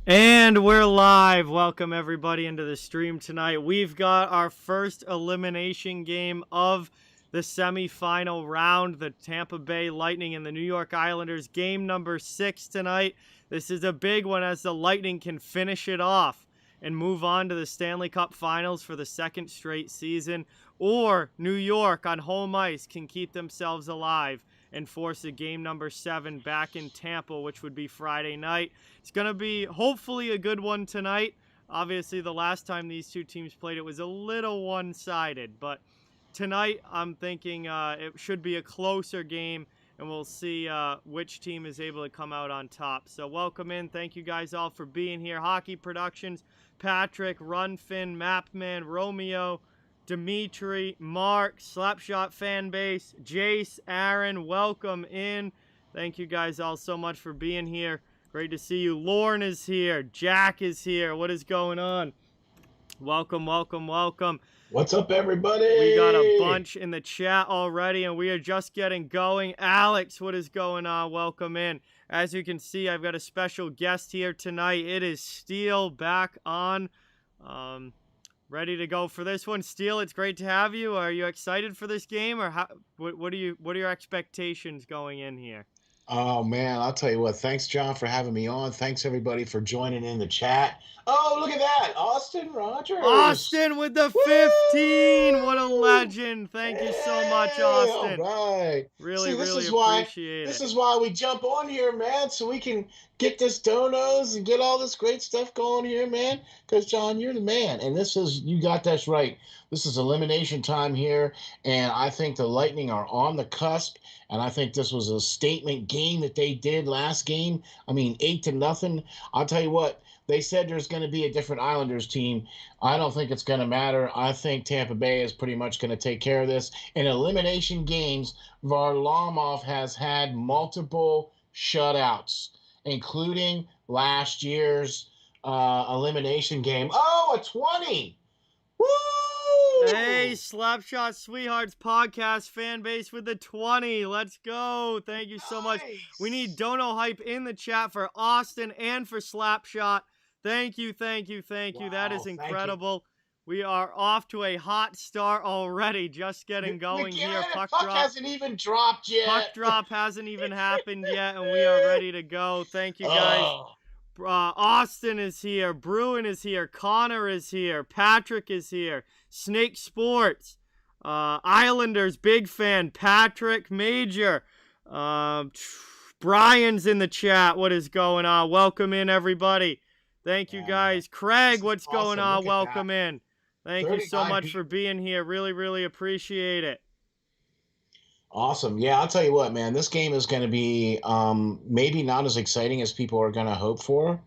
And we're live. Welcome everybody into the stream tonight. We've got our first elimination game of the semifinal round, the Tampa Bay Lightning and the New York Islanders, game number 6 tonight. This is a big one as the Lightning can finish it off and move on to the Stanley Cup Finals for the second straight season, or New York on home ice can keep themselves alive and force a game number 7 back in Tampa, which would be Friday night. It's going to be hopefully a good one tonight. Obviously, the last time these two teams played, it was a little one-sided. But tonight, I'm thinking it should be a closer game, and we'll see which team is able to come out on top. So welcome in. Thank you guys all for being here. Hockey Productions, Patrick, Runfin, Mapman, Romeo, Dimitri, Mark, Slapshot Fanbase, Jace, Aaron, welcome in. Thank you guys all so much for being here. Great to see you. Lauren is here. Jack is here. What is going on? Welcome, welcome, welcome. What's up, everybody? We got a bunch in the chat already, and we are just getting going. Alex, what is going on? Welcome in. As you can see, I've got a special guest here tonight. It is Steele back on. Ready to go for this one. Steele, it's great to have you. Are you excited for this game, or what are your expectations going in here? Oh, man, I'll tell you what. Thanks, John, for having me on. Thanks, everybody, for joining in the chat. Oh, look at that. Austin Rogers. Austin with the 15. Woo! What a legend. Thank you so much, Austin. All right. Really, See, really appreciate it. This is why we jump on here, man, so we can get this donos and get all this great stuff going here, man. Because, John, you're the man. And you got this right. This is elimination time here. And I think the Lightning are on the cusp. And I think this was a statement game that they did last game. I mean, 8-0. I'll tell you what. They said there's going to be a different Islanders team. I don't think it's going to matter. I think Tampa Bay is pretty much going to take care of this. In elimination games, Varlamov has had multiple shutouts, including last year's elimination game. Oh, a 20! Woo! Hey, Slapshot Sweethearts podcast fan base with the 20. Let's go. Thank you so much. We need dono hype in the chat for Austin and for Slapshot. Thank you, thank you, thank you. That is incredible. We are off to a hot start already. Just getting going here. Puck hasn't even dropped yet. Puck drop hasn't even happened yet, and we are ready to go. Thank you, guys. Austin is here. Bruin is here. Connor is here. Patrick is here. Snake Sports. Islanders, big fan. Patrick Major. Brian's in the chat. What is going on? Welcome in, everybody. Thank you, guys. Craig, what's going on? Welcome in. Thank you so much for being here. Really, really appreciate it. Awesome. Yeah, I'll tell you what, man, this game is going to be maybe not as exciting as people are going to hope for.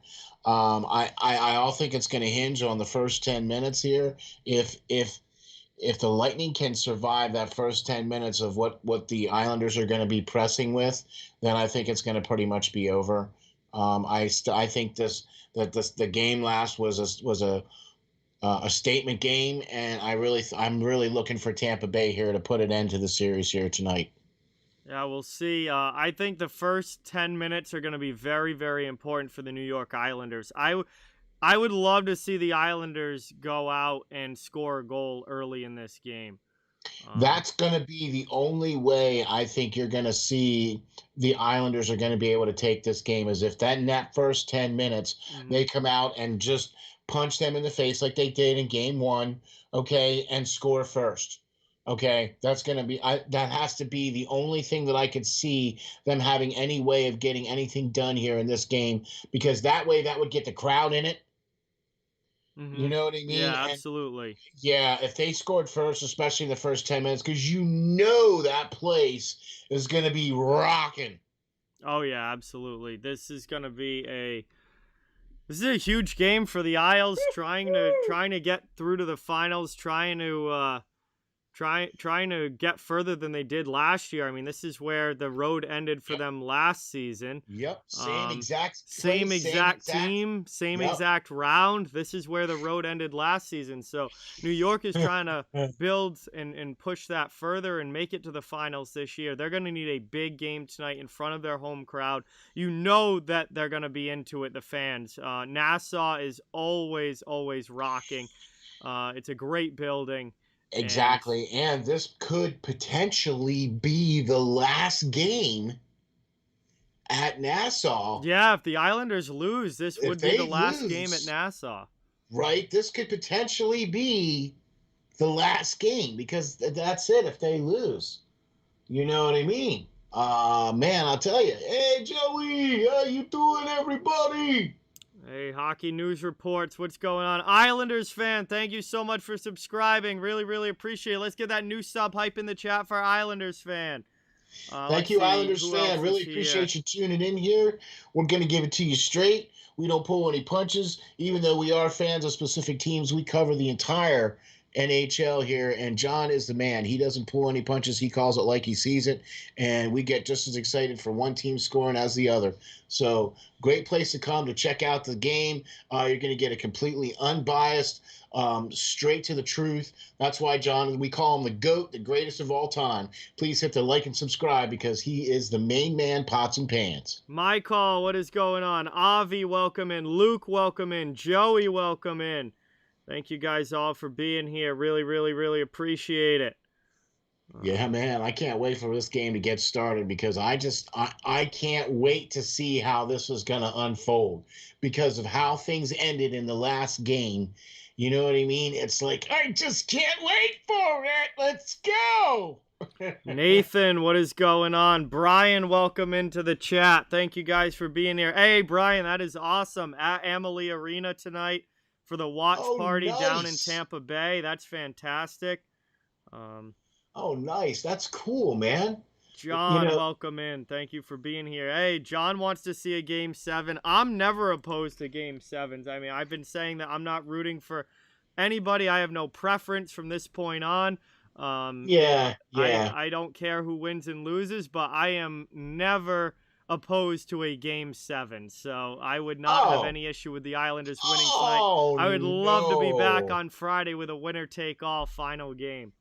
I all think it's going to hinge on the first 10 minutes here. If the Lightning can survive that first 10 minutes of what the Islanders are going to be pressing with, then I think it's going to pretty much be over. I think the game last was a statement game, and I'm really looking for Tampa Bay here to put an end to the series here tonight. Yeah, we'll see. I think the first 10 minutes are going to be very, very important for the New York Islanders. I would love to see the Islanders go out and score a goal early in this game. That's going to be the only way I think you're going to see the Islanders are going to be able to take this game, is if in that first 10 minutes they come out and just punch them in the face like they did in game 1, okay, and score first. Okay, that's going to be that has to be the only thing that I could see them having any way of getting anything done here in this game, because that way that would get the crowd in it. You know what I mean? Yeah, absolutely. Yeah, if they scored first, especially in the first 10 minutes, because that place is going to be rocking. Oh, yeah, absolutely. This is going to be a huge game for the Isles, trying to get through to the finals, trying to trying to get further than they did last year. I mean, this is where the road ended for Yep. them last season. Yep. Same exact Same place, same exact exact. team, same Yep. exact round. This is where the road ended last season. So New York is trying to build and push that further and make it to the finals this year. They're going to need a big game tonight in front of their home crowd. You know that they're going to be into it, the fans. Nassau is always rocking. It's a great building. And Exactly. And this could potentially be the last game at Nassau. yeah, if the Islanders lose, this If would be the they last game at lose, Nassau. right, this could potentially be the last game because that's it if they lose. You know what I mean? Man, I'll tell you. Hey, Joey, how you doing, everybody? Hey, Hockey News Reports, what's going on? Islanders fan, thank you so much for subscribing. Really appreciate it. Let's get that new sub hype in the chat for Islanders fan. Thank Let's you, see Islanders who fan. else is Really here. appreciate you tuning in here. We're going to give it to you straight. We don't pull any punches. Even though we are fans of specific teams, we cover the entire NHL here. And John is the man. He doesn't pull any punches. He calls it like he sees it. And we get just as excited for one team scoring as the other. So, great place to come to check out the game. You're going to get a completely unbiased, straight to the truth. That's why, John, we call him the GOAT, the greatest of all time. Please hit the like and subscribe because he is the main man, pots and pans. My call, what is going on? Avi, welcome in. Luke, welcome in. Joey, welcome in. Thank you guys all for being here. Really appreciate it. Yeah, man, I can't wait for this game to get started because I can't wait to see how this is going to unfold because of how things ended in the last game. You know what I mean? It's like, I just can't wait for it. Let's go. Nathan, what is going on? Brian, welcome into the chat. Thank you guys for being here. Hey, Brian, that is awesome. At Amalie Arena tonight for the watch Oh, party down in nice. Tampa Bay. That's fantastic. Oh, nice. That's cool, man. You John, know, welcome in. Thank you for being here. Hey, John wants to see a game 7. I'm never opposed to game 7s. I mean, I've been saying that I'm not rooting for anybody. I have no preference from this point on. yeah, I yeah. I don't care who wins and loses, but I am never opposed to a game 7. So I would not have Oh, any issue with the Islanders winning tonight. oh, I would love to be back no. on Friday with a winner take all final game.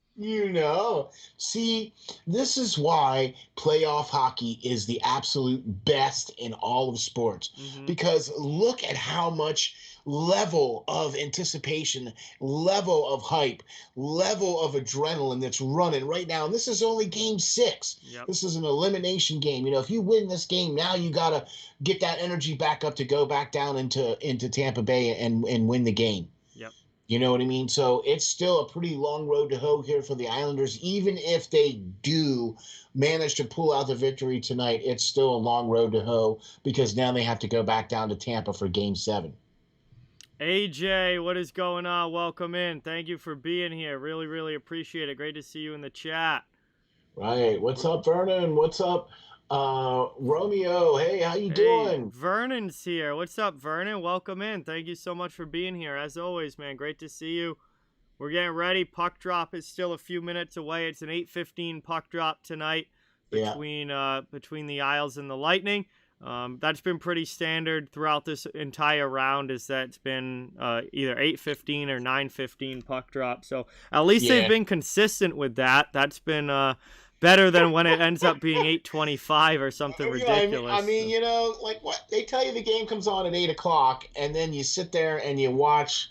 See, this is why playoff hockey is the absolute best in all of sports. Mhm. Because look at how much level of anticipation, level of hype, level of adrenaline that's running right now. And this is only game 6. Yep. This is an elimination game. You know, if you win this game, now you got to get that energy back up to go back down into Tampa Bay and win the game. Yep. You know what I mean? So it's still a pretty long road to hoe here for the Islanders. Even if they do manage to pull out the victory tonight, it's still a long road to hoe because now they have to go back down to Tampa for game 7. AJ, what is going on? Welcome in. Thank you for being here. Really appreciate it. Great to see you in the chat. Right. What's up, Vernon? What's up, Romeo? Hey, how you Hey, doing? Vernon's here. What's up, Vernon? Welcome in. Thank you so much for being here. As always, man, great to see you. We're getting ready. Puck drop is still a few minutes away. It's an 8:15 puck drop tonight Yeah. between the Isles and the Lightning. That's been pretty standard throughout this entire round. Is that it's been either 8:15 or 9:15 puck drop. So at least they've Yeah. been consistent with that. That's been better than when it ends up being 8:25 or something I ridiculous. mean, like what they tell you the game comes on at 8 o'clock, and then you sit there and you watch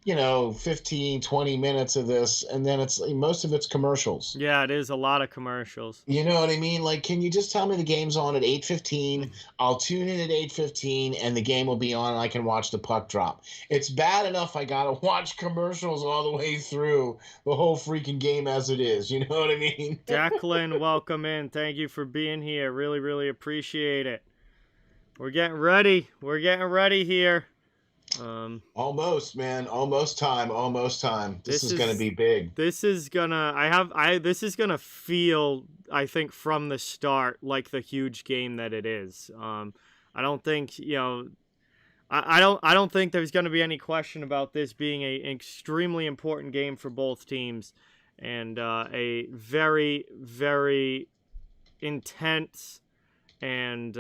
15, 20 minutes of this, and then it's most of it's commercials. Yeah, it is a lot of commercials. You know what I mean? Like, can you just tell me the game's on at 8:15? I'll tune in at 8:15, and the game will be on, and I can watch the puck drop. It's bad enough I gotta watch commercials all the way through the whole freaking game as it is. You know what I mean? Declan, welcome in. Thank you for being here. Really appreciate it. We're getting ready. We're getting ready here. Almost, man. Almost time. Almost time. This is gonna be big. This is gonna this is gonna feel, I think, from the start like the huge game that it is. I don't think I don't think there's gonna be any question about this being an extremely important game for both teams. and a very, very intense and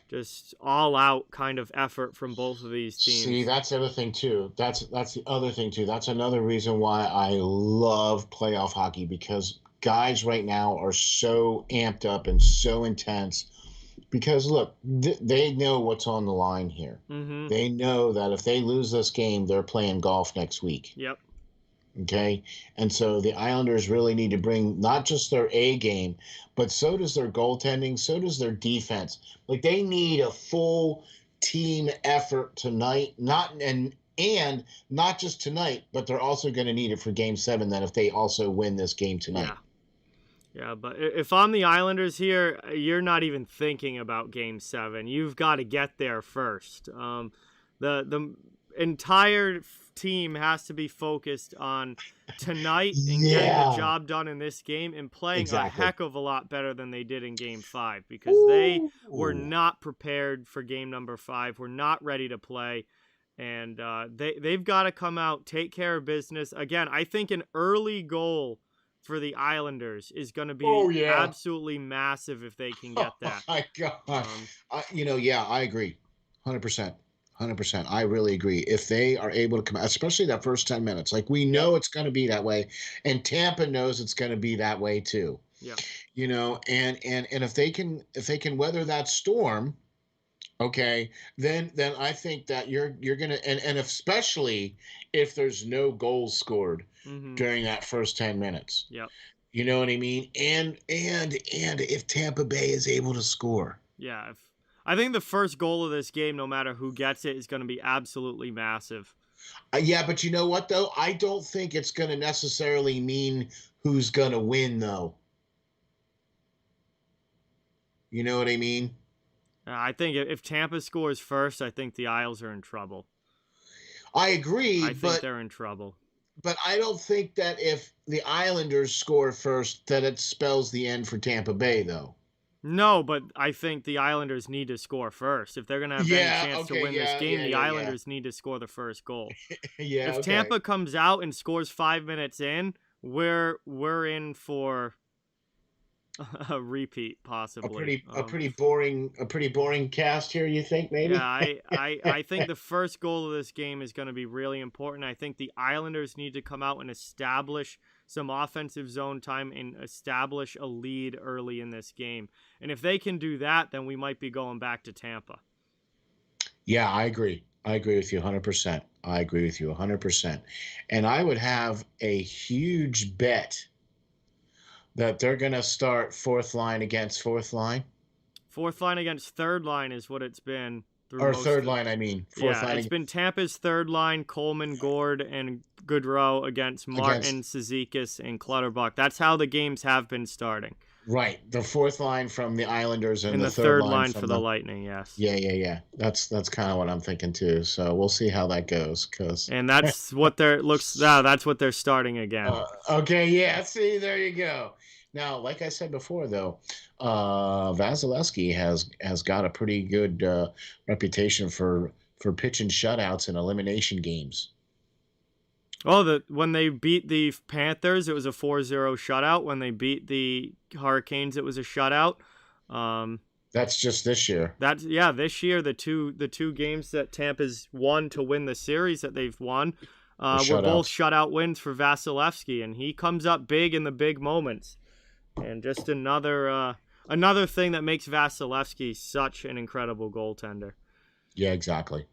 just all-out kind of effort from both of these See, teams. that's the other thing too. That's the other thing too. That's another reason why I love playoff hockey, because guys right now are so amped up and so intense. Because look, they know what's on the line here. Mm-hmm. They know that if they lose this game, they're playing golf next week. Yep. Okay. And so the Islanders really need to bring not just their A game, but so does their goaltending, so does their defense. Like, they need a full team effort tonight, and not just tonight, but they're also going to need it for game 7 then if they also win this game tonight. Yeah. Yeah, but if I'm the Islanders here, you're not even thinking about Game 7. You've got to get there first. The entire team has to be focused on tonight and getting the job done in this game and playing a heck of a lot better than they did in Game 5, because they were not prepared for game number 5. We're not ready to play, and they've got to come out, take care of business. Again, I think an early goal for the Islanders is going to be absolutely massive if they can get that. Oh my God. I agree. 100%. 100%. I really agree. If they are able to come, especially that first 10 minutes, like, we know it's going to be that way, and Tampa knows it's going to be that way too. Yeah. And if they can weather that storm, okay, then I think that you're gonna, and especially if there's no goals scored during that first 10 minutes. Yep. You know what I mean? And if Tampa Bay is able to score. Yeah. I think the first goal of this game, no matter who gets it, is going to be absolutely massive. Yeah, but you know what, though? I don't think it's going to necessarily mean who's going to win, though. You know what I mean? I think if Tampa scores first, I think the Isles are in trouble. I agree. I think they're in trouble. But I don't think that if the Islanders score first, that it spells the end for Tampa Bay, though. No, but I think the Islanders need to score first. If they're going to have any chance to win this game, the Islanders need to score the first goal. If Tampa comes out and scores 5 minutes in, we're in for a repeat, possibly. A pretty boring cast here, you think, maybe? Yeah, I think the first goal of this game is going to be really important. I think the Islanders need to come out and establish some offensive zone time and establish a lead early in this game. And if they can do that, then we might be going back to Tampa. Yeah, I agree. I agree with you 100%. I agree with you 100%. And I would have a huge bet that they're going to start fourth line against fourth line. Fourth line against third line is what it's been. Or third line, I mean. It's been Tampa's third line, Coleman, Gord, and Goodrow against Martin, Cizikas, and Clutterbuck. That's how the games have been starting. Right. The fourth line from the Islanders and the third line for the Lightning, yes. Yeah. That's kind of what I'm thinking too. So we'll see how that goes. And that's what that's what they're starting again. Okay, yeah. See, there you go. Now, like I said before, though, Vasilevsky has got a pretty good reputation for pitching shutouts in elimination games. Oh, when they beat the Panthers, it was a 4-0 shutout. When they beat the Hurricanes, it was a shutout. That's just this year. This year the two games that Tampa's won to win the series that they've won were both shutout wins for Vasilevsky, and he comes up big in the big moments. And just another thing that makes Vasilevsky such an incredible goaltender. Yeah, exactly.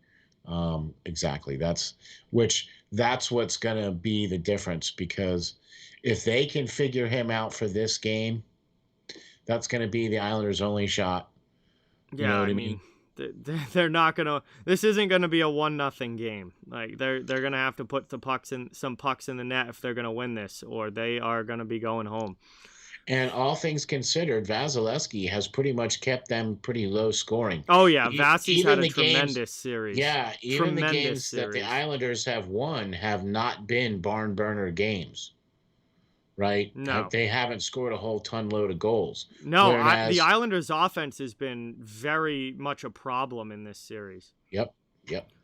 Exactly. That's what's going to be the difference, because if they can figure him out for this game, that's going to be the Islanders' only shot. Yeah, you know what I mean? They're not going to. This isn't going to be a 1-0 game. Like they're going to have to put some pucks in the net if they're going to win this, or they are going to be going home. And all things considered, Vasilevsky has pretty much kept them pretty low scoring. Oh, yeah. Vasi's had a tremendous series. Yeah, even the games that the Islanders have won have not been barn burner games, right? No. They haven't scored a whole ton load of goals. No, the Islanders' offense has been very much a problem in this series. Yep.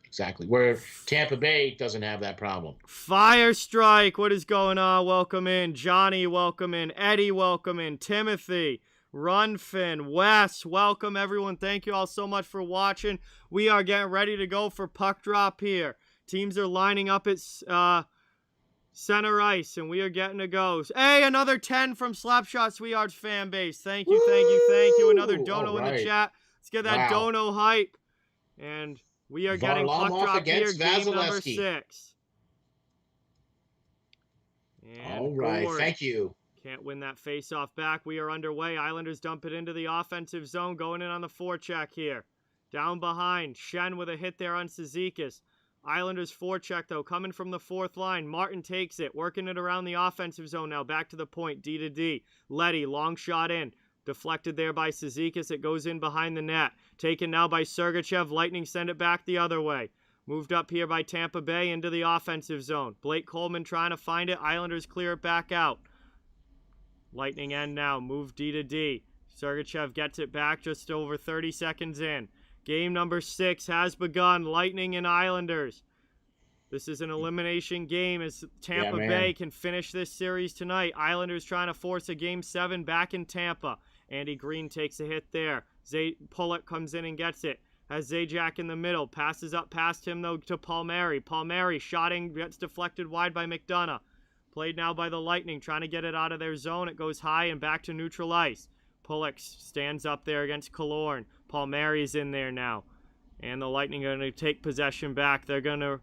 Exactly. Where Tampa Bay doesn't have that problem. Fire Strike, what is going on? Welcome in. Johnny, welcome in. Eddie, welcome in. Timothy, Runfin, Wes, welcome everyone. Thank you all so much for watching. We are getting ready to go for puck drop here. Teams are lining up at center ice, and we are getting to go. Hey, another 10 from Slapshot Sweethearts fan base. Thank you, thank you, thank you. Another dono in the chat. Let's get that dono hype. And we are getting puck drop here, game number 6. And all right, Gord thank you. can't win that face-off back. We are underway. Islanders dump it into the offensive zone, going in on the forecheck here. Down behind, Shen with a hit there on Cizikas. Islanders forecheck, though, coming from the fourth line. Martin takes it, working it around the offensive zone now. Back to the point, D to D. Letty, long shot in. Deflected there by Cizikas. It goes in behind the net. Taken now by Sergachev. Lightning send it back the other way. Moved up here by Tampa Bay into the offensive zone. Blake Coleman trying to find it. Islanders clear it back out. Lightning end now. Move D to D. Sergachev gets it back just over 30 seconds in. Game number 6 has begun. Lightning and Islanders. This is an elimination game as Tampa Bay can finish this series tonight. Islanders trying to force a Game 7 back in Tampa. Andy Green takes a hit there. Pullett comes in and gets it. Has Zajac in the middle. Passes up past him, though, to Palmieri. Palmieri shotting, gets deflected wide by McDonough. Played now by the Lightning, trying to get it out of their zone. It goes high and back to neutral ice. Pullett stands up there against Killorn. Palmieri's in there now. And the Lightning are going to take possession back. They're going to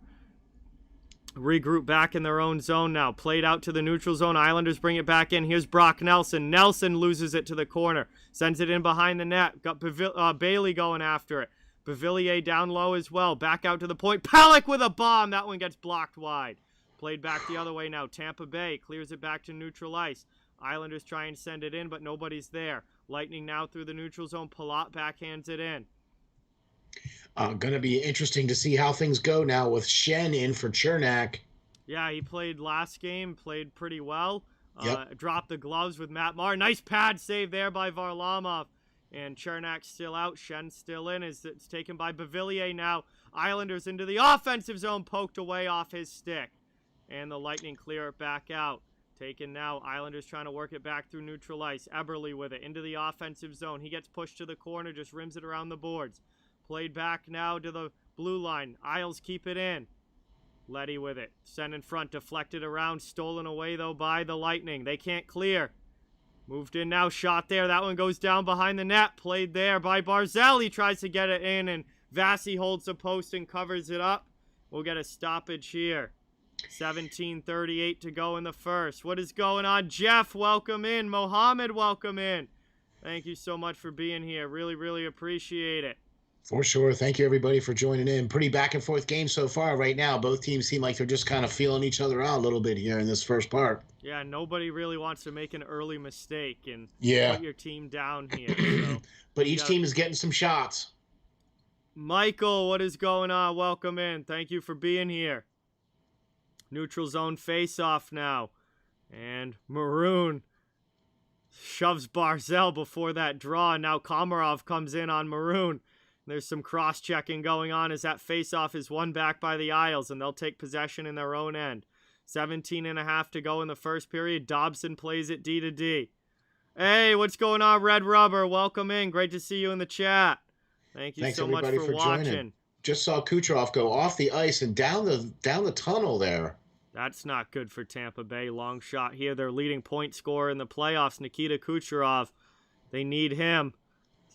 regroup back in their own zone now. Played out to the neutral zone. Islanders bring it back in. Here's Brock Nelson. Nelson loses it to the corner. Sends it in behind the net. Got Bailey going after it. Bavillier down low as well. Back out to the point. Pelech with a bomb. That one gets blocked wide. Played back the other way now. Tampa Bay clears it back to neutral ice. Islanders try and send it in, but nobody's there. Lightning now through the neutral zone. Palat backhands it in. Going to be interesting to see how things go now with Shen in for Chernak. Yeah, he played last game. Played pretty well. Yep. Dropped the gloves with Matt Marr. Nice pad save there by Varlamov. And Chernak's still out. Shen's still in. It's taken by Bavillier now. Islanders into the offensive zone. Poked away off his stick. And the Lightning clear it back out. Taken now. Islanders trying to work it back through neutral ice. Eberle with it into the offensive zone. He gets pushed to the corner. Just rims it around the boards. Played back now to the blue line. Isles keep it in. Letty with it. Sent in front. Deflected around. Stolen away, though, by the Lightning. They can't clear. Moved in now, shot there. That one goes down behind the net. Played there by Barzal. He tries to get it in, and Vasi holds the post and covers it up. We'll get a stoppage here. 17:38 to go in the first. What is going on? Jeff, welcome in. Mohammed, welcome in. Thank you so much for being here. Really, really appreciate it. For sure. Thank you, everybody, for joining in. Pretty back-and-forth game so far right now. Both teams seem like they're just kind of feeling each other out a little bit here in this first part. Yeah, nobody really wants to make an early mistake and put your team down here. So. But each team is getting some shots. Michael, what is going on? Welcome in. Thank you for being here. Neutral zone face-off now. And Maroon shoves Barzal before that draw. Now Komarov comes in on Maroon. There's some cross-checking going on as that face-off is won back by the Isles, and they'll take possession in their own end. 17.5 to go in the first period. Dobson plays it D to D. Hey, what's going on, Red Rubber? Welcome in. Great to see you in the chat. Thanks so much for watching. Joining. Just saw Kucherov go off the ice and down the tunnel there. That's not good for Tampa Bay. Long shot here. Their leading point scorer in the playoffs, Nikita Kucherov. They need him.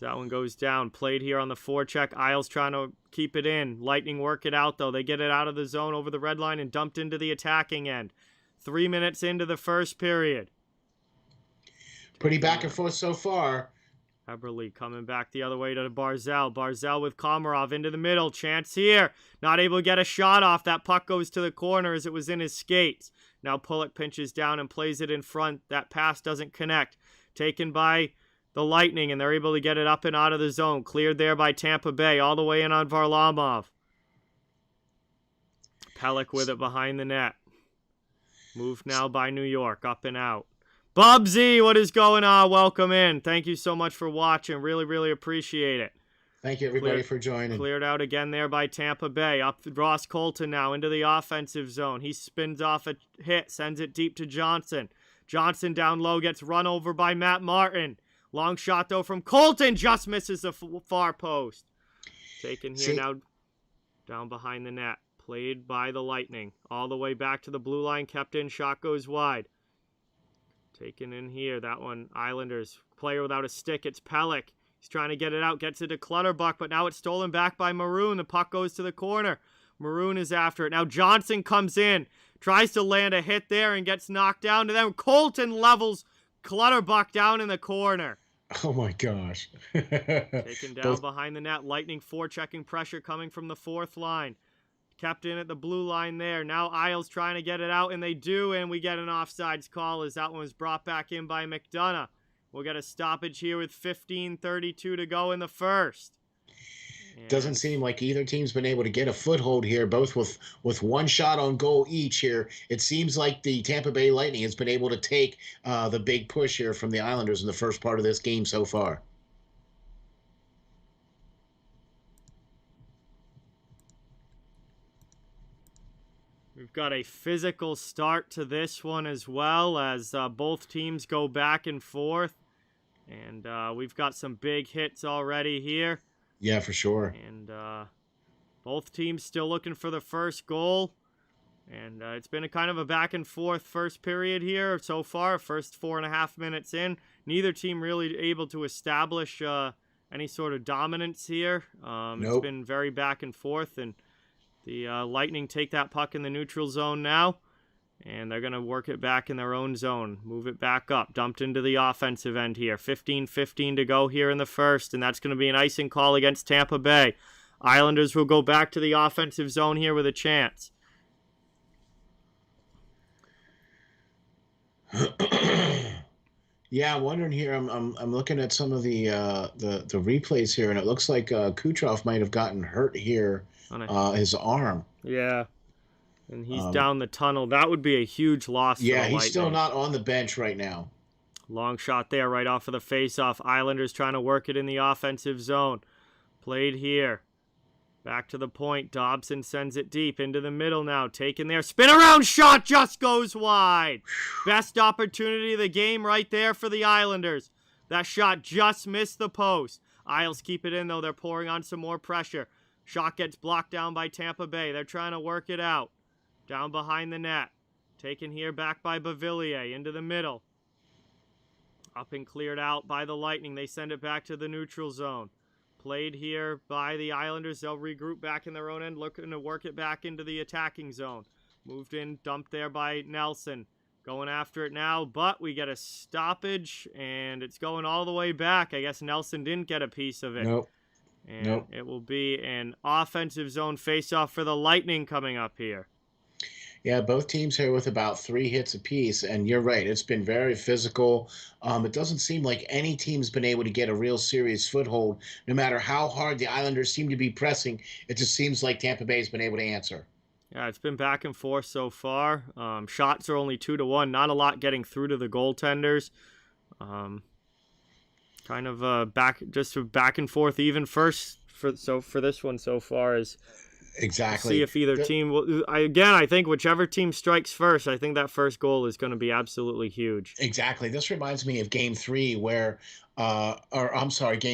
That one goes down. Played here on the forecheck. Isles trying to keep it in. Lightning work it out, though. They get it out of the zone over the red line and dumped into the attacking end. 3 minutes into the first period. Pretty back and forth so far. Eberle coming back the other way to Barzal. Barzal with Komarov into the middle. Chance here. Not able to get a shot off. That puck goes to the corner as it was in his skates. Now Pulock pinches down and plays it in front. That pass doesn't connect. Taken by the Lightning, and they're able to get it up and out of the zone. Cleared there by Tampa Bay, all the way in on Varlamov. Pelech with it behind the net. Moved now by New York, up and out. Bubsy, what is going on? Welcome in. Thank you so much for watching. Really, really appreciate it. Thank you, everybody, for joining. Cleared out again there by Tampa Bay. Up Ross Colton now into the offensive zone. He spins off a hit, sends it deep to Johnson. Johnson down low, gets run over by Matt Martin. Long shot, though, from Colton. Just misses the far post. Taken here now down behind the net. Played by the Lightning. All the way back to the blue line. Kept in. Shot goes wide. Taken in here. That one, Islanders. Player without a stick. It's Pelech. He's trying to get it out. Gets it to Clutterbuck, but now it's stolen back by Maroon. The puck goes to the corner. Maroon is after it. Now Johnson comes in. Tries to land a hit there and gets knocked down. And then Colton levels Clutterbuck down in the corner. Oh, my gosh. Taken down behind the net. Lightning forechecking pressure coming from the fourth line. Kept in at the blue line there. Now Isles trying to get it out, and they do, and we get an offsides call as that one was brought back in by McDonough. We'll get a stoppage here with 15:32 to go in the first. Doesn't seem like either team's been able to get a foothold here, both with one shot on goal each here. It seems like the Tampa Bay Lightning has been able to take the big push here from the Islanders in the first part of this game so far. We've got a physical start to this one as well as both teams go back and forth. And we've got some big hits already here. Yeah, for sure. And both teams still looking for the first goal. And it's been a kind of a back and forth first period here so far, first 4.5 minutes in. Neither team really able to establish any sort of dominance here. Nope. It's been very back and forth, and the Lightning take that puck in the neutral zone now, and they're going to work it back in their own zone, move it back up, dumped into the offensive end here. 15:15 to go here in the first, and that's going to be an icing call against Tampa Bay. Islanders will go back to the offensive zone here with a chance. Yeah, I'm wondering here. I'm looking at some of the replays here, and it looks like Kucherov might have gotten hurt here, his arm. Yeah, and he's down the tunnel. That would be a huge loss. Yeah, for the he's Lightning. still not on the bench right now. Long shot there, right off of the face-off. Islanders trying to work it in the offensive zone. Played here. Back to the point. Dobson sends it deep into the middle now. Taken there. Spin around shot just goes wide. Best opportunity of the game right there for the Islanders. That shot just missed the post. Isles keep it in, though. They're pouring on some more pressure. Shot gets blocked down by Tampa Bay. They're trying to work it out. Down behind the net. Taken here back by Beauvillier into the middle. Up and cleared out by the Lightning. They send it back to the neutral zone. Played here by the Islanders. They'll regroup back in their own end, looking to work it back into the attacking zone. Moved in, dumped there by Nelson. Going after it now, but we get a stoppage, and it's going all the way back. I guess Nelson didn't get a piece of it. Nope. And it will be an offensive zone face-off for the Lightning coming up here. Yeah, both teams here with about 3 hits apiece, and you're right. It's been very physical. It doesn't seem like any team's been able to get a real serious foothold. No matter how hard the Islanders seem to be pressing, it just seems like Tampa Bay's been able to answer. Yeah, it's been back and forth so far. Shots are only 2-1. Not a lot getting through to the goaltenders. Kind of back and forth even first for this one so far is. Exactly. See if either team will. I think whichever team strikes first, I think that first goal is going to be absolutely huge. Exactly. This reminds me of Game 3 Game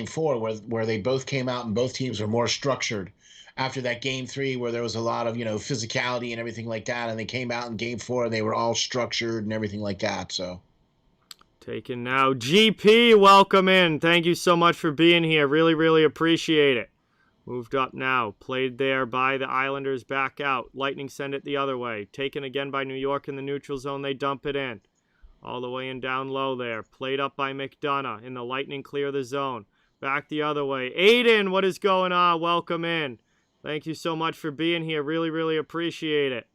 4 where they both came out and both teams were more structured. After that Game 3 where there was a lot of, physicality and everything like that, and they came out in Game 4 and they were all structured and everything like that. So. Taken now. GP, welcome in. Thank you so much for being here. Really, really appreciate it. Moved up now. Played there by the Islanders. Back out. Lightning send it the other way. Taken again by New York in the neutral zone. They dump it in. All the way in down low there. Played up by McDonough. In the Lightning clear the zone. Back the other way. Aiden, what is going on? Welcome in. Thank you so much for being here. Really, really appreciate it.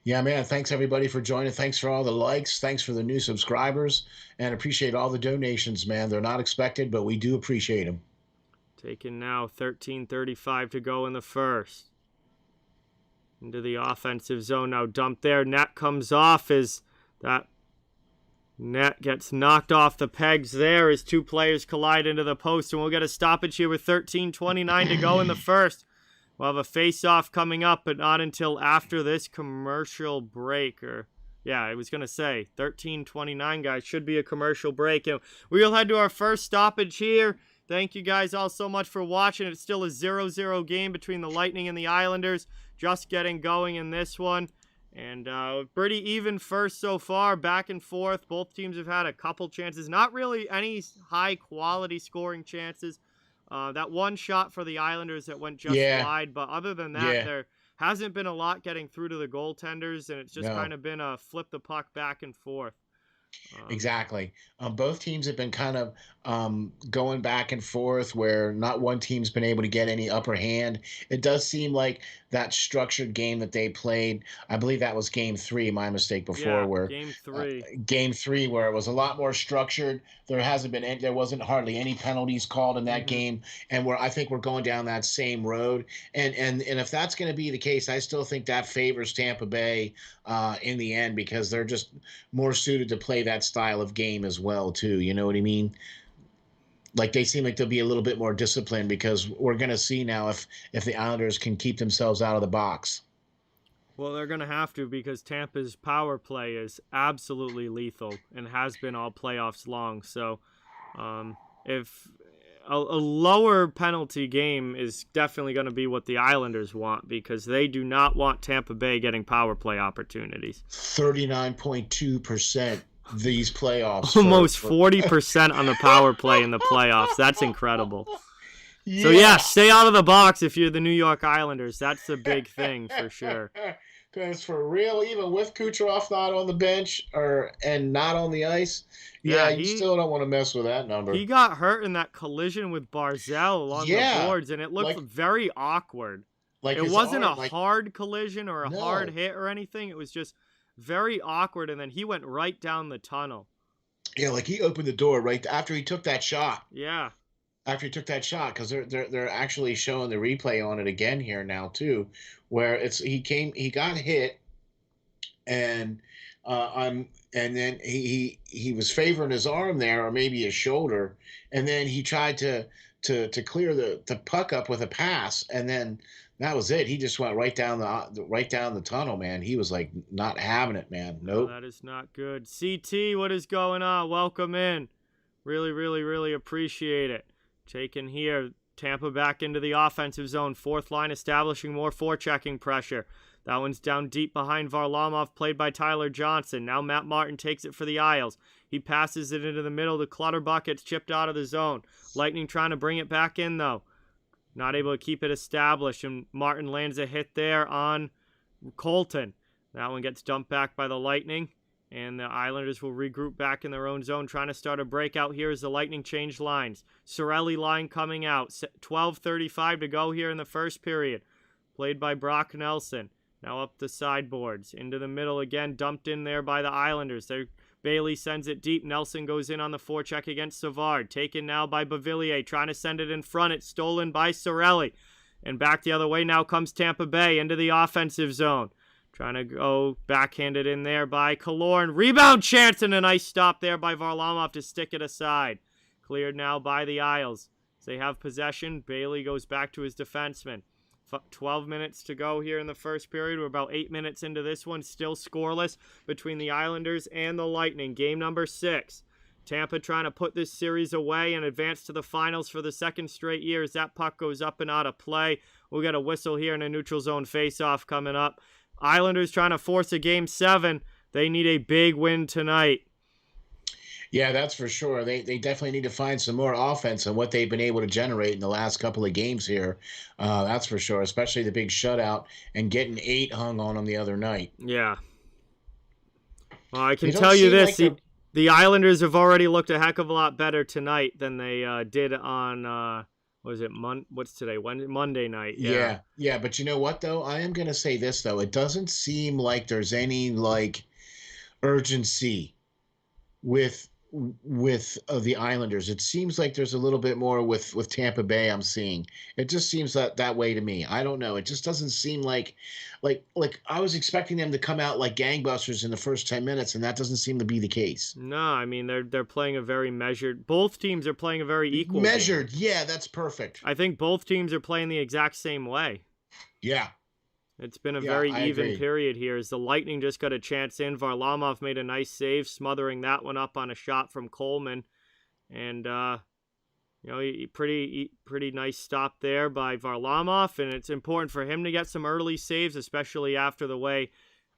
Yeah, man. Thanks, everybody, for joining. Thanks for all the likes. Thanks for the new subscribers. And appreciate all the donations, man. They're not expected, but we do appreciate them. Taken now, 13:35 to go in the first. Into the offensive zone now, dumped there. Net comes off as that Net gets knocked off the pegs there as two players collide into the post, and we'll get a stoppage here with 13:29 to go in the first. We'll have a face-off coming up, but not until after this commercial break. I was going to say 13:29, guys. Should be a commercial break. And we'll head to our first stoppage here. Thank you guys all so much for watching. It's still a 0-0 game between the Lightning and the Islanders. Just getting going in this one. And pretty even first so far, back and forth. Both teams have had a couple chances. Not really any high-quality scoring chances. That one shot for the Islanders that went just wide. But other than that, there hasn't been a lot getting through to the goaltenders. And it's just kind of been a flip the puck back and forth. Exactly. Both teams have been kind of going back and forth where not one team's been able to get any upper hand. It does seem like that structured game that they played, I believe that was game 3, my mistake before, where game 3. Game 3, where it was a lot more structured. There wasn't hardly any penalties called in that game, and I think we're going down that same road. And if that's going to be the case, I still think that favors Tampa Bay in the end, because they're just more suited to play that style of game as well too. You know what I mean? Like, they seem like they'll be a little bit more disciplined, because we're going to see now if the Islanders can keep themselves out of the box. Well, they're going to have to, because Tampa's power play is absolutely lethal and has been all playoffs long. So if a lower penalty game is definitely going to be what the Islanders want, because they do not want Tampa Bay getting power play opportunities. 39.2%. These playoffs. Almost 40% on the power play in the playoffs. That's incredible. So, stay out of the box if you're the New York Islanders. That's the big thing for sure. Because for real, even with Kucherov not on the bench and not on the ice, you still don't want to mess with that number. He got hurt in that collision with Barzal along the boards, and it looked very awkward. It wasn't a hard collision or a hard hit or anything. It was just very awkward, and then he went right down the tunnel. Yeah, like he opened the door right after he took that shot. Yeah. After he took that shot, because they're actually showing the replay on it again here now too, where he got hit, and then he was favoring his arm there, or maybe his shoulder, and then he tried to clear the puck up with a pass, and then that was it. He just went right down the tunnel, man. He was like not having it, man. Nope. No, that is not good. CT, what is going on? Welcome in. Really, really, really appreciate it. Taken here. Tampa back into the offensive zone. Fourth line establishing more forechecking pressure. That one's down deep behind Varlamov, played by Tyler Johnson. Now Matt Martin takes it for the Isles. He passes it into the middle. The Clutterbuck gets chipped out of the zone. Lightning trying to bring it back in, though. Not able to keep it established, and Martin lands a hit there on Colton. That one gets dumped back by the Lightning, and the Islanders will regroup back in their own zone, trying to start a breakout here as the Lightning change lines. Sorelli line coming out. 12:35 to go here in the first period. Played by Brock Nelson. Now up the sideboards. Into the middle again, dumped in there by the Islanders. Bailey sends it deep. Nelson goes in on the forecheck against Savard. Taken now by Beauvillier, trying to send it in front. It's stolen by Sorelli. And back the other way now comes Tampa Bay into the offensive zone. Trying to go backhanded in there by Killorn. Rebound chance, and a nice stop there by Varlamov to stick it aside. Cleared now by the Isles. As they have possession, Bailey goes back to his defenseman. 12 minutes to go here in the first period. We're about 8 minutes into this one. Still scoreless between the Islanders and the Lightning. Game number 6. Tampa trying to put this series away and advance to the finals for the second straight year as that puck goes up and out of play. We'll get a whistle here in a neutral zone face-off coming up. Islanders trying to force a Game 7. They need a big win tonight. Yeah, that's for sure. They definitely need to find some more offense on what they've been able to generate in the last couple of games here. That's for sure, especially the big shutout and getting 8 hung on them the other night. Yeah. Well, I can tell you this. The Islanders have already looked a heck of a lot better tonight than they did on, what's today? Monday night. Yeah, but you know what, though? I am going to say this, though. It doesn't seem like there's any, urgency with with the Islanders. It seems like there's a little bit more with Tampa Bay. I'm seeing it just seems that way to me. I don't know. It just doesn't seem like I was expecting them to come out like gangbusters in the first 10 minutes, and that doesn't seem to be the case. No, I mean they're playing a very measured. Both teams are playing a very equal game. Measured, yeah, that's perfect. I think both teams are playing the exact same way. Yeah, It's been a yeah, very I even agree. period here as the Lightning just got a chance in. Varlamov made a nice save, smothering that one up on a shot from Coleman. And, pretty nice stop there by Varlamov. And it's important for him to get some early saves, especially after the way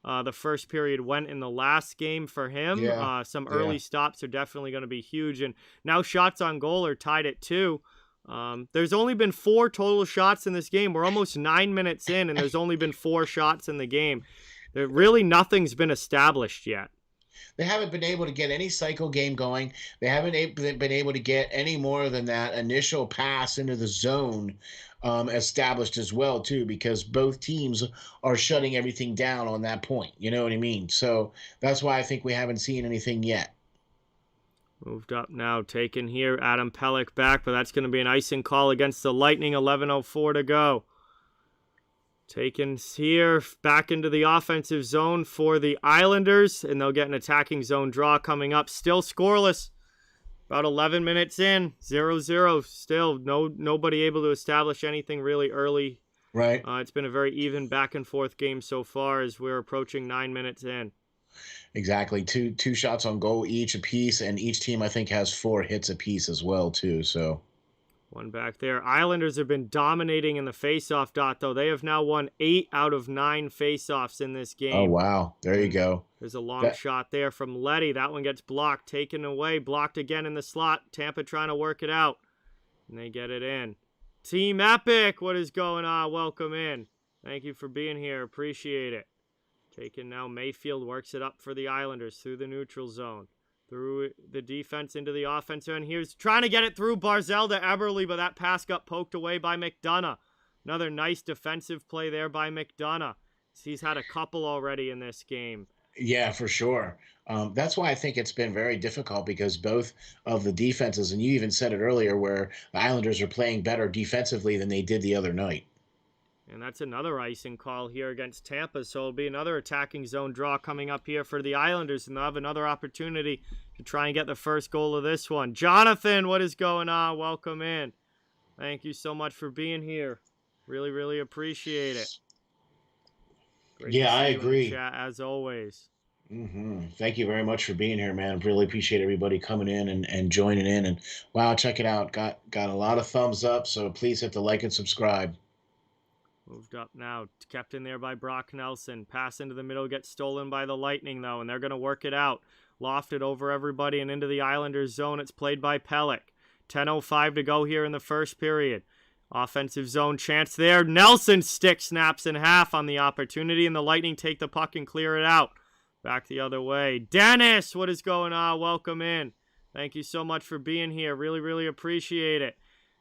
the first period went in the last game for him. Yeah, Some yeah. early stops are definitely going to be huge. And now shots on goal are tied at 2. There's only been 4 total shots in this game. We're almost 9 minutes in, and there's only been 4 shots in the game. Really nothing's been established yet. They haven't been able to get any cycle game going. They haven't been able to get any more than that initial pass into the zone established as well, too, because both teams are shutting everything down on that point. You know what I mean? So that's why I think we haven't seen anything yet. Moved up now, taken here. Adam Pelech back, but that's going to be an icing call against the Lightning. 11:04 to go. Taken here, back into the offensive zone for the Islanders, and they'll get an attacking zone draw coming up. Still scoreless. About 11 minutes in, 0-0. Still nobody able to establish anything really early. Right. It's been a very even back and forth game so far as we're approaching 9 minutes in. Exactly. Two shots on goal each apiece, and each team I think has 4 hits apiece as well, too. So one back there. Islanders have been dominating in the faceoff dot, though. They have now won 8 out of 9 faceoffs in this game. oh wow, there you go. There's a long That shot there from Letty. That one gets blocked, taken away, blocked again in the slot. Tampa trying to work it out, and they get it in. Team Epic, what is going on? Welcome in. Thank you for being here. Appreciate it. Taken now. Mayfield works it up for the Islanders through the neutral zone. Through the defense into the offense. And here's trying to get it through Barzell to Eberle, but that pass got poked away by McDonough. Another nice defensive play there by McDonough. He's had a couple already in this game. Yeah, for sure. That's why I think it's been very difficult because both of the defenses, and you even said it earlier, where the Islanders are playing better defensively than they did the other night. And that's another icing call here against Tampa. So it'll be another attacking zone draw coming up here for the Islanders. And they'll have another opportunity to try and get the first goal of this one. Jonathan, what is going on? Welcome in. Thank you so much for being here. Really, really appreciate it. Great Yeah, to I see you in the agree. chat, as always. Thank you very much for being here, man. I really appreciate everybody coming in and joining in. And wow, check it out. Got a lot of thumbs up. So please hit the like and subscribe. Moved up now. Kept in there by Brock Nelson. Pass into the middle. Gets stolen by the Lightning, though, and they're going to work it out. Lofted over everybody and into the Islanders zone. It's played by Pelech. 10:05 to go here in the first period. Offensive zone chance there. Nelson stick snaps in half on the opportunity, and the Lightning take the puck and clear it out. Back the other way. Dennis, what is going on? Welcome in. Thank you so much for being here. Really, really appreciate it.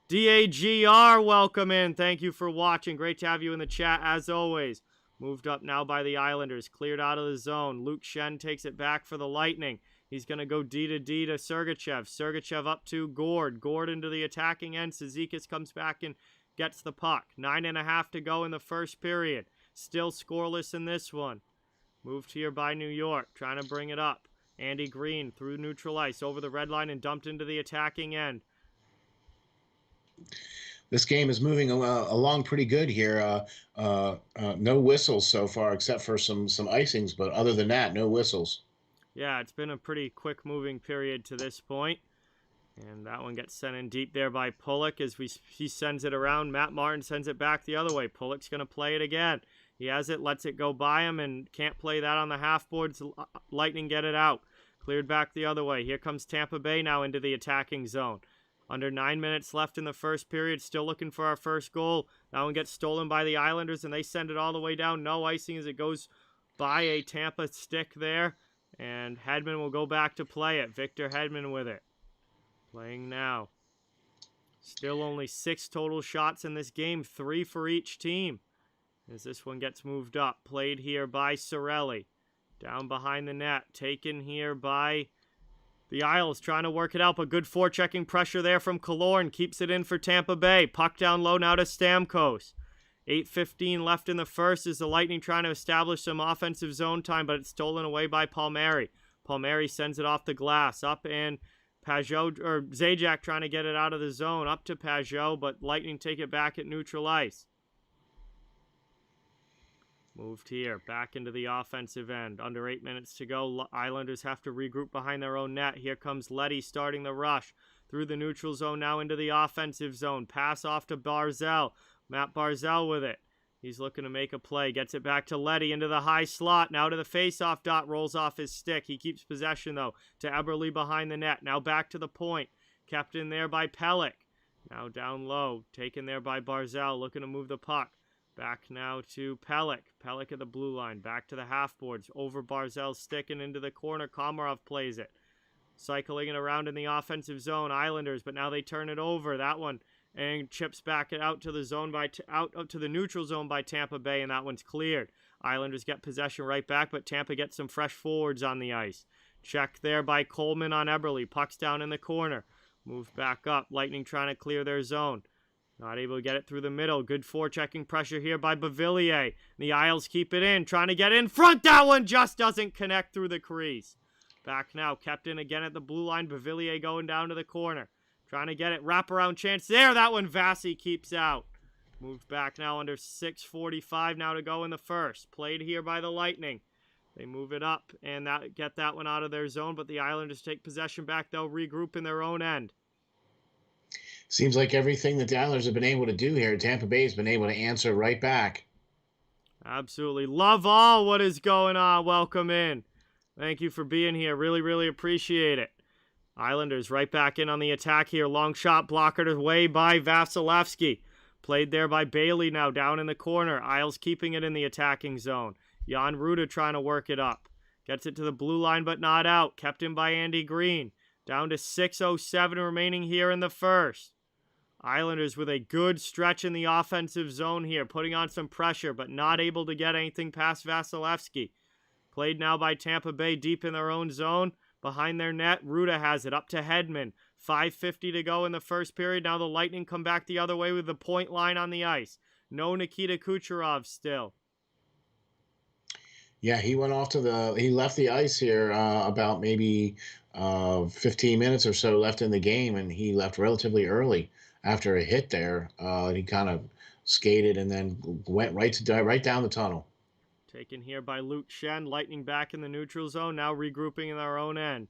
DAGR, welcome in. Thank you for watching. Great to have you in the chat, as always. Moved up now by the Islanders. Cleared out of the zone. Luke Shen takes it back for the Lightning. He's going to go D to D to Sergachev. Sergachev up to Gord. Gord into the attacking end. Cizikas comes back and gets the puck. 9.5 to go in the first period. Still scoreless in this one. Moved here by New York. Trying to bring it up. Andy Green through neutral ice. Over the red line and dumped into the attacking end. This game is moving along pretty good here. No whistles so far, except for some icings. But other than that, no whistles. Yeah, it's been a pretty quick moving period to this point. And that one gets sent in deep there by Pulock as he sends it around. Matt Martin sends it back the other way. Pulock's going to play it again. He has it, lets it go by him, and can't play that on the half boards. Lightning get it out. Cleared back the other way. Here comes Tampa Bay now into the attacking zone. Under 9 minutes left in the first period. Still looking for our first goal. That one gets stolen by the Islanders, and they send it all the way down. No icing as it goes by a Tampa stick there. And Hedman will go back to play it. Victor Hedman with it. Playing now. Still only 6 total shots in this game. 3 for each team. As this one gets moved up. Played here by Cirelli. Down behind the net. Taken here by The Isles trying to work it out, but good forechecking pressure there from Killorn. Keeps it in for Tampa Bay. Puck down low now to Stamkos. 8:15 left in the first as the Lightning trying to establish some offensive zone time, but it's stolen away by Palmieri. Palmieri sends it off the glass. Up and Pajot, or Zajac trying to get it out of the zone. Up to Pajot, but Lightning take it back at neutral ice. Moved here, back into the offensive end. Under 8 minutes to go. Islanders have to regroup behind their own net. Here comes Leddy starting the rush. Through the neutral zone, now into the offensive zone. Pass off to Barzal. Matt Barzal with it. He's looking to make a play. Gets it back to Leddy into the high slot. Now to the faceoff dot. Rolls off his stick. He keeps possession, though, to Eberle behind the net. Now back to the point. Kept in there by Pelech. Now down low. Taken there by Barzal. Looking to move the puck. Back now to Pelech. Pelech at the blue line. Back to the half boards. Over Barzal's stick and into the corner. Komarov plays it. Cycling it around in the offensive zone. Islanders, but now they turn it over. That one. And chips back out to the zone out to the neutral zone by Tampa Bay, and that one's cleared. Islanders get possession right back, but Tampa gets some fresh forwards on the ice. Check there by Coleman on Eberle. Puck's down in the corner. Move back up. Lightning trying to clear their zone. Not able to get it through the middle. Good forechecking pressure here by Beauvillier. The Isles keep it in. Trying to get in front. That one just doesn't connect through the crease. Back now. Kept in again at the blue line. Beauvillier going down to the corner. Trying to get it. Wraparound chance there. That one Vasi keeps out. Moved back now under 6:45 now to go in the first. Played here by the Lightning. They move it up and get that one out of their zone, but the Islanders take possession back. They'll regroup in their own end. Seems like everything that the Islanders have been able to do here, Tampa Bay has been able to answer right back. Absolutely. Love all what is going on. Welcome in. Thank you for being here. Really, really appreciate it. Islanders right back in on the attack here. Long shot blockered away by Vasilevsky. Played there by Bailey now down in the corner. Isles keeping it in the attacking zone. Jan Ruda trying to work it up. Gets it to the blue line but not out. Kept in by Andy Green. Down to 6:07 remaining here in the first. Islanders with a good stretch in the offensive zone here. Putting on some pressure but not able to get anything past Vasilevsky. Played now by Tampa Bay deep in their own zone. Behind their net, Ruda has it up to Hedman. 5:50 to go in the first period. Now the Lightning come back the other way with the point line on the ice. No Nikita Kucherov still. Yeah, he went off he left the ice here about maybe 15 minutes or so left in the game, and he left relatively early after a hit there. He kind of skated and then went right down the tunnel. Taken here by Luke Shen. Lightning back in the neutral zone. Now regrouping in their own end.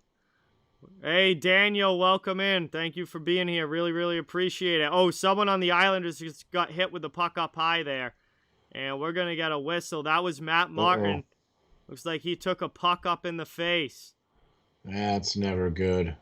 Hey, Daniel, welcome in. Thank you for being here. Really, really appreciate it. Oh, someone on the Islanders just got hit with the puck up high there. And we're going to get a whistle. That was Matt Martin. Looks like he took a puck up in the face. That's never good.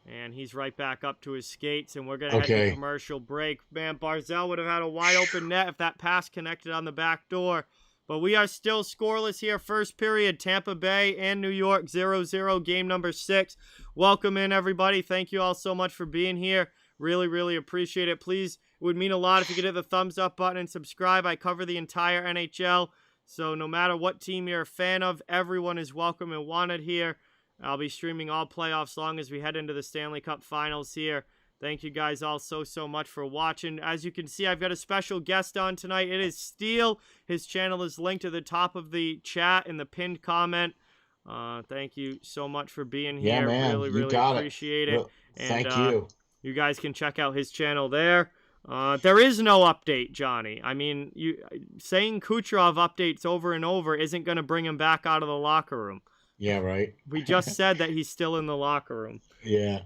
And he's right back up to his skates, and we're going to head to commercial break. Man, Barzal would have had a wide open net if that pass connected on the back door. But we are still scoreless here. First period, Tampa Bay and New York 0-0, game number 6. Welcome in, everybody. Thank you all so much for being here. Really, really appreciate it. Please, it would mean a lot if you could hit the thumbs up button and subscribe. I cover the entire NHL, so no matter what team you're a fan of, everyone is welcome and wanted here. I'll be streaming all playoffs long as we head into the Stanley Cup Finals here. Thank you guys all so much for watching. As you can see, I've got a special guest on tonight. It is Steele. His channel is linked to the top of the chat in the pinned comment. Thank you so much for being here. Yeah, man. Really appreciate it. And, thank you. You guys can check out his channel there. There is no update, Johnny. I mean, saying Kucherov updates over and over isn't going to bring him back out of the locker room. Yeah, right. We just said that he's still in the locker room. Yeah.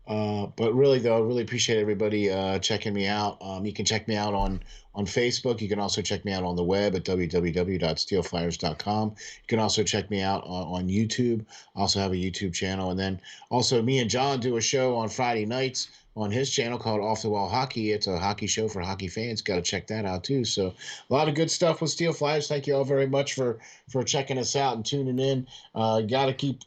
But really, though, I really appreciate everybody checking me out. You can check me out on Facebook. You can also check me out on the web at www.steelflyers.com. You can also check me out on YouTube. I also have a YouTube channel. And then also me and John do a show on Friday nights on his channel called Off the Wall Hockey. It's a hockey show for hockey fans. Got to check that out too. So a lot of good stuff with Steel Flyers. Thank you all very much for checking us out and tuning in. Gotta keep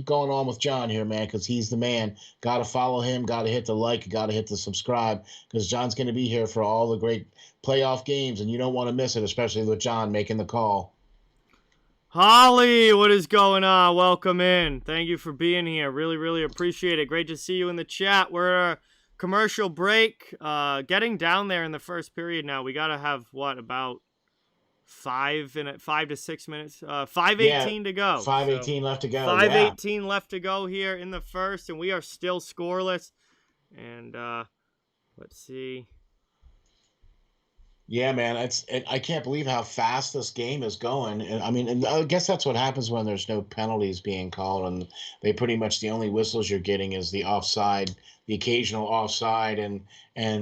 going on with John here, man, because he's the man. Gotta follow him. Gotta hit the like. Gotta hit the subscribe, because John's going to be here for all the great playoff games, and you don't want to miss it, especially with John making the call. Holly, what is going on? Welcome in. Thank you for being here. Really, really appreciate it. Great to see you in the chat. We're a commercial break. Getting down there in the first period now. We gotta have about 5 to 6 minutes. 5:18 to go. 5:18 left to go. 5:18 left to go here in the first, and we are still scoreless. And let's see. Yeah, man, I can't believe how fast this game is going. And I mean, and I guess that's what happens when there's no penalties being called, and they pretty much the only whistles you're getting is the offside, the occasional offside, and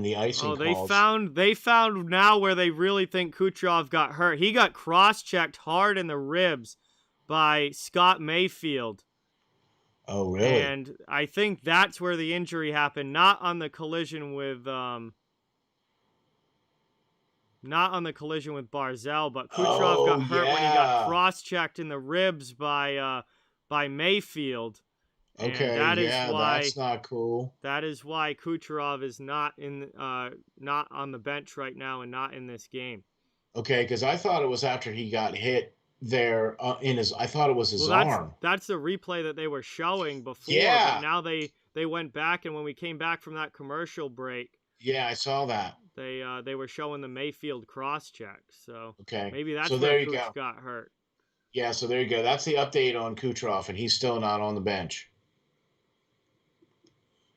the icing calls. They found now where they really think Kucherov got hurt. He got cross-checked hard in the ribs by Scott Mayfield. Oh, really? And I think that's where the injury happened, not on the collision with Barzell, but Kucherov got hurt when he got cross-checked in the ribs by Mayfield. And okay, that's not cool. That is why Kucherov is not on the bench right now and not in this game. Okay, because I thought it was after he got hit there I thought it was his arm. That's the replay that they were showing before. Yeah. But now they went back, and when we came back from that commercial break, yeah, I saw that. They were showing the Mayfield cross check. So okay, maybe that's so where Kuch got hurt. Yeah, so there you go. That's the update on Kucherov, and he's still not on the bench.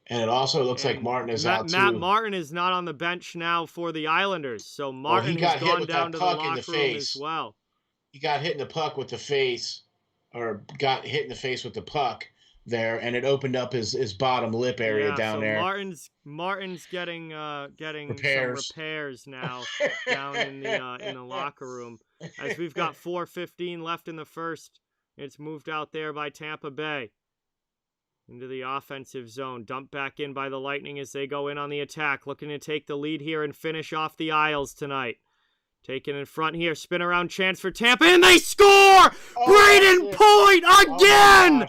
And it also looks like Martin is out too. Matt Martin is not on the bench now for the Islanders, so Martin has gone down to the locker room as well. He got hit in the puck with the face, or got hit in the face with the puck there, and it opened up his bottom lip area down there. Martin's getting some repairs now down in the locker room, as we've got 4:15 left in the first. It's moved out there by Tampa Bay into the offensive zone. Dumped back in by the Lightning as they go in on the attack, looking to take the lead here and finish off the Isles tonight. Taken in front here, spin around chance for Tampa, and they score! Brayden Point again!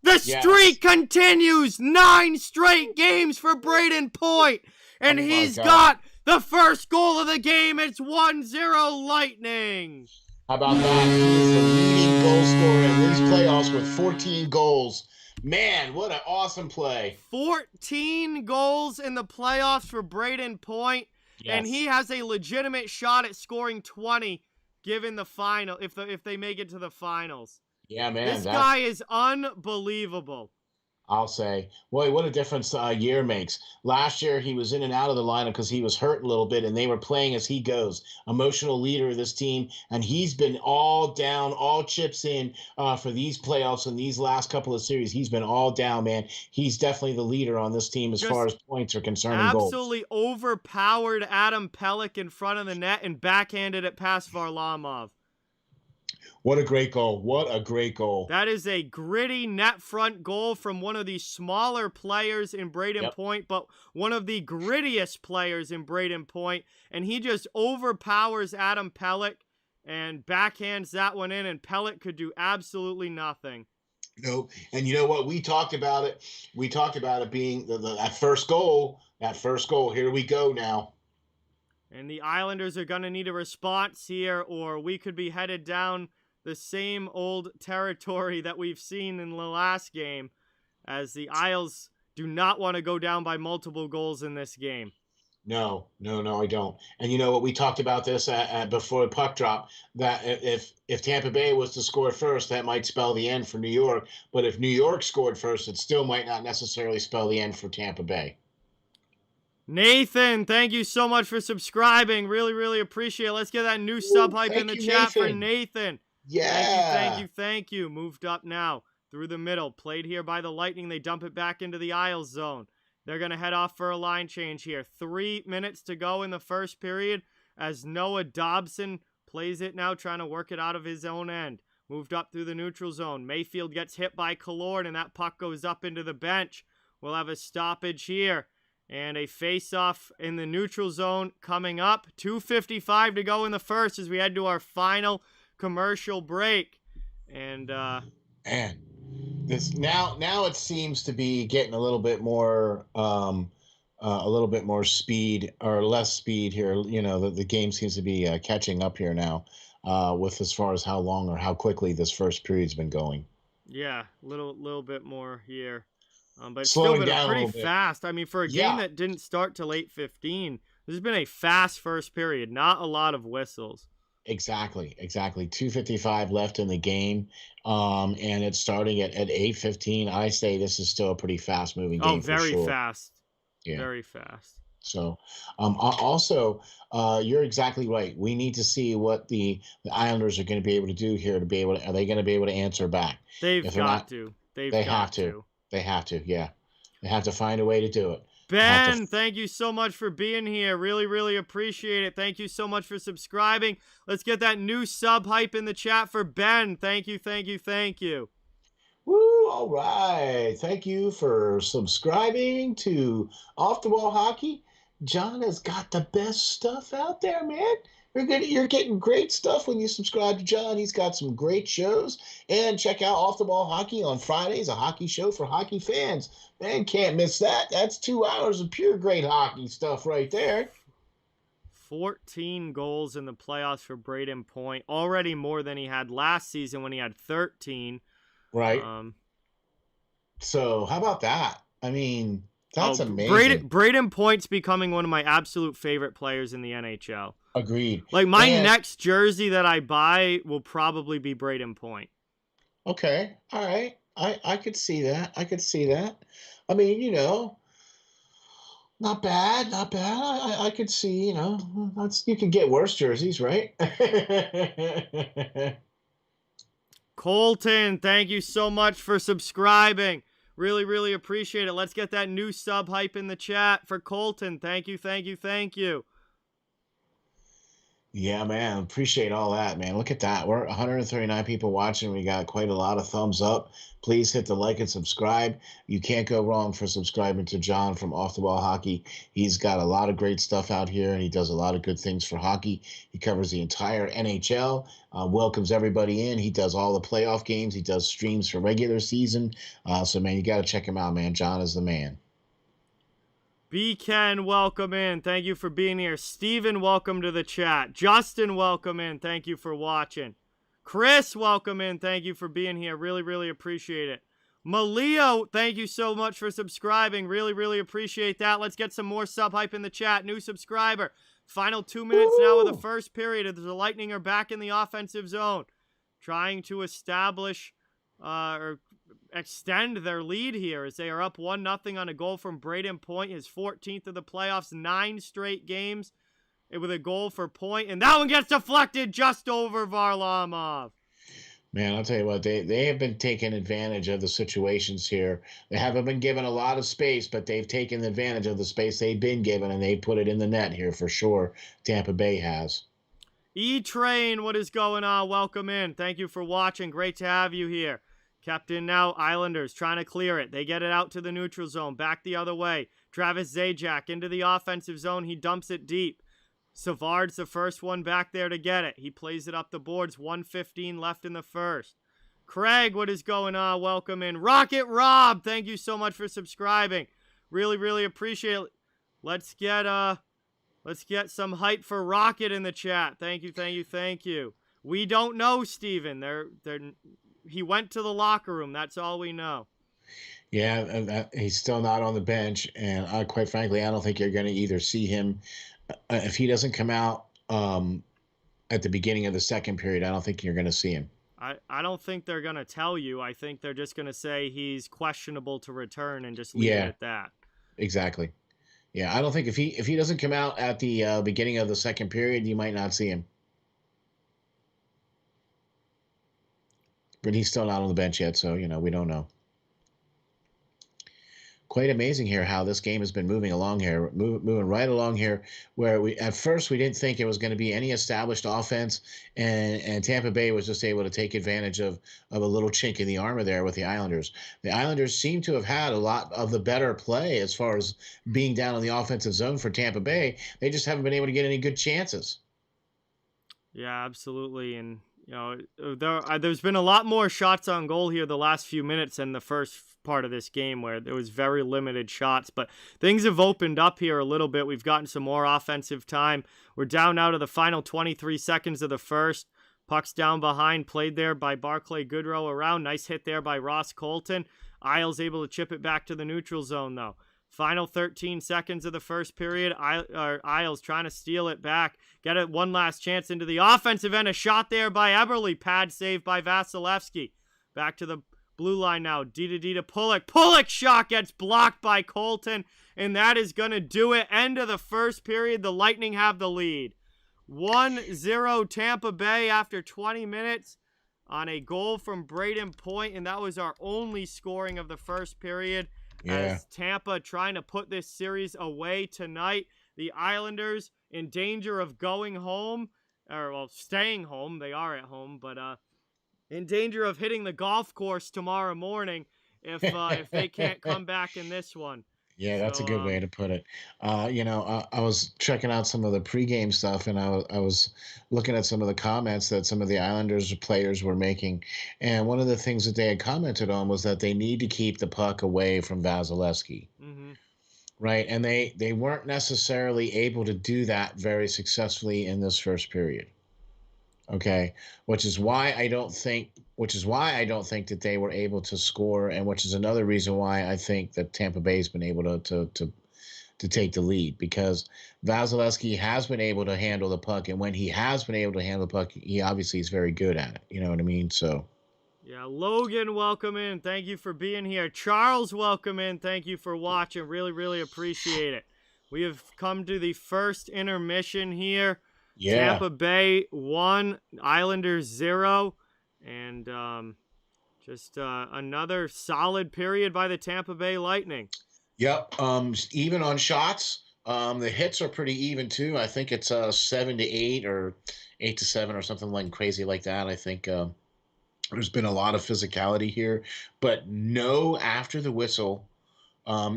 The streak continues. 9 straight games for Brayden Point, and he's got the first goal of the game. It's 1-0 Lightning. How about that? He's the leading goal scorer in these playoffs with 14 goals. Man, what an awesome play. 14 goals in the playoffs for Brayden Point. Yes. And he has a legitimate shot at scoring 20 given the final, if they make it to the finals. Yeah, man. This guy is unbelievable. I'll say. Boy, what a difference a year makes. Last year, he was in and out of the lineup because he was hurt a little bit, and they were playing as he goes. Emotional leader of this team, and he's been all down, all chips in for these playoffs and these last couple of series. He's been all down, man. He's definitely the leader on this team as far as points are concerned. Absolutely overpowered Adam Pelech in front of the net and backhanded it past Varlamov. What a great goal. What a great goal. That is a gritty net front goal from one of the smaller players in Brayden Point, but one of the grittiest players in Brayden Point. And he just overpowers Adam Pelech and backhands that one in, and Pelech could do absolutely nothing. Nope. And you know what? We talked about it. We talked about it being that first goal. That first goal. Here we go now. And the Islanders are going to need a response here, or we could be headed down the same old territory that we've seen in the last game, as the Isles do not want to go down by multiple goals in this game. No, I don't. And you know what? We talked about this before the puck drop, that if Tampa Bay was to score first, that might spell the end for New York. But if New York scored first, it still might not necessarily spell the end for Tampa Bay. Nathan, thank you so much for subscribing. Really, really appreciate it. Let's get that new sub hype in the chat for Nathan. Yeah. Thank you. Moved up now through the middle. Played here by the Lightning. They dump it back into the Isles zone. They're going to head off for a line change here. 3 minutes to go in the first period as Noah Dobson plays it now, trying to work it out of his own end. Moved up through the neutral zone. Mayfield gets hit by Killorn, and that puck goes up into the bench. We'll have a stoppage here. And a face-off in the neutral zone coming up. 2:55 to go in the first as we head to our final commercial break. And this now it seems to be getting a little bit more speed, or less speed here. You know, the game seems to be catching up here now. with as far as how long or how quickly this first period's been going. Yeah, little bit more here. But it's still Slowing been a down a pretty little bit. fast. I mean, for a game Yeah, that didn't start till 8:15, this has been a fast first period. Not a lot of whistles. exactly, exactly. 2:55 left in the game, and it's starting at 8:15. I say this is still a pretty fast moving Oh, game for very sure. fast. Yeah. Very fast. So, also, you're exactly right. We need to see what the Islanders are going to be able to do here to be able to. Are they going to be able to answer back? They've If they're got not, to. They've they have got to. to. They have to. Yeah, they have to find a way to do it. They have to. Ben, thank you so much for being here. Really, really appreciate it. Thank you so much for subscribing. Let's get that new sub hype in the chat for Ben. Thank you, thank you, thank you. Woo! All right. Thank you for subscribing to Off the Wall Hockey. John has got the best stuff out there, man. You're getting great stuff when you subscribe to John. He's got some great shows. And check out Off the Wall Hockey on Fridays, a hockey show for hockey fans. Man, can't miss that. That's 2 hours of pure great hockey stuff right there. 14 goals in the playoffs for Braden Point. Already more than he had last season when he had 13. Right. Um, So how about that? I mean, oh, that's amazing. Braden Point's becoming one of my absolute favorite players in the NHL. Agreed. Like, my And next jersey that I buy will probably be Braden Point. okay, all right. I could see that. I could see that. I mean, not bad, not bad. I could see, that's you can get worse jerseys, right? Colton, thank you so much for subscribing. Really, really appreciate it. Let's get that new sub hype in the chat for Colton. Thank you, thank you, thank you. Yeah, man. Appreciate all that, man. Look at that. We're 139 people watching. We got quite a lot of thumbs up. Please hit the like and subscribe. You can't go wrong for subscribing to John from Off the Wall Hockey. He's got a lot of great stuff out here, and he does a lot of good things for hockey. He covers the entire NHL, welcomes everybody in. He does all the playoff games. He does streams for regular season. So, man, you got to check him out, man. John is the man. B. Ken, welcome in. Thank you for being here. Steven, welcome to the chat. Justin, welcome in. Thank you for watching. Chris, welcome in. Thank you for being here. Really, really appreciate it. Malia, thank you so much for subscribing. Really, really appreciate that. Let's get some more sub hype in the chat. New subscriber. Final 2 minutes now of the first period. The Lightning are back in the offensive zone, trying to establish or extend their lead here as they are up 1-0 on a goal from Braden Point, his 14th of the playoffs, 9 straight games with a goal for Point, and that one gets deflected just over Varlamov. Man, I'll tell you what, they have been taking advantage of the situations here. They haven't been given a lot of space, but they've taken advantage of the space they've been given, and they put it in the net here for sure. Tampa Bay has. E-Train, what is going on? Welcome in. Thank you for watching. Great to have you here. Captain now, Islanders trying to clear it. They get it out to the neutral zone. Back the other way. Travis Zajac into the offensive zone. He dumps it deep. Savard's the first one back there to get it. He plays it up the boards. 1:15 left in the first. Craig, what is going on? Welcome in. Rocket Rob, thank you so much for subscribing. Really, really appreciate it. Let's get some hype for Rocket in the chat. Thank you, thank you, thank you. We don't know, Steven. He went to the locker room. That's all we know. Yeah, he's still not on the bench, and quite frankly, I don't think you're going to either see him if he doesn't come out at the beginning of the second period. I don't think you're going to see him. I don't think they're going to tell you. I think they're just going to say he's questionable to return and just leave it at that. Exactly. Yeah, I don't think if he doesn't come out at the beginning of the second period, you might not see him. But he's still not on the bench yet, so we don't know. Quite amazing here how this game has been moving along here, moving right along here. Where at first we didn't think it was going to be any established offense, and Tampa Bay was just able to take advantage of a little chink in the armor there with the Islanders. The Islanders seem to have had a lot of the better play as far as being down in the offensive zone for Tampa Bay. They just haven't been able to get any good chances. Yeah, absolutely, and there's been a lot more shots on goal here the last few minutes than the first part of this game where there was very limited shots, but things have opened up here a little bit. We've gotten some more offensive time. We're down now to the final 23 seconds of the first. Puck's down behind, played there by Barclay Goodrow around. Nice hit there by Ross Colton. Isles able to chip it back to the neutral zone, though. Final 13 seconds of the first period. Isles trying to steal it back. Get it one last chance into the offensive end. A shot there by Eberle. Pad save by Vasilevsky. Back to the blue line now. D to Pulock. Pulock shot gets blocked by Colton. And that is going to do it. End of the first period. The Lightning have the lead. 1-0 Tampa Bay after 20 minutes on a goal from Braden Point. And that was our only scoring of the first period. Yeah. As Tampa trying to put this series away tonight. The Islanders in danger of going home, or well, staying home. They are at home, but in danger of hitting the golf course tomorrow morning if they can't come back in this one. Yeah, that's a good way to put it. I was checking out some of the pregame stuff, and I was looking at some of the comments that some of the Islanders players were making. And one of the things that they had commented on was that they need to keep the puck away from Vasilevsky. Mm-hmm. Right. And they weren't necessarily able to do that very successfully in this first period. Okay, which is why I don't think that they were able to score, and which is another reason why I think that Tampa Bay's been able to take the lead, because Vasilevsky has been able to handle the puck, and when he has been able to handle the puck, he obviously is very good at it. You know what I mean? So. Yeah, Logan, welcome in. Thank you for being here. Charles, welcome in. Thank you for watching. Really, really appreciate it. We have come to the first intermission here. Yeah. Tampa Bay 1, Islanders 0, and just another solid period by the Tampa Bay Lightning. Yep. Even on shots. The hits are pretty even too. I think it's 7-8 or 8-7 or something like crazy like that. I think there's been a lot of physicality here, but no after the whistle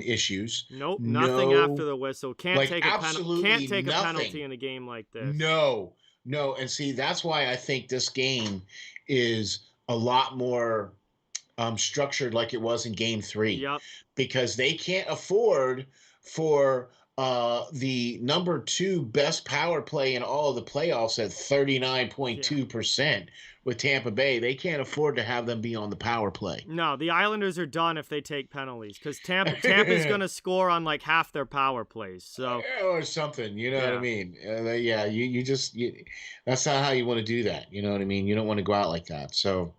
issues. Nope, nothing after the whistle. Can't take a penalty in a game like this. No. And see, that's why I think this game is a lot more structured like it was in Game 3. Yep. Because they can't afford for the number 2 best power play in all of the playoffs at 39.2%. With Tampa Bay, they can't afford to have them be on the power play. No, the Islanders are done if they take penalties, because Tampa's going to score on like half their power plays. So or something, you know what I mean? That's not how you want to do that. You know what I mean? You don't want to go out like that. So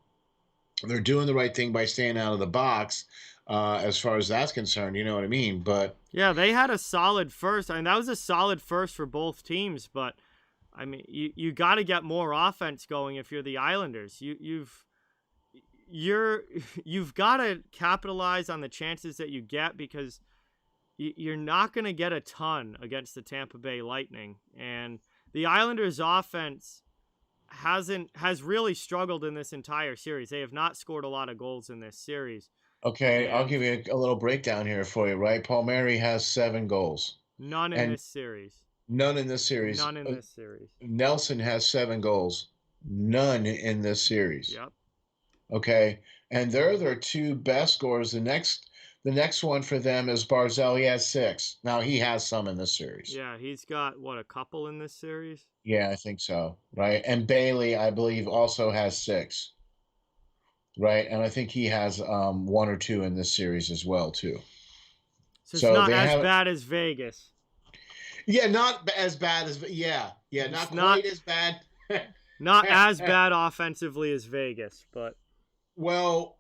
they're doing the right thing by staying out of the box, as far as that's concerned. You know what I mean? But yeah, they had a solid first. I mean, that was a solid first for both teams, but. I mean, you got to get more offense going if you're the Islanders. You've got to capitalize on the chances that you get, because you're not going to get a ton against the Tampa Bay Lightning. And the Islanders' offense has really struggled in this entire series. They have not scored a lot of goals in this series. Okay, I'll give you a little breakdown here for you, right? Palmieri has 7 goals. None in this series. None in this series. None in this series. Nelson has 7 goals. None in this series. Yep. Okay, and they're their 2 best scorers. The next one for them is Barzal. He has 6. Now he has some in this series. Yeah, he's got a couple in this series. Yeah, I think so. Right, and Bailey, I believe, also has 6. Right, and I think he has 1 or 2 in this series as well too. So it's not as bad as Vegas. Yeah, not as bad as not quite as bad. Not as bad offensively as Vegas, but well,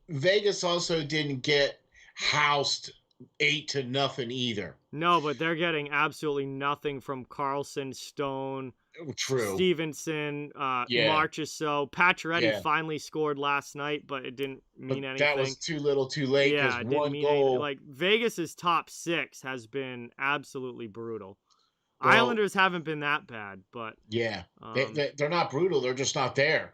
Vegas also didn't get housed 8-0 either. No, but they're getting absolutely nothing from Carlson, Stone, Stevenson, Marchessault. Pacioretty finally scored last night, but it didn't mean anything. That was too little too late. Yeah, it didn't mean anything. Like, Vegas's top 6 has been absolutely brutal. Well, Islanders haven't been that bad, but yeah, they're not brutal. They're just not there.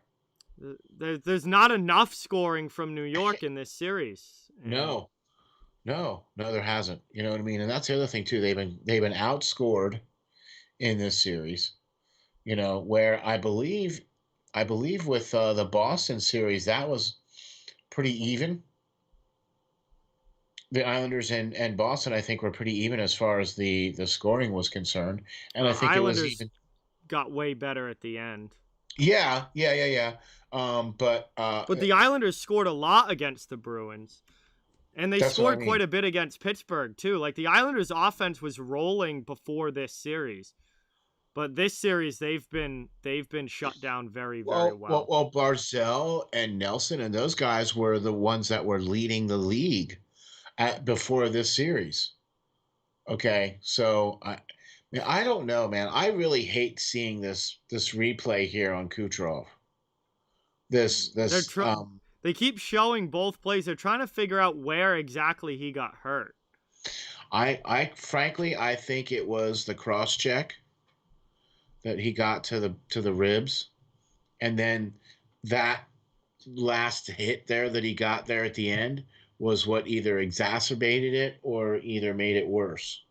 There's not enough scoring from New York in this series. No, there hasn't. You know what I mean? And that's the other thing too. They've been outscored in this series. You know, where I believe with the Boston series, that was pretty even. The Islanders and Boston, I think, were pretty even as far as the scoring was concerned. And I think Islanders it was even got way better at the end. Yeah. But But the Islanders scored a lot against the Bruins. And they that's what I scored mean. quite a bit against Pittsburgh, too. Like, the Islanders' offense was rolling before this series. But this series, they've been shut down very, very well. Barzell and Nelson and those guys were the ones that were leading the league before this series. Okay, so I don't know, man. I really hate seeing this replay here on Kucherov. This They're this tr- they keep showing both plays. They're trying to figure out where exactly he got hurt. I frankly I think it was the cross check that he got to the ribs, and then that last hit there that he got there at the end was what either exacerbated it or either made it worse.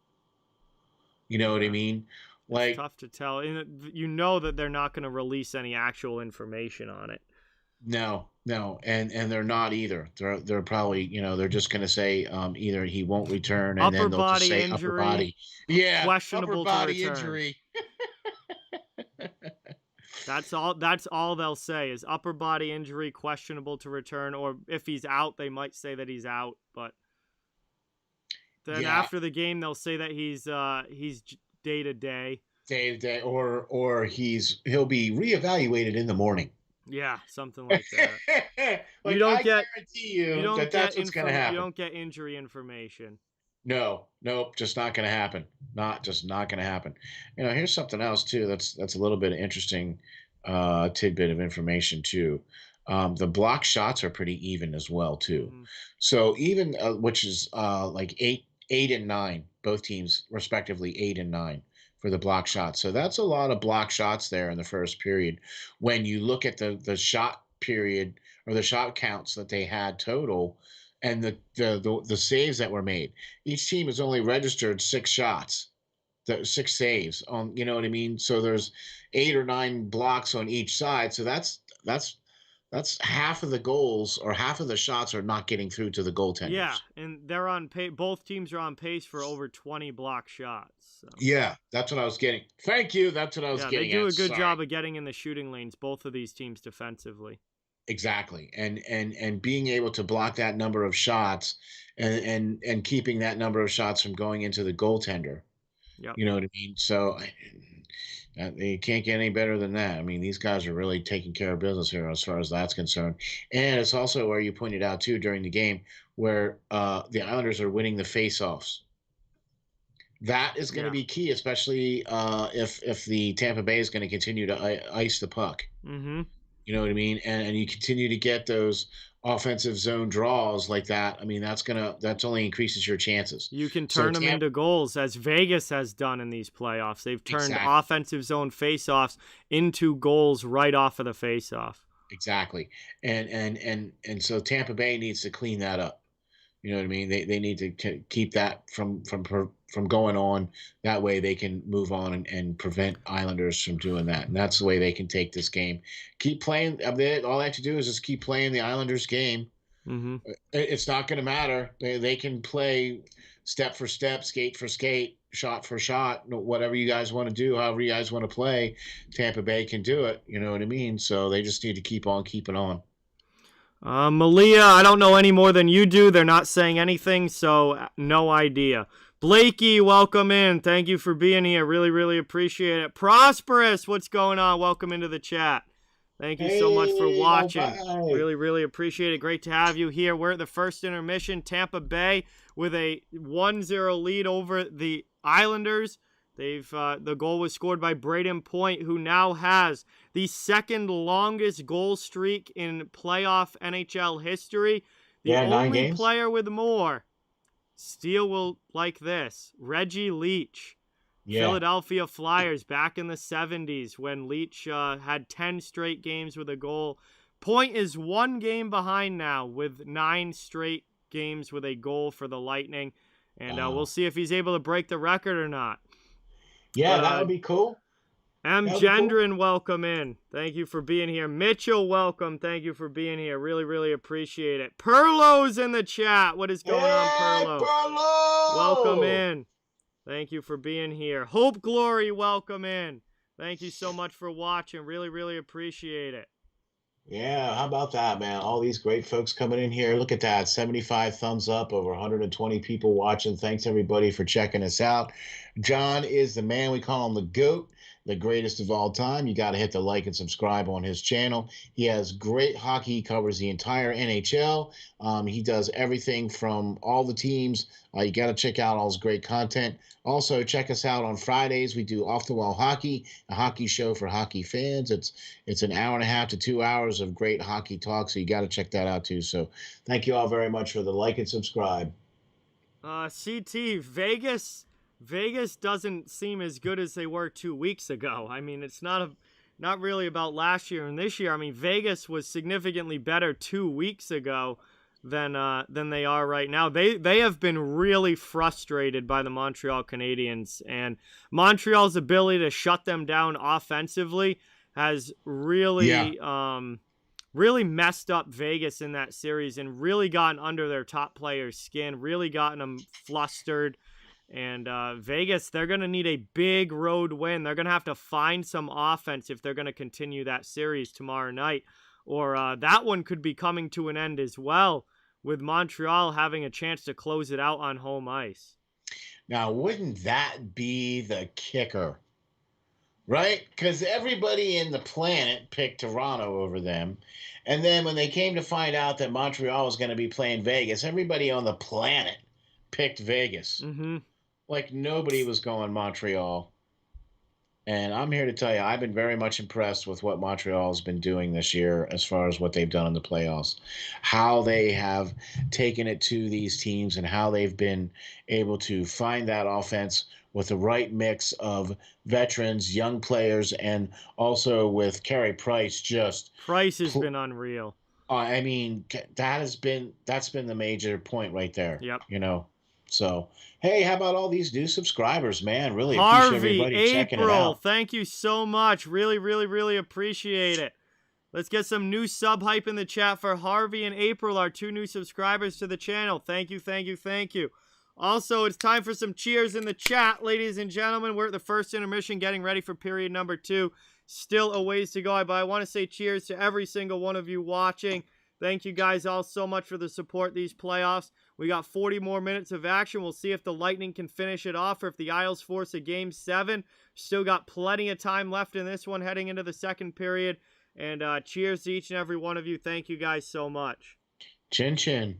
You know what I Yeah, mean? it's Like, tough to tell. And you know that they're not going to release any actual information on it. no, and they're not either. They're probably, they're just going to say either he won't return, and Upper then they'll just body say upper injury, body. Yeah, upper questionable to body return. injury. That's all they'll say is upper body injury, questionable to return, or if he's out, they might say that he's out. But then Yeah, after the game, they'll say that he's day to day. day to day, or he'll be reevaluated in the morning. Yeah, something like that. You Like, don't I get guarantee you you don't that get that's what's going to you happen. don't get injury information. No, nope, just not going to happen. Not going to happen. Here's something else too. That's a little bit interesting tidbit of information too. The block shots are pretty even as well too. Hmm. So even which is like eight and nine, both teams respectively 8 and 9 for the block shots. So that's a lot of block shots there in the first period. When you look at the shot period or the shot counts that they had total, and the saves that were made, each team has only registered 6 shots, the 6 saves on, you know what I mean? So there's 8 or 9 blocks on each side. So that's half of the goals or half of the shots are not getting through to the Yeah, goaltenders. and they're on pace. Both teams are on pace for over 20 block shots. So Yeah, that's what I was getting. Thank you. That's what I was yeah, they getting do at. a good Sorry. job of getting in the shooting lanes. Both of these teams defensively. Exactly. And being able to block that number of shots and keeping that number of shots from going into the goaltender. Yep. You know what I mean? So you can't get any better than that. I mean, these guys are really taking care of business here as far as that's concerned. And it's also where you pointed out too during the game where the Islanders are winning the faceoffs. That is going to Yeah. be key, especially if the Tampa Bay is going to continue to ice the puck. Mm-hmm. You know what I mean? And you continue to get those offensive zone draws like that. I mean, that's only increases your chances. You can So turn them Tampa, into goals, as Vegas has done in these playoffs. They've turned exactly. offensive zone faceoffs into goals right off of the faceoff. Exactly. And so Tampa Bay needs to clean that up. You know what I mean? They need to keep that from going on. That way they can move on and prevent Islanders from doing that. And that's the way they can take this game. Keep playing. All they have to do is just keep playing the Islanders game. Mm-hmm. It's not going to matter. They can play step for step, skate for skate, shot for shot, whatever you guys want to do, however you guys want to play. Tampa Bay can do it. You know what I mean? So they just need to keep on keeping on. Malia, I don't know any more than you do. They're not saying anything, so no idea. Blakey, welcome in. Thank you for being here. Really, really appreciate it. Prosperous, what's going on? Welcome into the chat. Thank you so much for Hey, all watching. right. Really, really appreciate it. Great to have you here. We're at the first intermission. Tampa Bay with a 1-0 lead over the Islanders. The goal was scored by Braden Point, who now has the second longest goal streak in playoff NHL history. The Yeah, 9 only games. player with more. Steele will like this. Reggie Leach. Yeah. Philadelphia Flyers back in the 70s when Leach had 10 straight games with a goal. Point is 1 game behind now with 9 straight games with a goal for the Lightning. And we'll see if he's able to break the record or not. Yeah, But, that would be cool. M. That would be cool. Gendron, welcome in. Thank you for being here. Mitchell, welcome. Thank you for being here. Really, really appreciate it. Perlo's in the chat. What is going on, Perlo? Perlo! Welcome in. Thank you for being here. Hope Glory, welcome in. Thank you so much for watching. Really, really appreciate it. Yeah, how about that, man? All these great folks coming in here. Look at that. 75 thumbs up, over 120 people watching. Thanks everybody for checking us out. John is the man. We call him the GOAT, the greatest of all time. You got to hit the like and subscribe on his channel. He has great hockey. He covers the entire NHL. He does everything from all the teams. You got to check out all his great content. Also, check us out on Fridays. We do Off the Wall Hockey, a hockey show for hockey fans. It's an hour and a half to 2 hours of great hockey talk, so you got to check that out too. So thank you all very much for the like and subscribe. CT, Vegas doesn't seem as good as they were 2 weeks ago. I mean, it's not really about last year and this year. I mean, Vegas was significantly better 2 weeks ago than they are right now. They have been really frustrated by the Montreal Canadiens, and Montreal's ability to shut them down offensively has really really messed up Vegas in that series and really gotten under their top players' skin, really gotten them flustered. And Vegas, they're going to need a big road win. They're going to have to find some offense if they're going to continue that series tomorrow night. Or that one could be coming to an end as well, with Montreal having a chance to close it out on home ice. Now, wouldn't that be the kicker? Right? Because everybody in the planet picked Toronto over them. And then when they came to find out that Montreal was going to be playing Vegas, everybody on the planet picked Vegas. Mm-hmm. Like nobody was going Montreal. And I'm here to tell you, I've been very much impressed with what Montreal has been doing this year as far as what they've done in the playoffs, how they have taken it to these teams and how they've been able to find that offense with the right mix of veterans, young players, and also with Carey Price. Price has been unreal. I mean, that's been the major point right there. Yep. You know. So, hey, how about all these new subscribers, man? Really Harvey, appreciate everybody checking it out. Thank you so much. Really, really, really appreciate it. Let's get some new sub hype in the chat for Harvey and April, our 2 new subscribers to the channel. Thank you, thank you, thank you. Also, it's time for some cheers in the chat, ladies and gentlemen. We're at the first intermission, getting ready for period number 2. Still a ways to go, but I want to say cheers to every single one of you watching. Thank you guys all so much for the support these playoffs. We got 40 more minutes of action. We'll see if the Lightning can finish it off or if the Isles force a Game 7. Still got plenty of time left in this one heading into the second period. And cheers to each and every one of you. Thank you guys so much. Chin chin.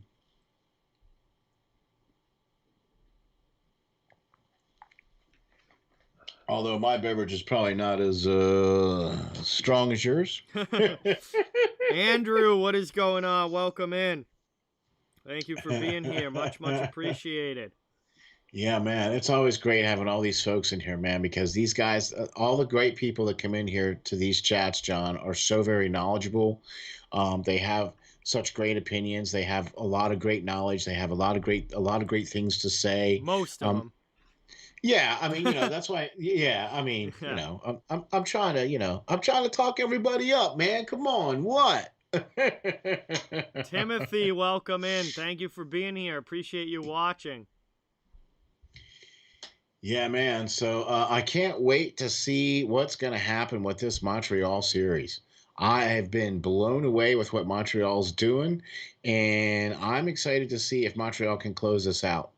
Although my beverage is probably not as strong as yours. Andrew, what is going on? Welcome in. Thank you for being here. Much, much appreciated. Yeah, man. It's always great having all these folks in here, man, because these guys, all the great people that come in here to these chats, John, are so very knowledgeable. They have such great opinions. They have a lot of great knowledge. They have a lot of great things to say. Most of them. Yeah, I mean, that's why. Yeah, I mean, I'm trying to talk everybody up, man. Come on, what? Timothy, welcome in. Thank you for being here. Appreciate you watching. Yeah, man. So I can't wait to see what's going to happen with this Montreal series. I have been blown away with what Montreal's doing, and I'm excited to see if Montreal can close this out.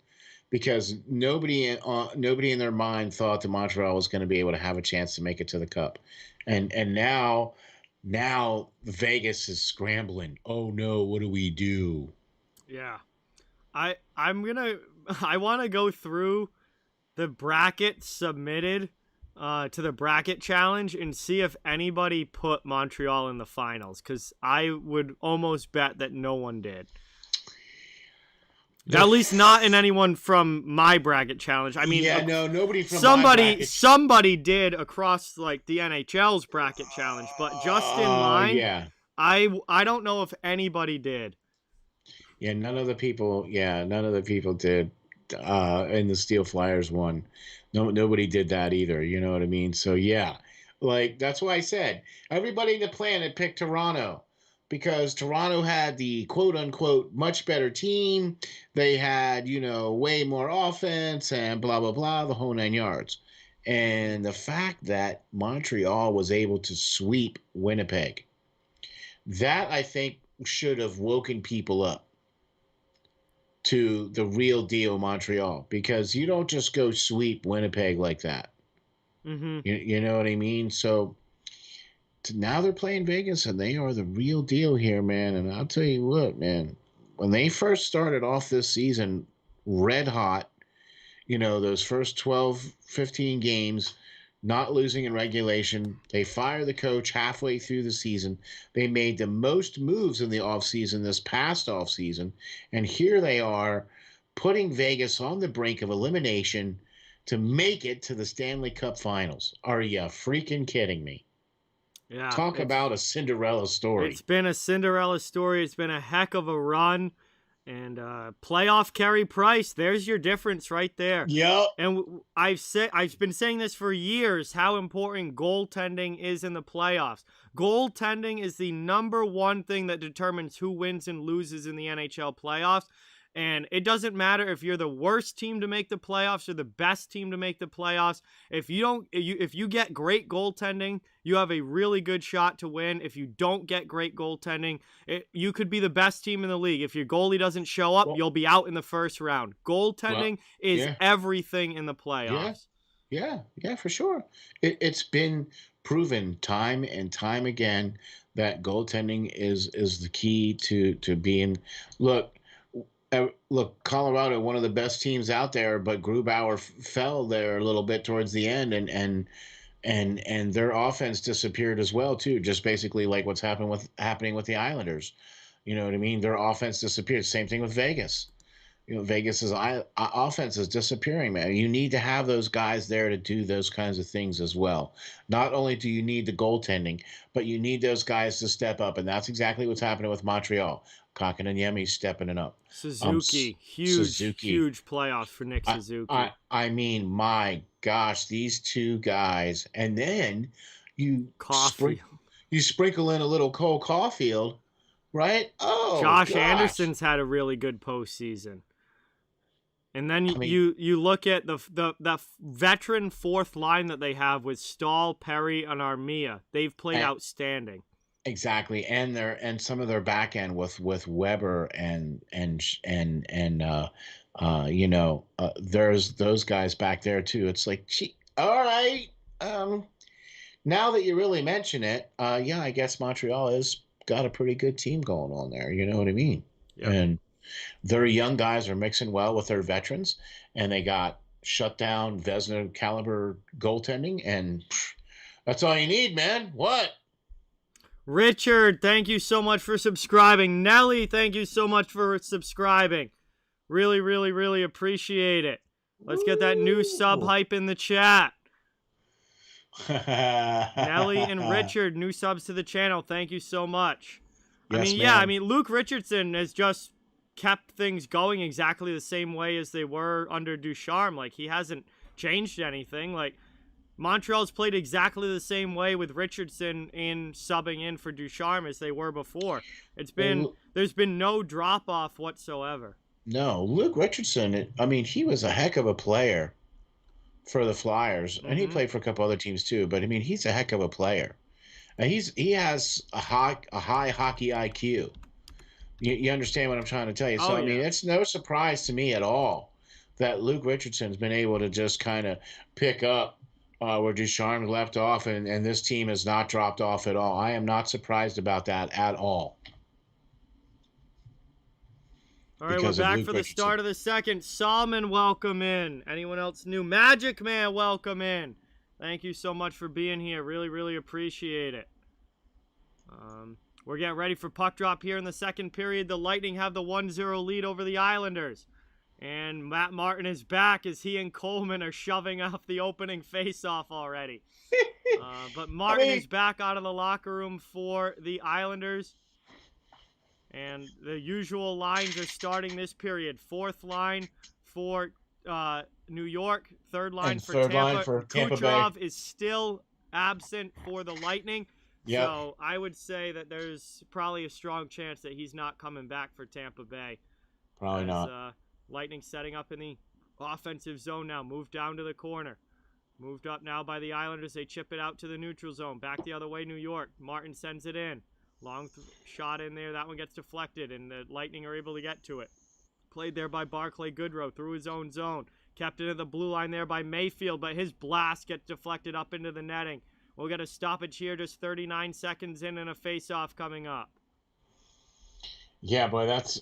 Because nobody in their mind thought that Montreal was going to be able to have a chance to make it to the Cup, and now Vegas is scrambling. Oh no, what do we do? Yeah, I want to go through the bracket submitted to the bracket challenge and see if anybody put Montreal in the finals, because I would almost bet that no one did. At least not in anyone from my bracket challenge. I mean, nobody from somebody did across like the NHL's bracket challenge, but just in mine, I don't know if anybody did. Yeah, none of the people did. And the Steel Flyers one. Nobody did that either. You know what I mean? So yeah, like that's why I said everybody in the planet picked Toronto. Because Toronto had the quote-unquote much better team. They had, way more offense and blah, blah, blah, the whole 9 yards. And the fact that Montreal was able to sweep Winnipeg, that I think should have woken people up to the real deal Montreal, because you don't just go sweep Winnipeg like that. Mm-hmm. You know what I mean? So now they're playing Vegas, and they are the real deal here, man. And I'll tell you what, man, when they first started off this season red hot, those first 12, 15 games, not losing in regulation. They fire the coach halfway through the season. They made the most moves in the offseason this past offseason. And here they are putting Vegas on the brink of elimination to make it to the Stanley Cup Finals. Are you freaking kidding me? Yeah. Talk about a Cinderella story. It's been a Cinderella story. It's been a heck of a run. And playoff Carey Price, there's your difference right there. Yep. And I've been saying this for years, how important goaltending is in the playoffs. Goaltending is the number one thing that determines who wins and loses in the NHL playoffs. And it doesn't matter if you're the worst team to make the playoffs or the best team to make the playoffs. If you get great goaltending, you have a really good shot to win. If you don't get great goaltending, you could be the best team in the league. If your goalie doesn't show up, you'll be out in the first round. Goaltending is everything in the playoffs. Yeah, for sure. It's been proven time and time again that goaltending is the key to being. Look, Colorado, one of the best teams out there, but Grubauer fell there a little bit towards the end, and their offense disappeared as well too. Just basically like what's happening with the Islanders. You know what I mean? Their offense disappeared. Same thing with Vegas. Vegas's offense is disappearing, man. You need to have those guys there to do those kinds of things as well. Not only do you need the goaltending, but you need those guys to step up, and that's exactly what's happening with Montreal. Kotkaniemi stepping it up. Suzuki, huge playoffs for Nick Suzuki. I mean, my gosh, these two guys, and then you sprinkle in a little Cole Caulfield, right? Oh, Josh Anderson's had a really good postseason. And then you look at the veteran fourth line that they have with Stahl, Perry, and Armia. They've played outstanding. Exactly, and some of their back end with Weber there's those guys back there too. It's like, gee, all right. Now that you really mention it, I guess Montreal has got a pretty good team going on there. You know what I mean? Yep. And their young guys are mixing well with their veterans, and they got shut down Vezina caliber goaltending, and that's all you need, man. What? Richard, thank you so much for subscribing. Nelly, thank you so much for subscribing. Really, really, really appreciate it. Let's get that new sub hype in the chat. Nelly and Richard, new subs to the channel. Thank you so much. Yes, Luke Richardson has just kept things going exactly the same way as they were under Ducharme. Like, he hasn't changed anything. Like, Montreal's played exactly the same way with Richardson in subbing in for Ducharme as they were before. There's been no drop off whatsoever. No, Luke Richardson, he was a heck of a player for the Flyers, and he played for a couple other teams too, but he's a heck of a player. And he has a high hockey IQ. You understand what I'm trying to tell you? So it's no surprise to me at all that Luke Richardson's been able to just kind of pick up where Ducharme left off, and this team has not dropped off at all. I am not surprised about that at all. All right, we're back for the start of the second. Solomon, welcome in. Anyone else new? Magic Man, welcome in. Thank you so much for being here. Really, really appreciate it. We're getting ready for puck drop here in the second period. The Lightning have the 1-0 lead over the Islanders. And Matt Martin is back as he and Coleman are shoving off the opening face-off already. But Martin is back out of the locker room for the Islanders. And the usual lines are starting this period. Fourth line for New York. Third line for Tampa. Line for Tampa Kucherov Bay is still absent for the Lightning. Yep. So I would say that there's probably a strong chance that he's not coming back for Tampa Bay. Probably not. Lightning setting up in the offensive zone now. Move down to the corner. Moved up now by the Islanders. They chip it out to the neutral zone. Back the other way, New York. Martin sends it in. Long shot in there. That one gets deflected, and the Lightning are able to get to it. Played there by Barclay Goodrow through his own zone. Kept it at the blue line there by Mayfield, but his blast gets deflected up into the netting. We'll get a stoppage here just 39 seconds in and a face-off coming up. Yeah, boy, that's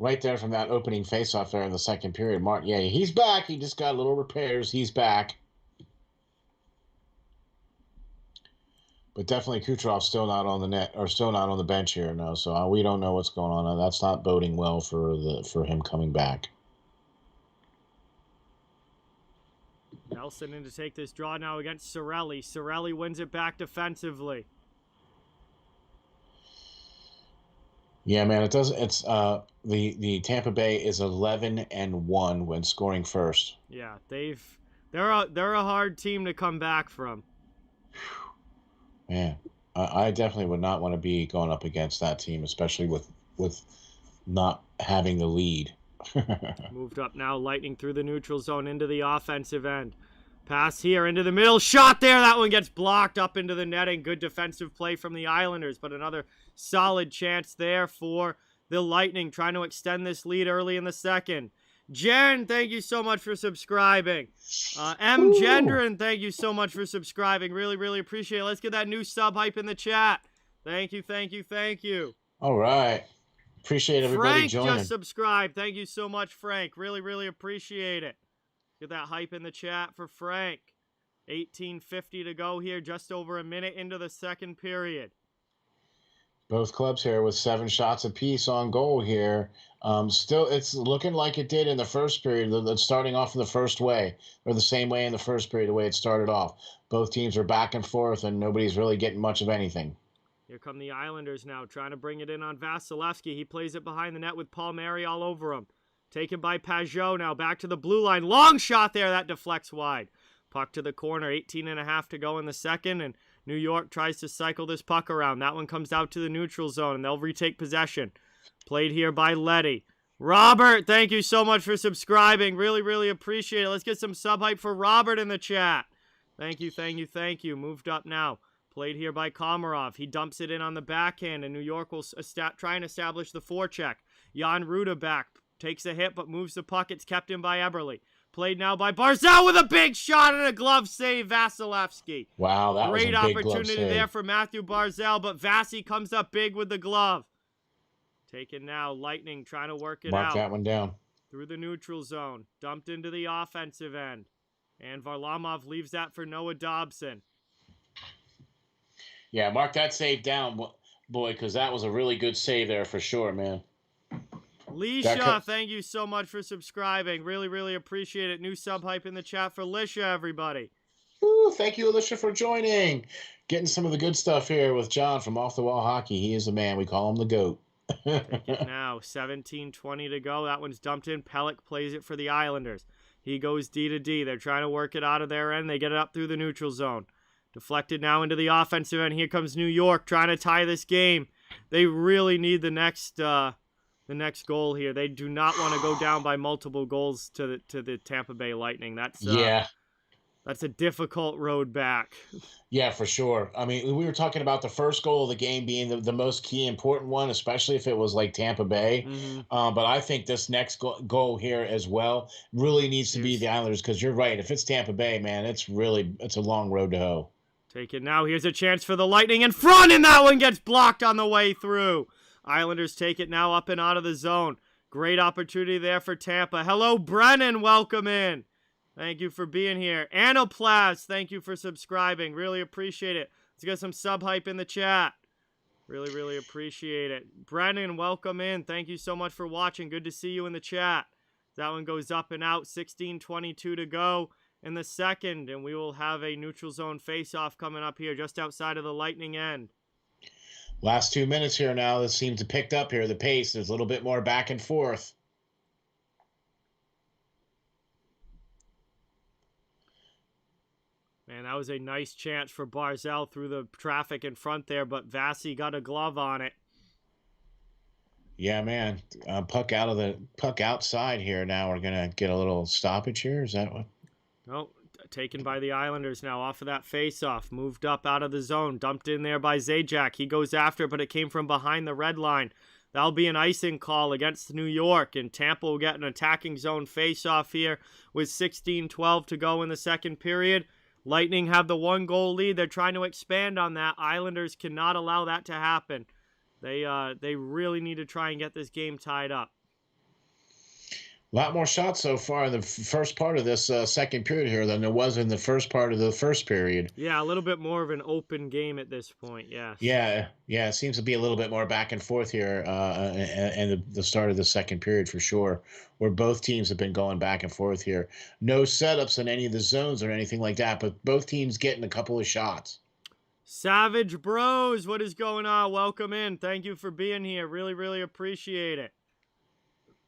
right there from that opening face-off there in the second period. Martin, yeah, he's back. He just got little repairs. He's back. But definitely Kucherov's still not on the net, or still not on the bench here now. So we don't know what's going on. That's not boding well for him coming back. Nelson in to take this draw now against Cirelli. Cirelli wins it back defensively. Yeah, man, it does. It's the Tampa Bay is 11-1 when scoring first. Yeah, they're a hard team to come back from. Man, I definitely would not want to be going up against that team, especially with not having the lead. Moved up now, Lightning through the neutral zone into the offensive end. Pass here into the middle, shot there. That one gets blocked up into the netting. Good defensive play from the Islanders, but another solid chance there for the Lightning, trying to extend this lead early in the second. Jen, thank you so much for subscribing. M. Gendron, thank you so much for subscribing. Really, really appreciate it. Let's get that new sub hype in the chat. Thank you, thank you, thank you. All right. Appreciate everybody Frank joining. just subscribed. Thank you so much, Frank. Really, really appreciate it. Get that hype in the chat for Frank. 18:50 to go here, just over a minute into the second period. Both clubs here with 7 shots apiece on goal here. Still, it's looking like it did in the first period. It's starting off in the first way, or the same way in the first period, the way it started off. Both teams are back and forth, and nobody's really getting much of anything. Here come the Islanders now, trying to bring it in on Vasilevsky. He plays it behind the net with Palmieri all over him. Taken by Pajot now, back to the blue line. Long shot there, that deflects wide. Puck to the corner, 18.5 to go in the second, and New York tries to cycle this puck around. That one comes out to the neutral zone, and they'll retake possession. Played here by Letty. Robert, thank you so much for subscribing. Really, really appreciate it. Let's get some sub hype for Robert in the chat. Thank you, thank you, thank you. Moved up now. Played here by Komarov. He dumps it in on the backhand, and New York will try and establish the forecheck. Jan Ruda back. Takes a hit, but moves the puck. It's kept in by Eberle. Played now by Barzal with a big shot and a glove save, Vasilevsky. Wow, that was a big glove save. Great opportunity there for Matthew Barzal, but Vasi comes up big with the glove. Taken now, Lightning trying to work it out. Mark that one down. Through the neutral zone. Dumped into the offensive end. And Varlamov leaves that for Noah Dobson. Yeah, mark that save down, boy, because that was a really good save there for sure, man. Lisha, thank you so much for subscribing. Really, really appreciate it. New sub hype in the chat for Lisha, everybody. Ooh, thank you, Alicia, for joining. Getting some of the good stuff here with John from Off the Wall Hockey. He is the man. We call him the GOAT. Take it now. 17:20 to go. That one's dumped in. Pelech plays it for the Islanders. He goes D to D. They're trying to work it out of their end. They get it up through the neutral zone. Deflected now into the offensive end. Here comes New York trying to tie this game. They really need the next goal here. They do not want to go down by multiple goals to the Tampa Bay Lightning. That's a difficult road back. Yeah, for sure. I mean, we were talking about the first goal of the game being the most key important one, especially if it was like Tampa Bay. Mm-hmm. But I think this next goal here as well really needs to be the Islanders, because you're right. If it's Tampa Bay, man, it's a long road to hoe. Take it now. Here's a chance for the Lightning in front, and that one gets blocked on the way through. Islanders take it now up and out of the zone. Great opportunity there for Tampa. Hello, Brennan. Welcome in. Thank you for being here. Anoplas, thank you for subscribing. Really appreciate it. Let's get some sub hype in the chat. Really, really appreciate it. Brennan, welcome in. Thank you so much for watching. Good to see you in the chat. That one goes up and out. 16:22 to go in the second, and we will have a neutral zone face-off coming up here just outside of the Lightning end. Last 2 minutes here now. This seems to picked up here, the pace. There's a little bit more back and forth. Man, that was a nice chance for Barzal through the traffic in front there, but Vasi got a glove on it. Yeah, man. Puck outside here now. We're going to get a little stoppage here. Is that what? No, taken by the Islanders now off of that face-off. Moved up out of the zone. Dumped in there by Zajac. He goes after it, but it came from behind the red line. That'll be an icing call against New York, and Tampa will get an attacking zone face-off here with 16:12 to go in the second period. Lightning have the 1-goal lead. They're trying to expand on that. Islanders cannot allow that to happen. They really need to try and get this game tied up. A lot more shots so far in the first part of this second period here than there was in the first part of the first period. Yeah, a little bit more of an open game at this point, yes. Yeah, it seems to be a little bit more back and forth here and the start of the second period for sure, where both teams have been going back and forth here. No setups in any of the zones or anything like that, but both teams getting a couple of shots. Savage Bros, what is going on? Welcome in. Thank you for being here. Really, really appreciate it.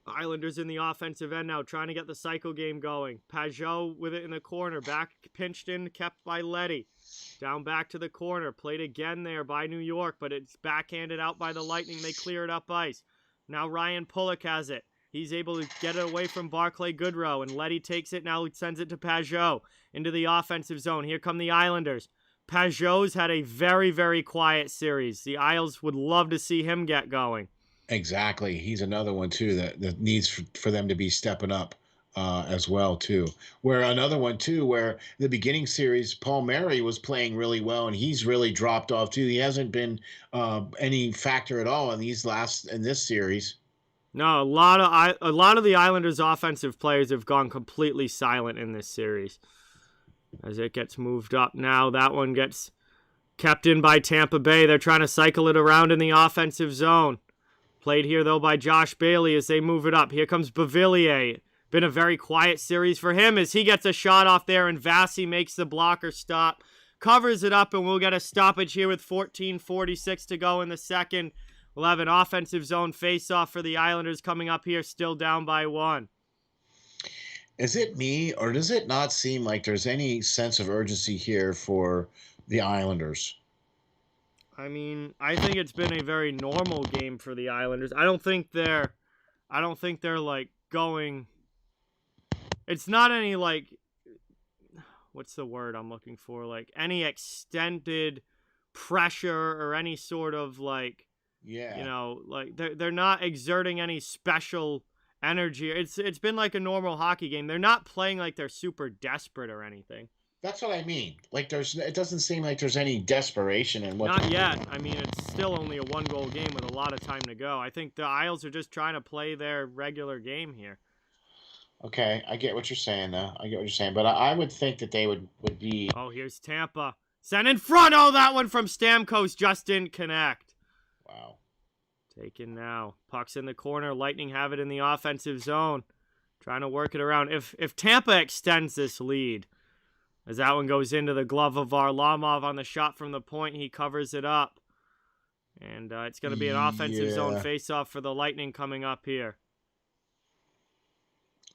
Islanders in the offensive end now, trying to get the cycle game going. Pajot with it in the corner. Back pinched in, kept by Leddy. Down back to the corner. Played again there by New York, but it's backhanded out by the Lightning. They clear it up ice. Now Ryan Pulock has it. He's able to get it away from Barclay Goodrow, and Leddy takes it now, sends it to Pajot into the offensive zone. Here come the Islanders. Pajot's had a very, very quiet series. The Isles would love to see him get going. Exactly. He's another one, too, that needs for them to be stepping up as well, too. Where another one, too, where the beginning series, Paul Mary was playing really well, and he's really dropped off, too. He hasn't been any factor at all in this series. No, a lot of the Islanders' offensive players have gone completely silent in this series. As it gets moved up now, that one gets kept in by Tampa Bay. They're trying to cycle it around in the offensive zone. Played here, though, by Josh Bailey as they move it up. Here comes Beauvillier. Been a very quiet series for him as he gets a shot off there, and Vasi makes the blocker stop. Covers it up, and we'll get a stoppage here with 14:46 to go in the second. We'll have an offensive zone face-off for the Islanders coming up here, still down by 1. Is it me, or does it not seem like there's any sense of urgency here for the Islanders? I mean, I think it's been a very normal game for the Islanders. I don't think they're like going. It's not any like, what's the word I'm looking for? Like any extended pressure or any sort of like, like they're not exerting any special energy. It's been like a normal hockey game. They're not playing like they're super desperate or anything. That's what I mean. Like it doesn't seem like there's any desperation in what. Not yet. I mean, it's still only a 1-goal game with a lot of time to go. I think the Isles are just trying to play their regular game here. Okay, I get what you're saying, though. But I would think that they would be. Oh, here's Tampa. Sent in front. Oh, that one from Stamkos just didn't connect. Wow. Taken now. Puck's in the corner. Lightning have it in the offensive zone. Trying to work it around. If Tampa extends this lead, as that one goes into the glove of Varlamov on the shot from the point, he covers it up. And it's going to be an offensive zone face-off for the Lightning coming up here.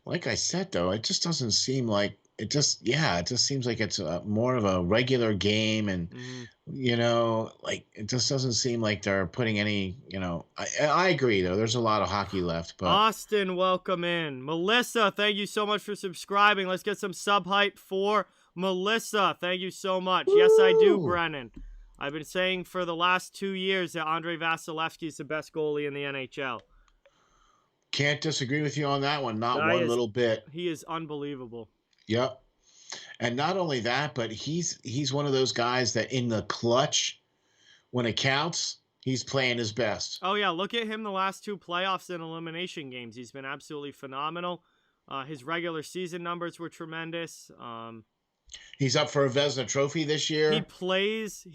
Like I said, though, it just doesn't seem like it just seems like it's more of a regular game, and like it just doesn't seem like they're putting any. I agree though. There's a lot of hockey left, but Austin, welcome in. Melissa, thank you so much for subscribing. Let's get some sub hype for Melissa. Thank you so much. Woo! Yes, I do, Brennan. I've been saying for the last 2 years that Andrei Vasilevsky is the best goalie in the NHL. Can't disagree with you on that one. Not one little bit. He is unbelievable. Yep. And not only that, but he's one of those guys that in the clutch, when it counts, he's playing his best. Oh, yeah. Look at him the last 2 playoffs and elimination games. He's been absolutely phenomenal. His regular season numbers were tremendous. He's up for a Vezina Trophy this year. He plays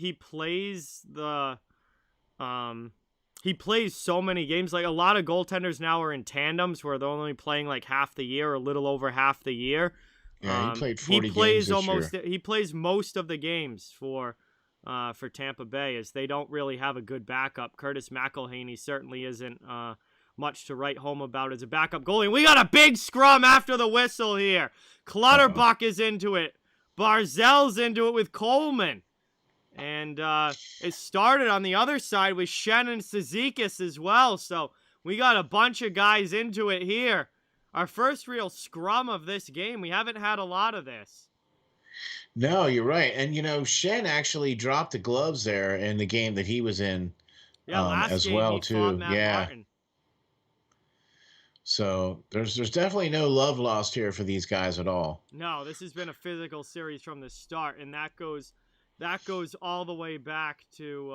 so many games. Like a lot of goaltenders now are in tandems where they're only playing like half the year or a little over half the year. Yeah, he played 40 games this year. He plays most of the games for Tampa Bay, as they don't really have a good backup. Curtis McElhaney certainly isn't much to write home about as a backup goalie. And we got a big scrum after the whistle here. Clutterbuck is into it. Barzell's into it with Coleman. And it started on the other side with Shen and Cizikas as well. So we got a bunch of guys into it here. Our first real scrum of this game. We haven't had a lot of this. No, you're right. And Shen actually dropped the gloves there in the game that he was in, Yeah, last as game well he fought too. Matt Yeah. Martin. So there's definitely no love lost here for these guys at all. No, this has been a physical series from the start, and that goes all the way back to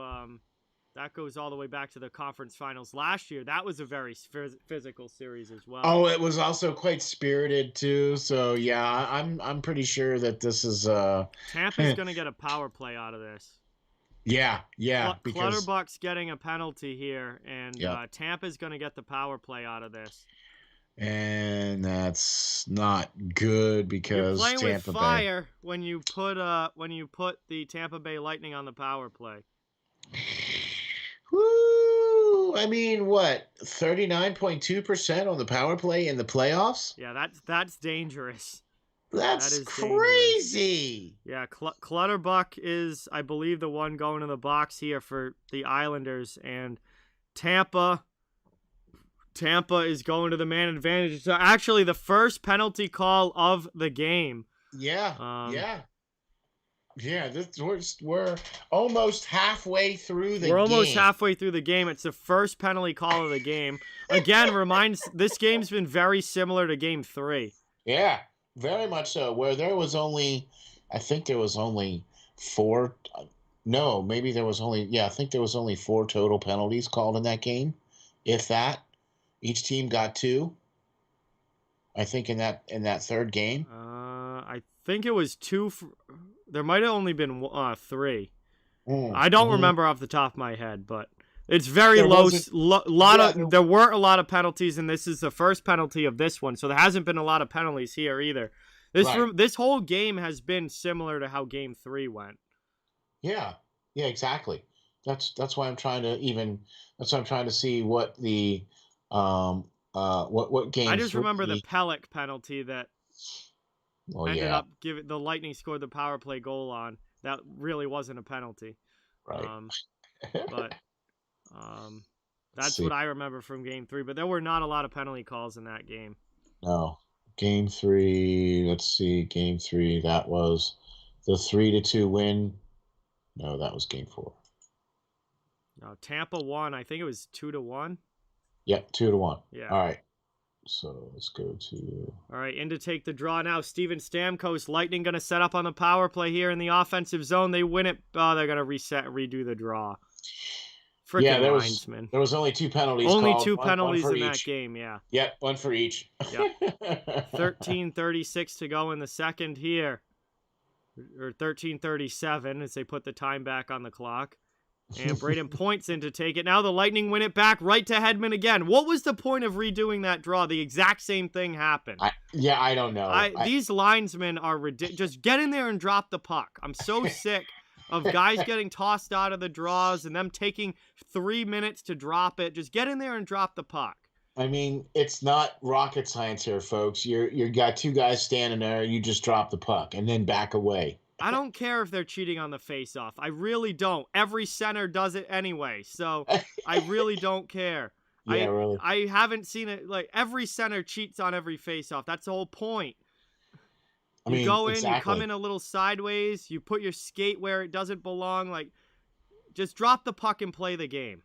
the conference finals last year. That was a very physical series as well. Oh, it was also quite spirited too. So yeah, I'm pretty sure that this is Tampa's going to get a power play out of this. yeah, because Clutterbuck's getting a penalty here, and yeah, Tampa's going to get the power play out of this. and that's not good You're because playing with Tampa Bay. fire when you put the Tampa Bay Lightning on the power play. Woo! I mean, what, 39.2% on the power play in the playoffs? Yeah, that's dangerous. That That's is dangerous. crazy. Yeah, Clutterbuck is, I believe, the one going in the box here for the Islanders, and Tampa is going to the man advantage. So actually, the first penalty call of the game. Yeah, Um, yeah. Yeah, we're almost halfway through the we're almost game. halfway through the game. It's the first penalty call of the game. Again, this game's been very similar to Game 3. Yeah, very much so. Where there was only, I think there was only four. No, maybe there was only. Yeah, I think there was only four total penalties called in that game, if that. Each team got two. I think in that third game. I think it was two. There might have only been 3. I don't Mm-hmm. remember off the top of my head, but it's very There low. wasn't. Lot Yeah, of there weren't a lot of penalties, and this is the first penalty of this one, so there hasn't been a lot of penalties here either. right. This whole game has been similar to how Game 3 went. Yeah, yeah, exactly. That's why I'm trying to even. That's why I'm trying to see what the what I game just remember the three. Pelech penalty that Well, ended yeah, up giving the Lightning scored the power play goal on. That really wasn't a penalty. right. Um, but um, Let's that's see. what I remember from Game 3. But there were not a lot of penalty calls in that game. No, game three. Let's see, game three. That was the 3-2 win. No, that was game four. No, Tampa won. I think it was 2-1. Yep, 2-1. Yeah. All right. So let's go to. All right, in to take the draw now. Steven Stamkos. Lightning going to set up on the power play here in the offensive zone. They win it. Oh, they're going to redo the draw. Freaking Yeah, linesman. there was only two penalties. Only called, two one penalties for in that each. game, yeah. Yep, one for each. Yep. 13:36 to go in the second here. Or 13:37 as they put the time back on the clock. And Braden points in to take it. Now the Lightning win it back right to Hedman again. What was the point of redoing that draw? The exact same thing happened. I don't know. These linesmen are ridiculous. Just get in there and drop the puck. I'm so sick of guys getting tossed out of the draws and them taking 3 minutes to drop it. Just get in there and drop the puck. I mean, it's not rocket science here, folks. You got two guys standing there. You just drop the puck and then back away. I don't care if they're cheating on the faceoff. I really don't. Every center does it anyway, so I really don't care. Yeah, really. I haven't seen it. Like, every center cheats on every faceoff. That's the whole point. You go in, exactly. you come in a little sideways, you put your skate where it doesn't belong. Like, just drop the puck and play the game.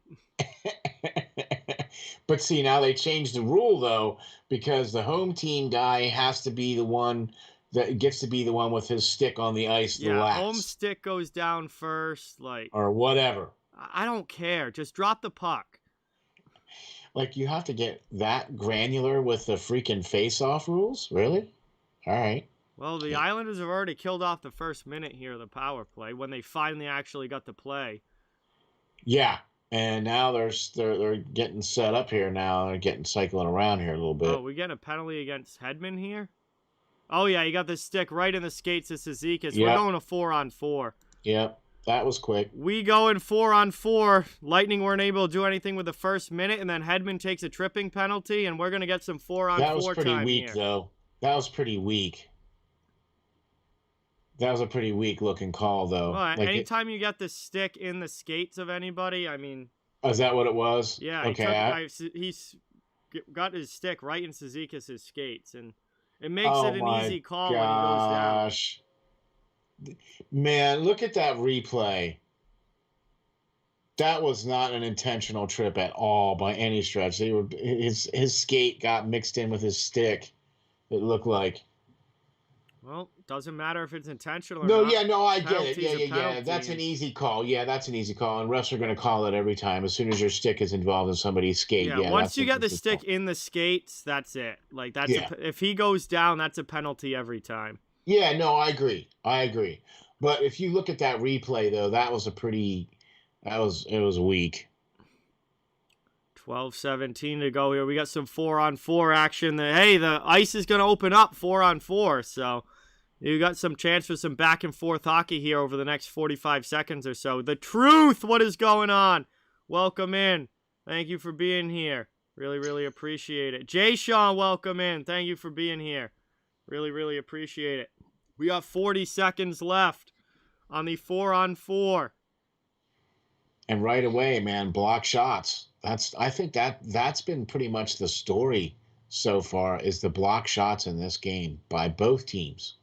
But see, now they changed the rule though, because the home team guy has to be the one that gets to be the one with his stick on the ice the last. Home stick goes down first, like, or whatever. I don't care. Just drop the puck. Like, you have to get that granular with the freaking face-off rules? Really? All right. Well, the Islanders have already killed off the first minute here of the power play when they finally actually got to play. Yeah, and now they're getting set up here now. They're getting cycling around here a little bit. Oh, we getting a penalty against Hedman here? Oh, yeah, you got the stick right in the skates of Cizikas. Yep. We're going to 4-on-4. Yep, that was quick. We go in 4-on-4. Lightning weren't able to do anything with the first minute, and then Hedman takes a tripping penalty, and we're going to get some 4-on-4 time here. That was pretty weak, though. That was pretty weak. That was a pretty weak-looking call, though. Well, anytime you get the stick in the skates of anybody, I mean... Oh, is that what it was? Yeah, okay. he's got his stick right in Cizikas' skates, and it makes it an easy call when he goes down. Man, look at that replay. That was not an intentional trip at all by any stretch. His skate got mixed in with his stick. It looked like. Well, doesn't matter if it's intentional or No, not. yeah, no, I get it. Yeah, Penalty's a yeah, yeah. penalty. That's an easy call. Yeah, that's an easy call. And refs are going to call it every time. As soon as your stick is involved in somebody's skate, Yeah, yeah, once that's you an get the easy stick call. in the skates, that's it. Like Yeah. if he goes down, that's a penalty every time. Yeah, no, I agree. I agree. But if you look at that replay, though, it was weak. 12:17 to go here. We got some 4-on-4 action. Hey, the ice is going to open up 4-on-4, so you got some chance for some back and forth hockey here over the next 45 seconds or so. The Truth, what is going on? Welcome in. Thank you for being here. Really, really appreciate it. Jay Sean, welcome in. Thank you for being here. Really, really appreciate it. We got 40 seconds left on the 4-on-4. And right away, man, block shots. I think that's been pretty much the story so far is the block shots in this game by both teams.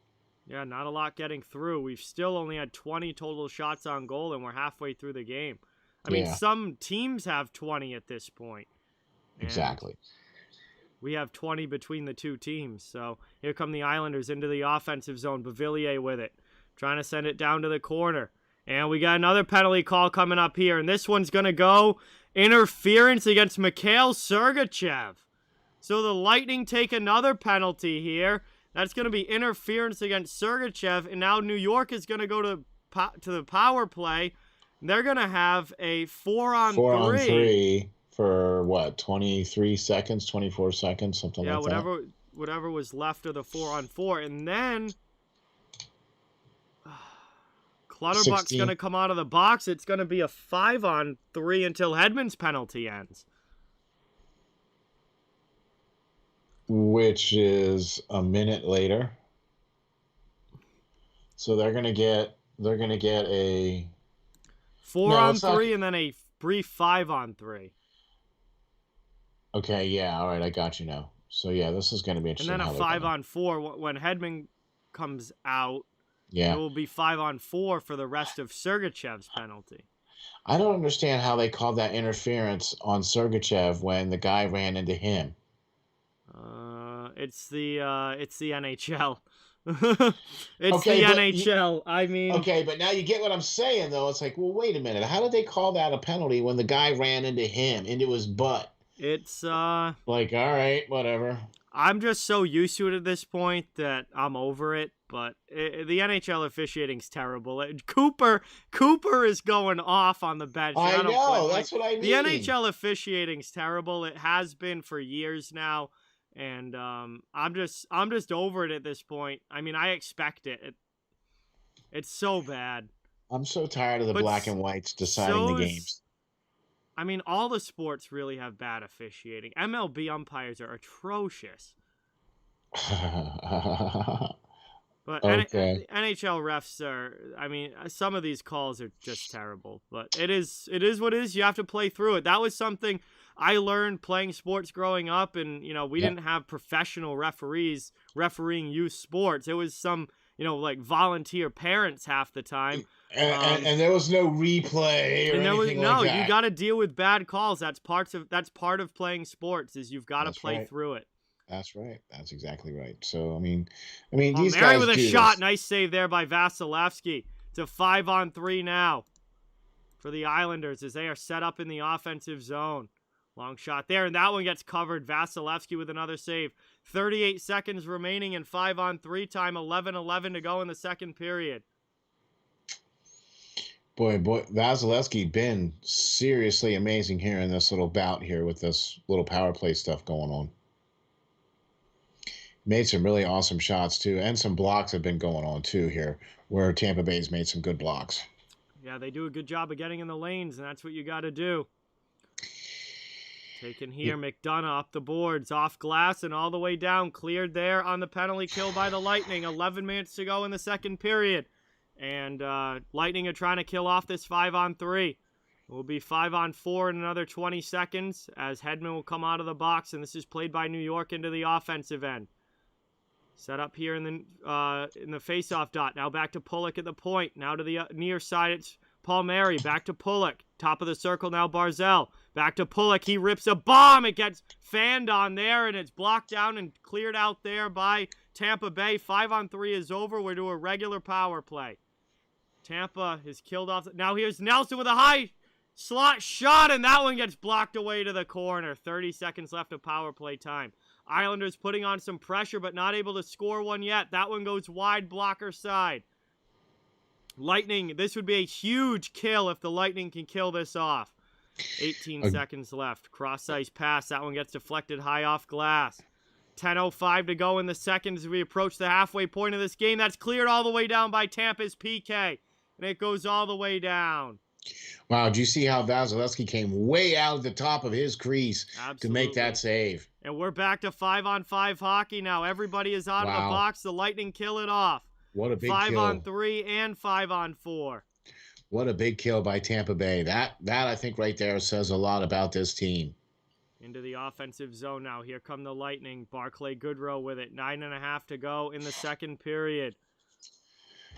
Yeah, not a lot getting through. We've still only had 20 total shots on goal, and we're halfway through the game. I mean, some teams have 20 at this point. Exactly. We have 20 between the two teams. So here come the Islanders into the offensive zone. Bavillier with it, trying to send it down to the corner. And we got another penalty call coming up here, and this one's going to go interference against Mikhail Sergachev. So the Lightning take another penalty here. That's going to be interference against Sergachev, and now New York is going to go to the power play. They're going to have a 4-on-3. 4-on-3 for what, 23 seconds, 24 seconds, something like that? Yeah, whatever was left of the 4-on-4. And then Clutterbuck's going to come out of the box. It's going to be a 5-on-3 until Hedman's penalty ends. Which is a minute later. So they're gonna get a 4-on-3 and then a brief 5-on-3. Okay, yeah, all right, I got you now. So yeah, this is gonna be interesting. And then a 5-on-4 when Hedman comes out. Yeah, it will be 5-on-4 for the rest of Sergachev's penalty. I don't understand how they called that interference on Sergachev when the guy ran into him. It's the NHL. It's the NHL. I mean, okay, but now you get what I'm saying, though. It's like, well, wait a minute. How did they call that a penalty when the guy ran into him, into his butt? It's like, all right, whatever. I'm just so used to it at this point that I'm over it. But the NHL officiating's terrible. Cooper is going off on the bench. I know. That's what I mean. The NHL officiating's terrible. It has been for years now. And I'm just over it at this point. I mean, I expect it. It's so bad. I'm so tired of the black and whites deciding the games. I mean, all the sports really have bad officiating. MLB umpires are atrocious. But okay. NHL refs are, I mean, some of these calls are just terrible. But it is what it is. You have to play through it. That was something I learned playing sports growing up, and we didn't have professional referees refereeing youth sports. It was some like volunteer parents half the time, and there was no replay or anything like that. You got to deal with bad calls. That's part of playing sports. Is you've got to play through it. That's right. That's exactly right. So I mean, these Mary guys with a do shot. this. Nice save there by Vasilevsky. It's a 5-on-3 now for the Islanders as they are set up in the offensive zone. Long shot there, and that one gets covered. Vasilevsky with another save. 38 seconds remaining in 5-on-3 time. 11:11 to go in the second period. Boy, Vasilevsky been seriously amazing here in this little bout here with this little power play stuff going on. Made some really awesome shots too, and some blocks have been going on too here, where Tampa Bay's made some good blocks. Yeah, they do a good job of getting in the lanes, and that's what you got to do. Taken here, McDonough up the boards, off glass and all the way down, cleared there on the penalty kill by the Lightning. 11 minutes to go in the second period, and Lightning are trying to kill off this 5-on-3. It will be 5-on-4 in another 20 seconds as Hedman will come out of the box, and this is played by New York into the offensive end. Set up here in the face-off dot. Now back to Pulock at the point. Now to the near side, it's Palmieri. Back to Pulock. Top of the circle now, Barzell. Back to Pulock. He rips a bomb. It gets fanned on there, and it's blocked down and cleared out there by Tampa Bay. 5-on-3 is over. We're to a regular power play. Tampa is killed off. Now here's Nelson with a high slot shot, and that one gets blocked away to the corner. 30 seconds left of power play time. Islanders putting on some pressure, but not able to score one yet. That one goes wide, blocker side. Lightning, this would be a huge kill if the Lightning can kill this off. 18 seconds left. Cross-ice pass. That one gets deflected high off glass. 10:05 to go in the second as we approach the halfway point of this game. That's cleared all the way down by Tampa's PK, and it goes all the way down. Wow, do you see how Vasilevsky came way out of the top of his crease to make that save? And we're back to 5-on-5 hockey now. Everybody is out of the box. The Lightning kill it off. What a big 5-on-3 and 5-on-4. What a big kill by Tampa Bay. That I think right there says a lot about this team. Into the offensive zone now. Here come the Lightning. Barclay Goodrow with it. 9.5 to go in the second period.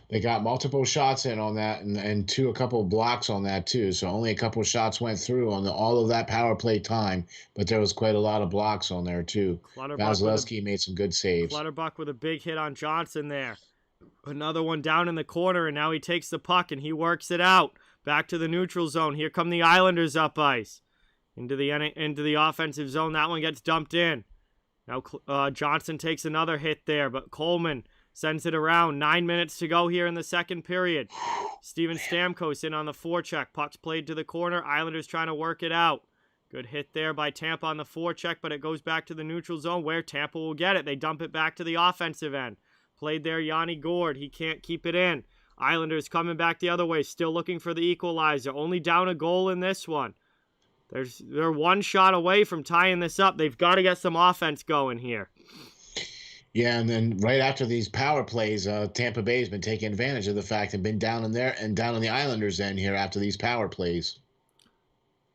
They got multiple shots in on that and a couple of blocks on that too. So only a couple of shots went through on all of that power play time, but there was quite a lot of blocks on there too. Vasilevsky made some good saves. Clutterbuck with a big hit on Johnson there. Another one down in the corner, and now he takes the puck and he works it out. Back to the neutral zone. Here come the Islanders up ice. Into the offensive zone. That one gets dumped in. Now Johnson takes another hit there, but Coleman sends it around. 9 minutes to go here in the second period. Steven Stamkos in on the forecheck. Puck's played to the corner. Islanders trying to work it out. Good hit there by Tampa on the forecheck, but it goes back to the neutral zone where Tampa will get it. They dump it back to the offensive end. Played there, Yanni Gourde. He can't keep it in. Islanders coming back the other way, still looking for the equalizer. Only down a goal in this one. They're one shot away from tying this up. They've got to get some offense going here. Yeah, and then right after these power plays, Tampa Bay has been taking advantage of the fact and been down in there and down on the Islanders' end here after these power plays.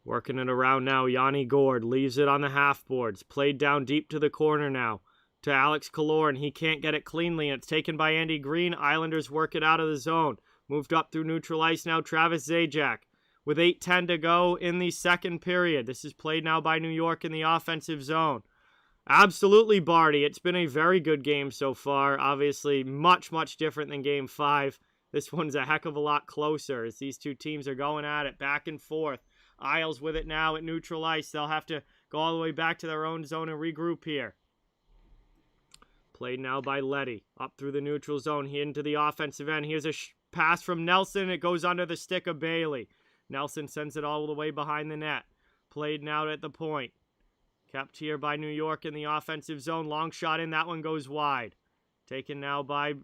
Working it around now, Yanni Gourde leaves it on the half boards. Played down deep to the corner now to Alex Killorn. He can't get it cleanly, and it's taken by Andy Green. Islanders work it out of the zone. Moved up through neutral ice now, Travis Zajac. With 8:10 to go in the second period. This is played now by New York in the offensive zone. Absolutely, Barty. It's been a very good game so far. Obviously, much, much different than Game 5. This one's a heck of a lot closer as these two teams are going at it back and forth. Isles with it now at neutral ice. They'll have to go all the way back to their own zone and regroup here. Played now by Leddy. Up through the neutral zone here into the offensive end. Here's a pass from Nelson. It goes under the stick of Bailey. Nelson sends it all the way behind the net. Played now at the point. Kept here by New York in the offensive zone. Long shot in. That one goes wide. Taken now by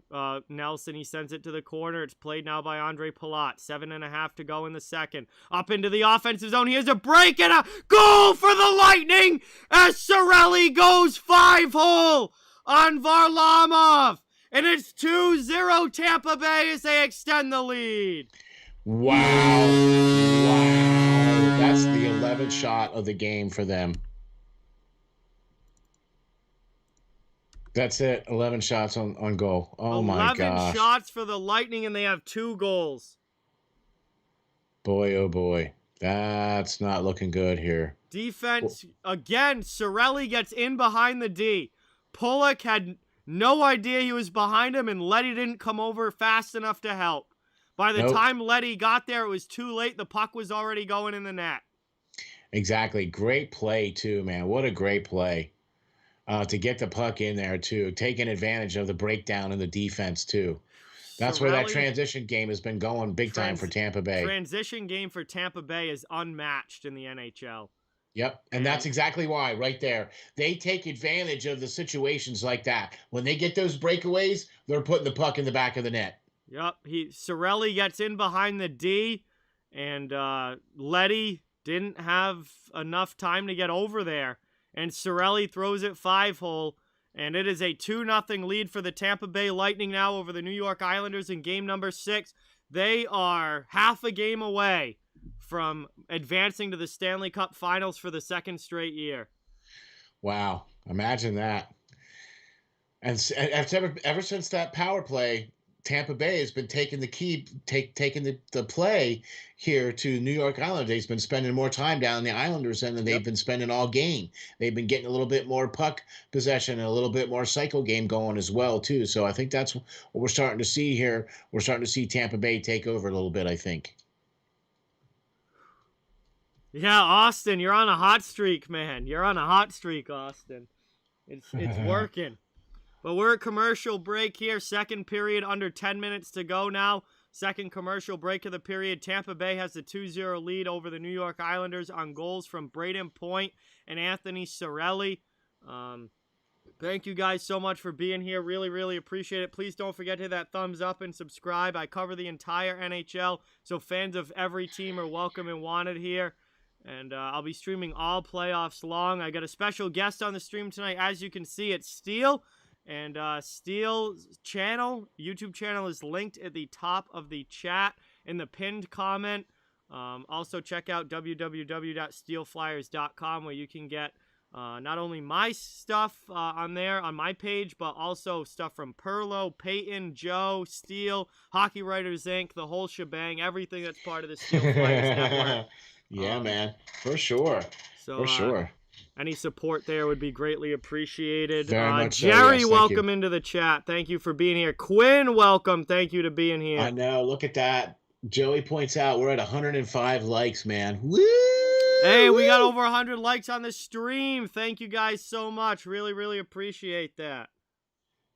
Nelson. He sends it to the corner. It's played now by Andre Palat. 7.5 to go in the second. Up into the offensive zone. Here's a break and a goal for the Lightning as Cirelli goes 5-hole on Varlamov. And it's 2-0 Tampa Bay as they extend the lead. Wow. That's the 11th shot of the game for them. That's it. 11 shots on goal. Oh, my gosh. 11 shots for the Lightning, and they have 2 goals. Boy, oh, boy. That's not looking good here. Defense, again, Cirelli gets in behind the D. Pulock had no idea he was behind him, and Leddy didn't come over fast enough to help. By the time Leddy got there, it was too late. The puck was already going in the net. Exactly. Great play, too, man. What a great play. To get the puck in there, too. Taking advantage of the breakdown in the defense, too. That's where that transition game has been going big time for Tampa Bay. Transition game for Tampa Bay is unmatched in the NHL. Yep, and that's exactly why, right there. They take advantage of the situations like that. When they get those breakaways, they're putting the puck in the back of the net. Yep, Cirelli gets in behind the D, and Leddy didn't have enough time to get over there. And Cirelli throws it 5-hole, and it is a 2-0 lead for the Tampa Bay Lightning now over the New York Islanders in game number 6. They are half a game away from advancing to the Stanley Cup Finals for the second straight year. Wow, imagine that. And ever since that power play, Tampa Bay has been taking taking the play here to New York Islanders. They've been spending more time down in the Islanders than they've Yep. been spending all game. They've been getting a little bit more puck possession and a little bit more cycle game going as well too. So I think that's what we're starting to see here. We're starting to see Tampa Bay take over a little bit, I think. Yeah, Austin, you're on a hot streak, man. You're on a hot streak, Austin. It's working. But we're at commercial break here. Second period, under 10 minutes to go now. Second commercial break of the period. Tampa Bay has the 2-0 lead over the New York Islanders on goals from Braden Point and Anthony Cirelli. Thank you guys so much for being here. Really, really appreciate it. Please don't forget to hit that thumbs up and subscribe. I cover the entire NHL, so fans of every team are welcome and wanted here. And I'll be streaming all playoffs long. I got a special guest on the stream tonight. As you can see, it's Steele. And Steele's channel, YouTube channel, is linked at the top of the chat in the pinned comment. Also, check out www.steelflyers.com where you can get not only my stuff on there on my page, but also stuff from Perlo, Peyton, Joe, Steele, Hockey Writers Inc., the whole shebang, everything that's part of the Steel Flyers network. Yeah, man, for sure. So, For sure. Any support there would be greatly appreciated. Very much so, Jerry, yes, welcome into the chat. Thank you for being here. Quinn, welcome. Thank you to being here. I know. Look at that. Joey points out we're at 105 likes, man. Woo! Hey, we got over 100 likes on the stream. Thank you guys so much. Really, really appreciate that.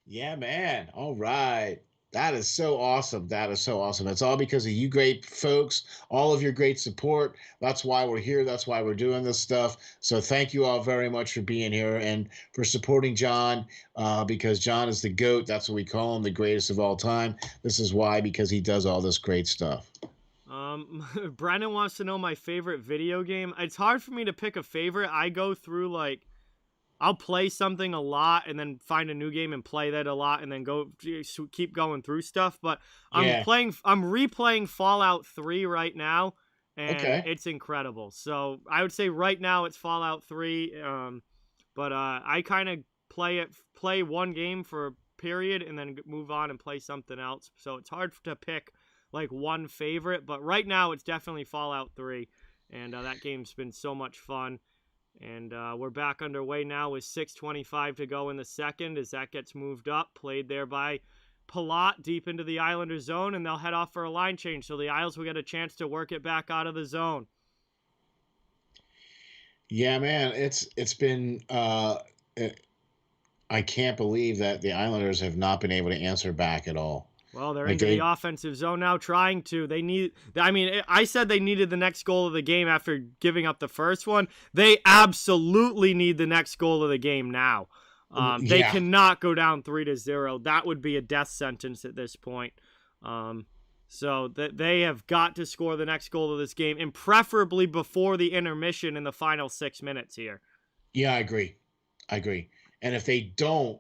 Yeah, man. All right. That is so awesome. That is so awesome. It's all because of you great folks, all of your great support. That's why we're here. That's why we're doing this stuff. So thank you all very much for being here and for supporting John, because John is the GOAT. That's what we call him, the greatest of all time. This is why, because he does all this great stuff. Brennan wants to know my favorite video game. It's hard for me to pick a favorite. I go through, like, I'll play something a lot and then find a new game and play that a lot and then keep going through stuff. But I'm replaying Fallout 3 right now, and it's incredible. So I would say right now it's Fallout 3. But I kind of play one game for a period and then move on and play something else. So it's hard to pick like one favorite. But right now it's definitely Fallout 3, and that game's been so much fun. And we're back underway now with 6:25 to go in the second as that gets moved up. Played there by Palat deep into the Islander zone, and they'll head off for a line change. So the Isles will get a chance to work it back out of the zone. Yeah, man. It's been I can't believe that the Islanders have not been able to answer back at all. Well, they're into the offensive zone now, trying to. I said they needed the next goal of the game after giving up the first one. They absolutely need the next goal of the game now. They cannot go down 3-0. That would be a death sentence at this point. So they have got to score the next goal of this game, and preferably before the intermission in the final 6 minutes here. Yeah, I agree. And if they don't,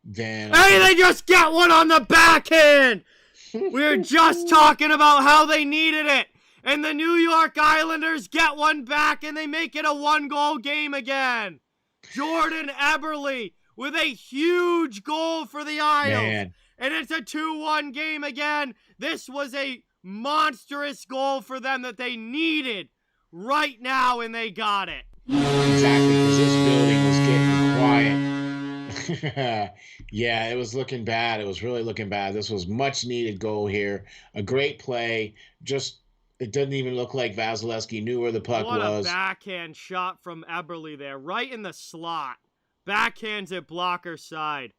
then they just get one on the backhand. We were just talking about how they needed it, and the New York Islanders get one back, and they make it a 1-goal game again. Jordan Eberle with a huge goal for the Isles, man. And it's a 2-1 game again. This was a monstrous goal for them that they needed right now, and they got it. Exactly, because this building was getting quiet. Yeah, it was looking bad. It was really looking bad. This was much needed goal here. A great play. Just, it doesn't even look like Vasilevsky knew where the puck was. What a backhand shot from Eberle there, right in the slot. Backhands at blocker side.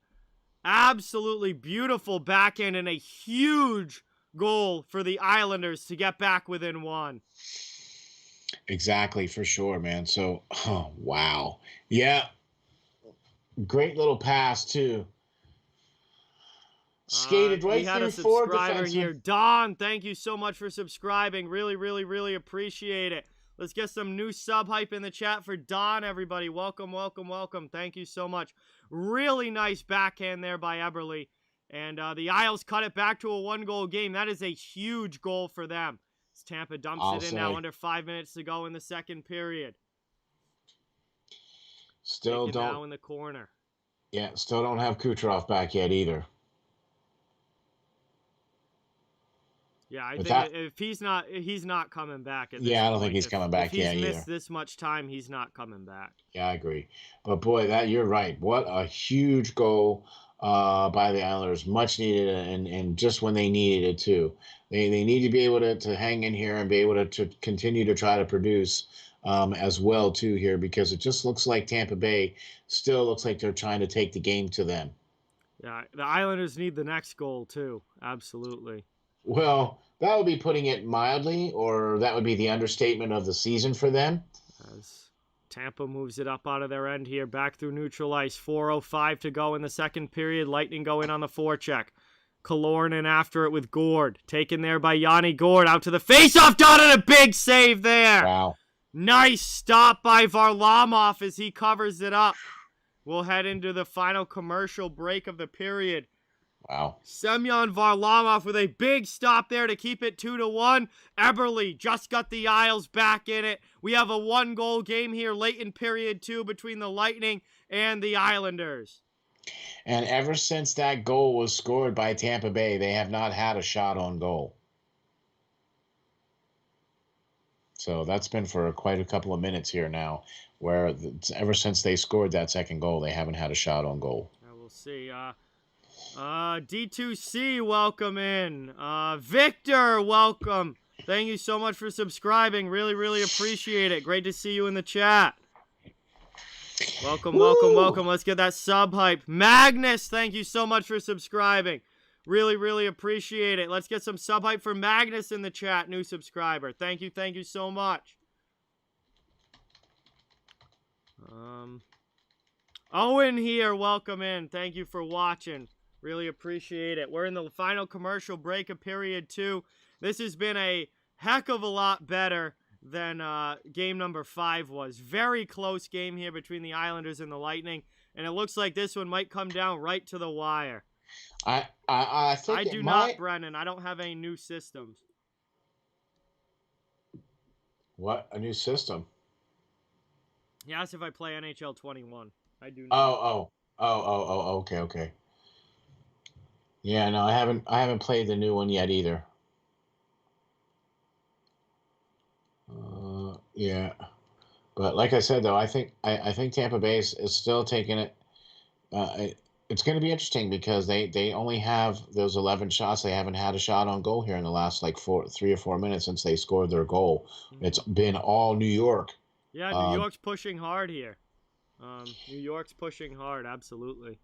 Absolutely beautiful backhand and a huge goal for the Islanders to get back within one. Exactly, for sure, man. So, oh, wow. Yeah. Great little pass, too. Skated right through four defensemen. We had a subscriber here. Don, thank you so much for subscribing. Really, really, really appreciate it. Let's get some new sub hype in the chat for Don, everybody. Welcome, welcome, welcome. Thank you so much. Really nice backhand there by Eberle. And the Isles cut it back to a 1-goal game. That is a huge goal for them. As Tampa dumps it in now under 5 minutes to go in the second period. Still don't. Now in the corner. Yeah, still don't have Kucherov back yet either. Yeah, I But think that, if he's not coming back at this yeah, I don't think point. he's coming If back he's yet missed either. this much time, he's not coming back. Yeah, I agree. But boy, that you're right. What a huge goal by the Islanders, much needed, and just when they needed it too. They need to be able to hang in here and be able to continue to try to produce as well too here, because it just looks like Tampa Bay still looks like they're trying to take the game to them. Yeah, the Islanders need the next goal too. Absolutely. Well, that would be putting it mildly, or that would be the understatement of the season for them. As Tampa moves it up out of their end here, back through neutral ice. 4:05 to go in the second period. Lightning go in on the forecheck. Killorn in after it with Gord. Taken there by Yanni Gord. Out to the faceoff dot and a big save there. Wow. Nice stop by Varlamov as he covers it up. We'll head into the final commercial break of the period. Wow. Semyon Varlamov with a big stop there to keep it 2-1. Eberle just got the Isles back in it. We have a 1-goal game here late in period 2 between the Lightning and the Islanders. And ever since that goal was scored by Tampa Bay, they have not had a shot on goal. So that's been for quite a couple of minutes here now, where ever since they scored that second goal, they haven't had a shot on goal. We'll see. D2C, welcome in. Victor, welcome. Thank you so much for subscribing. Really, really appreciate it. Great to see you in the chat. Welcome, welcome, welcome. Let's get that sub hype. Magnus, thank you so much for subscribing. Really, really appreciate it. Let's get some sub hype for Magnus in the chat, new subscriber. Thank you so much. Owen here, welcome in. Thank you for watching. Really appreciate it. We're in the final commercial break of period 2. This has been a heck of a lot better than game number 5 was. Very close game here between the Islanders and the Lightning, and it looks like this one might come down right to the wire. I think I do not, Brennan. I don't have any new systems. What? A new system? He asked if I play NHL 21. I do not. Okay. Yeah, no, I haven't played the new one yet either. Yeah, but like I said though, I think Tampa Bay is still taking it. It's going to be interesting because they only have those 11 shots. They haven't had a shot on goal here in the last like 3 or 4 minutes since they scored their goal. It's been all New York. Yeah, New York's pushing hard here. New York's pushing hard, absolutely.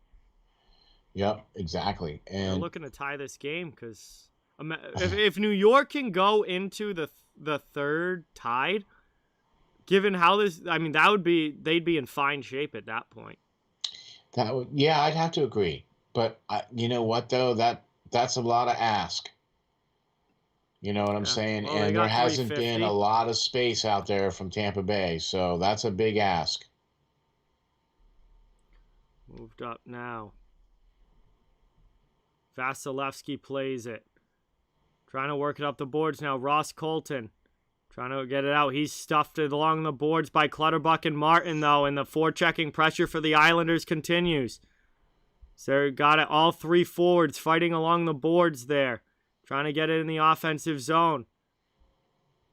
Yep, exactly. And they're looking to tie this game because if New York can go into the third tied, given how this, I mean, they'd be in fine shape at that point. Yeah, I'd have to agree. But you know what though, that's a lot of ask. You know what I'm saying? Well, and there hasn't been a lot of space out there from Tampa Bay, so that's a big ask. Moved up now. Vasilevsky plays it. Trying to work it up the boards now. Ross Colton trying to get it out. He's stuffed it along the boards by Clutterbuck and Martin, though, and the forechecking pressure for the Islanders continues. So got it, all 3 forwards fighting along the boards there. Trying to get it in the offensive zone.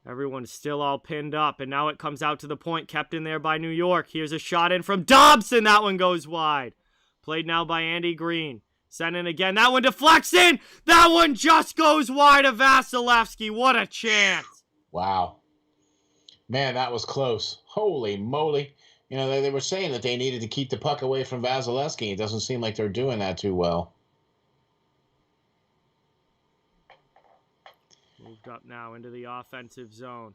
Everyone's still all pinned up, and now it comes out to the point, kept in there by New York. Here's a shot in from Dobson. That one goes wide. Played now by Andy Green. Sent in again. That one deflects in. That one just goes wide of Vasilevsky. What a chance. Wow. Man, that was close. Holy moly. You know, they were saying that they needed to keep the puck away from Vasilevsky. It doesn't seem like they're doing that too well. Moved up now into the offensive zone.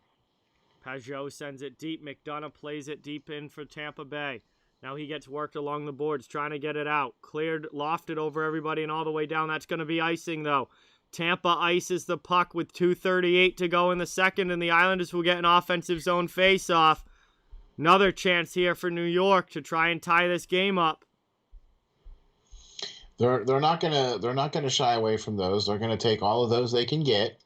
Pajot sends it deep. McDonough plays it deep in for Tampa Bay. Now he gets worked along the boards, trying to get it out. Cleared, lofted over everybody and all the way down. That's going to be icing, though. Tampa ices the puck with 2:38 to go in the second, and the Islanders will get an offensive zone face-off. Another chance here for New York to try and tie this game up. They're not gonna shy away from those. They're gonna take all of those they can get.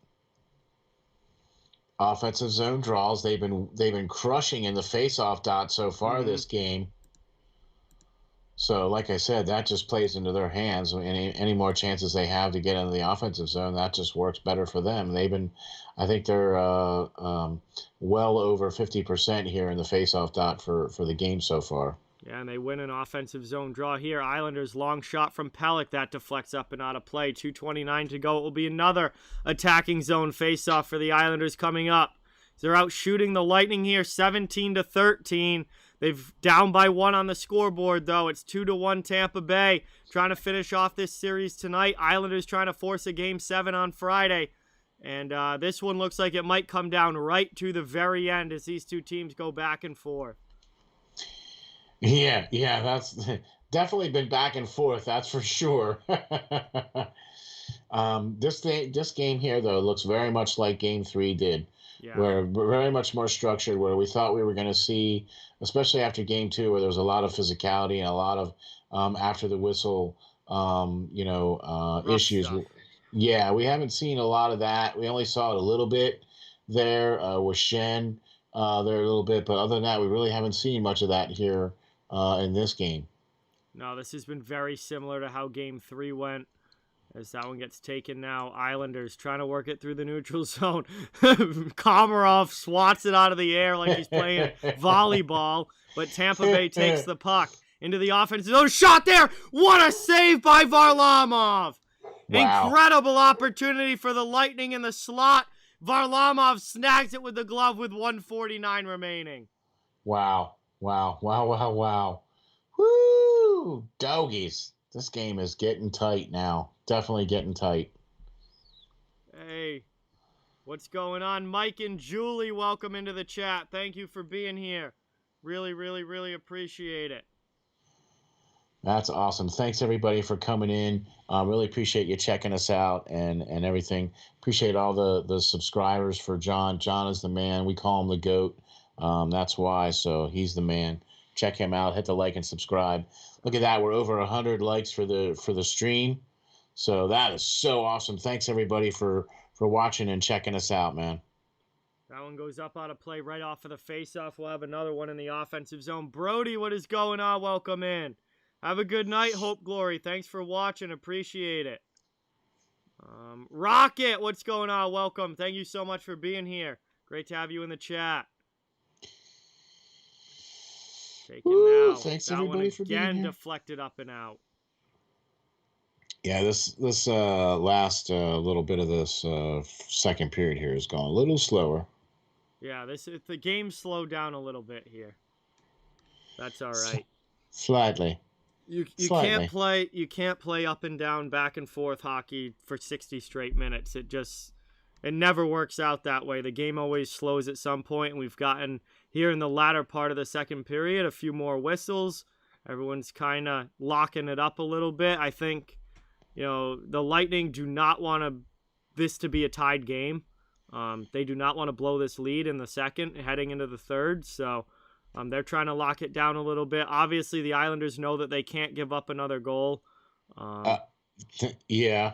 Offensive zone draws. They've been crushing in the face-off dot so far this game. So, like I said, that just plays into their hands. Any more chances they have to get into the offensive zone, that just works better for them. I think they're well over 50% here in the faceoff dot for the game so far. Yeah, and they win an offensive zone draw here. Islanders long shot from Pellick. That deflects up and out of play. 2:29 to go. It will be another attacking zone faceoff for the Islanders coming up. They're out shooting the Lightning here 17-13. They've down by 1 on the scoreboard, though. It's 2-1 Tampa Bay. Trying to finish off this series tonight. Islanders trying to force a Game 7 on Friday. And this one looks like it might come down right to the very end as these two teams go back and forth. Yeah, that's definitely been back and forth. That's for sure. This game here though looks very much like Game 3 did, Yeah. where we're very much more structured. Where we thought we were going to see, especially after Game 2, where there was a lot of physicality and a lot of after the whistle, issues. Stuff. Yeah, we haven't seen a lot of that. We only saw it a little bit there with Shen there a little bit, but other than that, we really haven't seen much of that here in this game. No, this has been very similar to how Game 3 went. As that one gets taken now. Islanders trying to work it through the neutral zone. Komarov swats it out of the air like he's playing volleyball. But Tampa Bay takes the puck into the offensive zone. Shot there! What a save by Varlamov! Wow. Incredible opportunity for the Lightning in the slot. Varlamov snags it with the glove with 1:49 remaining. Wow. Woo! Doggies. This game is getting tight now. Definitely getting tight. Hey, what's going on? Mike and Julie, welcome into the chat. Thank you for being here. Really, really, really appreciate it. That's awesome. Thanks everybody for coming in. Really appreciate you checking us out and everything. Appreciate all the subscribers for John. John is the man. We call him the GOAT. That's why. So he's the man. Check him out. Hit the like and subscribe. Look at that. We're over 100 likes for the stream. So that is so awesome. Thanks everybody for watching and checking us out, man. That one goes up out of play right off of the faceoff. We'll have another one in the offensive zone. Brody, what is going on? Welcome in. Have a good night, Hope Glory. Thanks for watching. Appreciate it. Rocket, what's going on? Welcome. Thank you so much for being here. Great to have you in the chat. Taken now. Thanks that everybody one for being again here. Deflected up and out. Yeah, this last little bit of this second period here has gone a little slower. Yeah, the game slowed down a little bit here. That's all right. Slightly. You Slightly. can't play up and down, back and forth hockey for 60 straight minutes. It never works out that way. The game always slows at some point, and we've gotten here in the latter part of the second period a few more whistles. Everyone's kind of locking it up a little bit. I think, the Lightning do not want this to be a tied game. They do not want to blow this lead in the second, heading into the third. So they're trying to lock it down a little bit. Obviously, the Islanders know that they can't give up another goal. Yeah,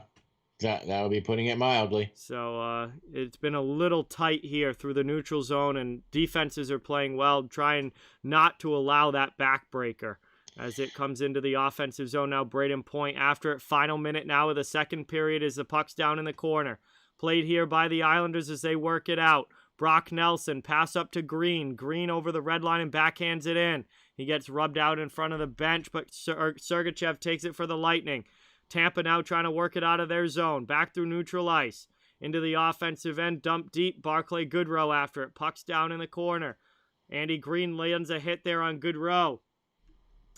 that would be putting it mildly. So it's been a little tight here through the neutral zone, and defenses are playing well, trying not to allow that backbreaker as it comes into the offensive zone. Now Braden Point after it. Final minute now of the second period as the puck's down in the corner. Played here by the Islanders as they work it out. Brock Nelson, pass up to Green. Green over the red line and backhands it in. He gets rubbed out in front of the bench, but Sergachev takes it for the Lightning. Tampa now trying to work it out of their zone. Back through neutral ice. Into the offensive end, dump deep. Barclay Goodrow after it. Puck's down in the corner. Andy Green lands a hit there on Goodrow.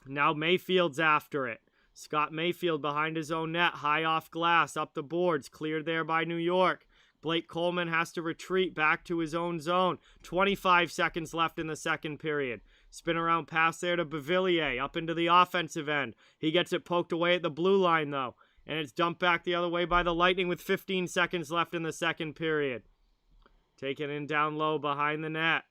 Now Mayfield's after it. Scott Mayfield behind his own net. High off glass. Up the boards. Cleared there by New York. Blake Coleman has to retreat back to his own zone. 25 seconds left in the second period. Spin around pass there to Bavillier. Up into the offensive end. He gets it poked away at the blue line though. And it's dumped back the other way by the Lightning with 15 seconds left in the second period. Taken in down low behind the net.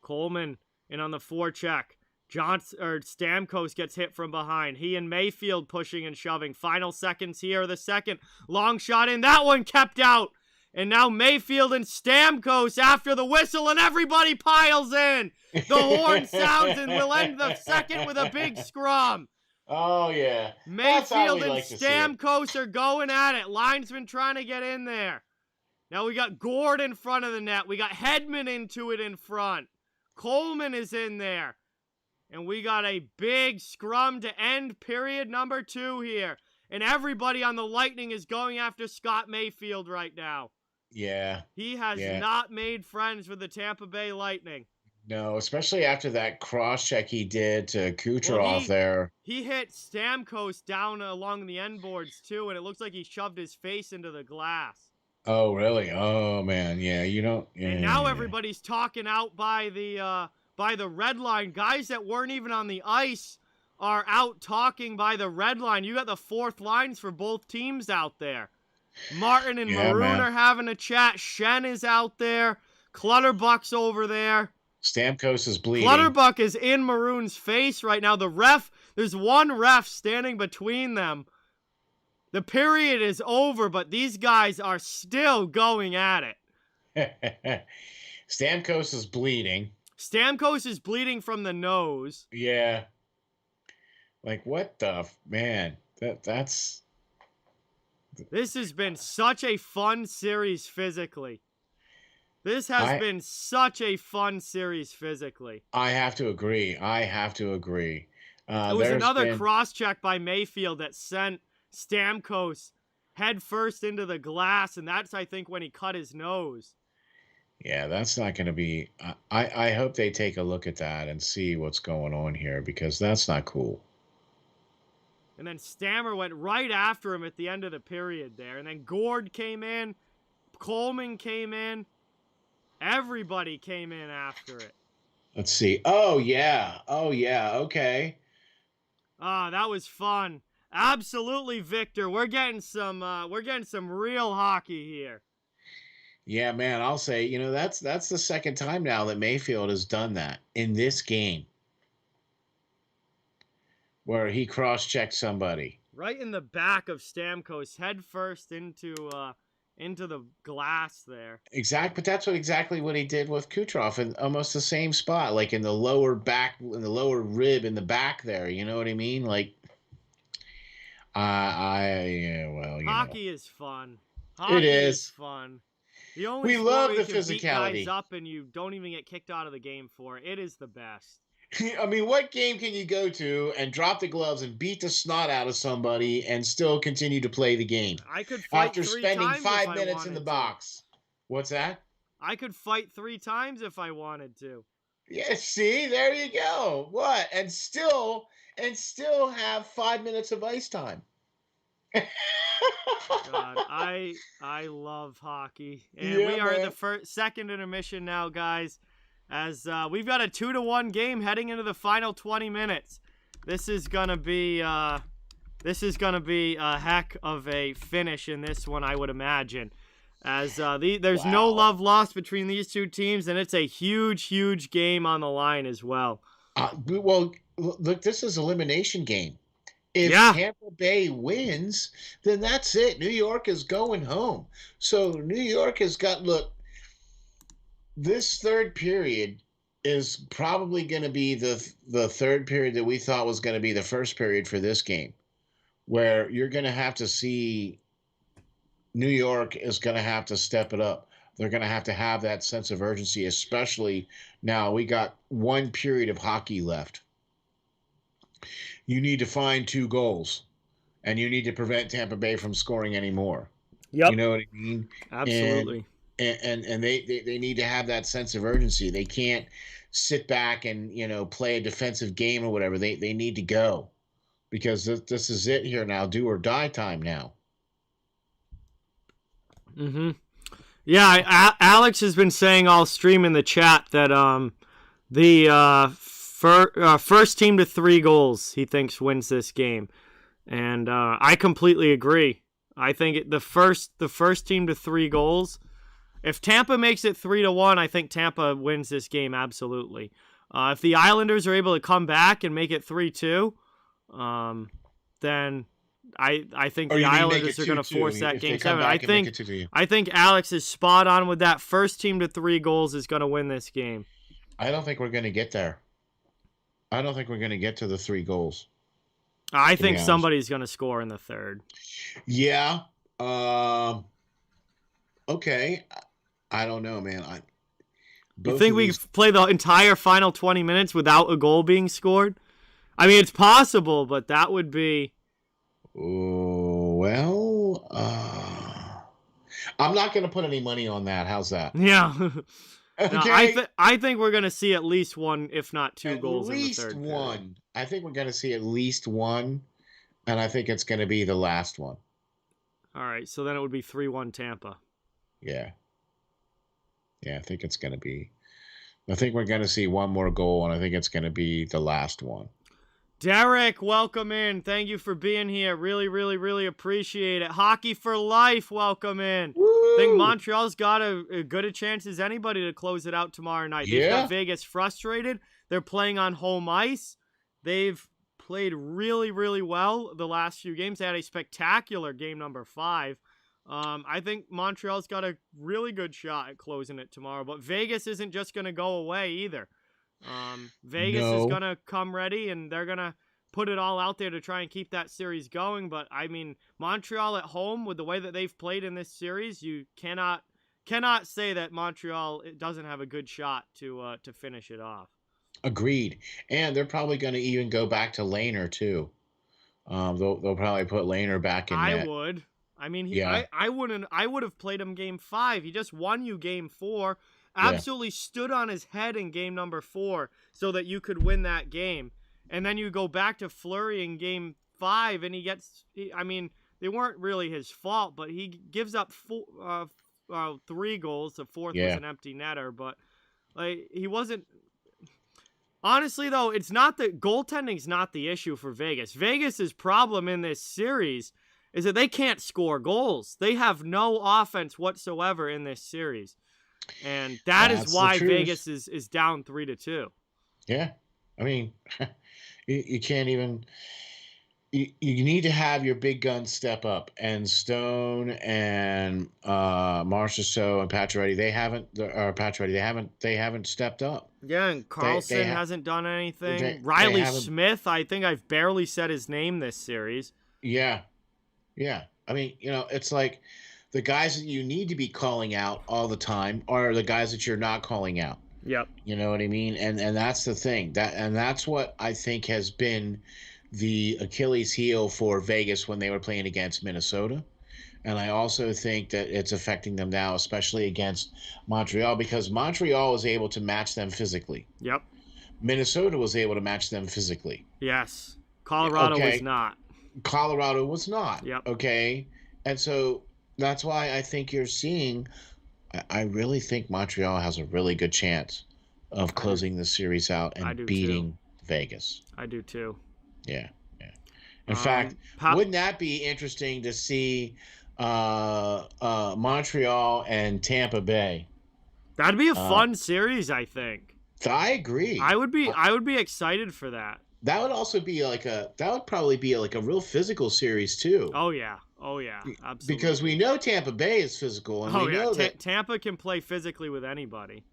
Coleman in on the forecheck. Stamkos gets hit from behind. He and Mayfield pushing and shoving. Final seconds here. The second long shot in. That one kept out. And now Mayfield and Stamkos after the whistle, and everybody piles in. The horn sounds, and we'll end the second with a big scrum. Oh, yeah. That's how Mayfield we and like to see it. Stamkos are going at it. Linesman trying to get in there. Now we got Gord in front of the net. We got Hedman into it in front. Coleman is in there. And we got a big scrum to end period number 2 here. And everybody on the Lightning is going after Scott Mayfield right now. Yeah. He has not made friends with the Tampa Bay Lightning. No, especially after that cross-check he did to Kucherov there. He hit Stamkos down along the end boards, too, and it looks like he shoved his face into the glass. Oh, really? Oh, man. Yeah, you don't... Yeah, and now everybody's talking out by the red line. Guys that weren't even on the ice are out talking by the red line. You got the fourth lines for both teams out there. Martin and Maroon are having a chat. Shen is out there. Clutterbuck's over there. Stamkos is bleeding. Clutterbuck is in Maroon's face right now. There's one ref standing between them. The period is over, but these guys are still going at it. Stamkos is bleeding. Stamkos is bleeding from the nose. Yeah. Like, what the... Man, that's... This has been such a fun series physically. This has been such a fun series physically. I have to agree. It was another cross-check by Mayfield that sent Stamkos head first into the glass, and that's, I think, when he cut his nose. Yeah, that's not going to be... I hope they take a look at that and see what's going on here, because that's not cool. And then Stammer went right after him at the end of the period there. And then Gord came in. Coleman came in. Everybody came in after it. Let's see. Oh, yeah. Okay. That was fun. Absolutely, Victor. We're getting some real hockey here. Yeah, man, I'll say, that's the second time now that Mayfield has done that in this game, where he cross-checked somebody. Right in the back of Stamkos, head first into the glass there. But that's exactly what he did with Kucherov in almost the same spot, like in the lower back, in the lower rib in the back there. You know what I mean? Like, hockey is fun. It is fun. The only we love the physicality. Beat guys up and you don't even get kicked out of the game for it is the best. I mean, what game can you go to and drop the gloves and beat the snot out of somebody and still continue to play the game? I could fight after spending 5 minutes in the box. What's that? I could fight 3 times if I wanted to. Yeah, see, there you go. What? And still have 5 minutes of ice time. God, I love hockey, and we are at the second intermission now, guys. As we've got a 2-1 game heading into the final 20 minutes. This is gonna be a heck of a finish in this one, I would imagine. As there's no love lost between these two teams, and it's a huge game on the line as well. Well, look, this is elimination game. If Tampa Bay wins, then that's it. New York is going home. So New York has got, look, this third period is probably going to be the third period that we thought was going to be the first period for this game, where you're going to have to see New York is going to have to step it up. They're going to have that sense of urgency, especially now we got one period of hockey left. You need to find 2 goals, and you need to prevent Tampa Bay from scoring any more. Yep. You know what I mean? Absolutely. And they need to have that sense of urgency. They can't sit back and, play a defensive game or whatever. They need to go, because this is it here now. Do or die time now. Mm-hmm. Yeah, Alex has been saying all stream in the chat that the first team to 3 goals he thinks wins this game, and I completely agree. I think the first team to 3 goals. If Tampa makes it 3-1, I think Tampa wins this game absolutely. If the Islanders are able to come back and make it 3-2, then I think Or the you mean make Islanders it are going to 2-2? force that If game they come 7. back and make it 2-2. I think Alex is spot on with that. First team to 3 goals is going to win this game. I don't think we're going to get there. I don't think we're going to get to the 3 goals. I To be think honest. somebody's going to score in the third. Yeah. Okay. I don't know, man. You think we play the entire final 20 minutes without a goal being scored? I mean, it's possible, but that would be... Well, I'm not going to put any money on that. How's that? Yeah. Okay. No, I think we're going to see at least 1, if not 2 goals in the third. At least 1. I think we're going to see at least 1, and I think it's going to be the last one. All right, so then it would be 3-1 Tampa. Yeah. Yeah, I think it's going to be. I think we're going to see 1 more goal, and I think it's going to be the last one. Derek, welcome in. Thank you for being here. Really, really, really appreciate it. Hockey for Life, welcome in. Woo! I think Montreal's got a good a chance as anybody to close it out tomorrow night. They've got Vegas frustrated. They're playing on home ice. They've played really, really well the last few games. They had a spectacular game number 5. I think Montreal's got a really good shot at closing it tomorrow, but Vegas isn't just going to go away either. Vegas is going to come ready, and they're going to put it all out there to try and keep that series going. But, I mean, Montreal at home, with the way that they've played in this series, you cannot say that Montreal doesn't have a good shot to finish it off. Agreed. And they're probably going to even go back to Lehner, too. They'll probably put Lehner back in net. I would. I mean, I would have played him game 5. He just won you game 4. Absolutely stood on his head in game number 4 so that you could win that game. And then you go back to Fleury in game 5, and I mean, they weren't really his fault, but he gives up 3 goals. The 4th was an empty netter, but like he wasn't. Honestly, though, it's not that goaltending's not the issue for Vegas. Vegas's problem in this series is that they can't score goals. They have no offense whatsoever in this series. And that's why Vegas is down 3-2. Yeah. I mean, you can't even you need to have your big guns step up, and Stone and Marchessault and Pacioretty, they haven't stepped up. Yeah, and Carlson hasn't done anything. Riley Smith, I think I've barely said his name this series. Yeah. Yeah. I mean, it's like the guys that you need to be calling out all the time are the guys that you're not calling out. Yep. You know what I mean? And that's the thing. That's what I think has been the Achilles heel for Vegas when they were playing against Minnesota. And I also think that it's affecting them now, especially against Montreal, because Montreal was able to match them physically. Yep. Minnesota was able to match them physically. Yes. Colorado was not. Colorado was not. Yep. Okay. And so that's why I think you're seeing, I really think Montreal has a really good chance of closing the series out and beating Vegas. I do too. Yeah. Yeah. In fact, wouldn't that be interesting to see Montreal and Tampa Bay? That'd be a fun series, I think. I agree. I would be excited for that. That would also be probably be like a real physical series too. Oh yeah, absolutely. Because we know Tampa Bay is physical, and we know that Tampa can play physically with anybody.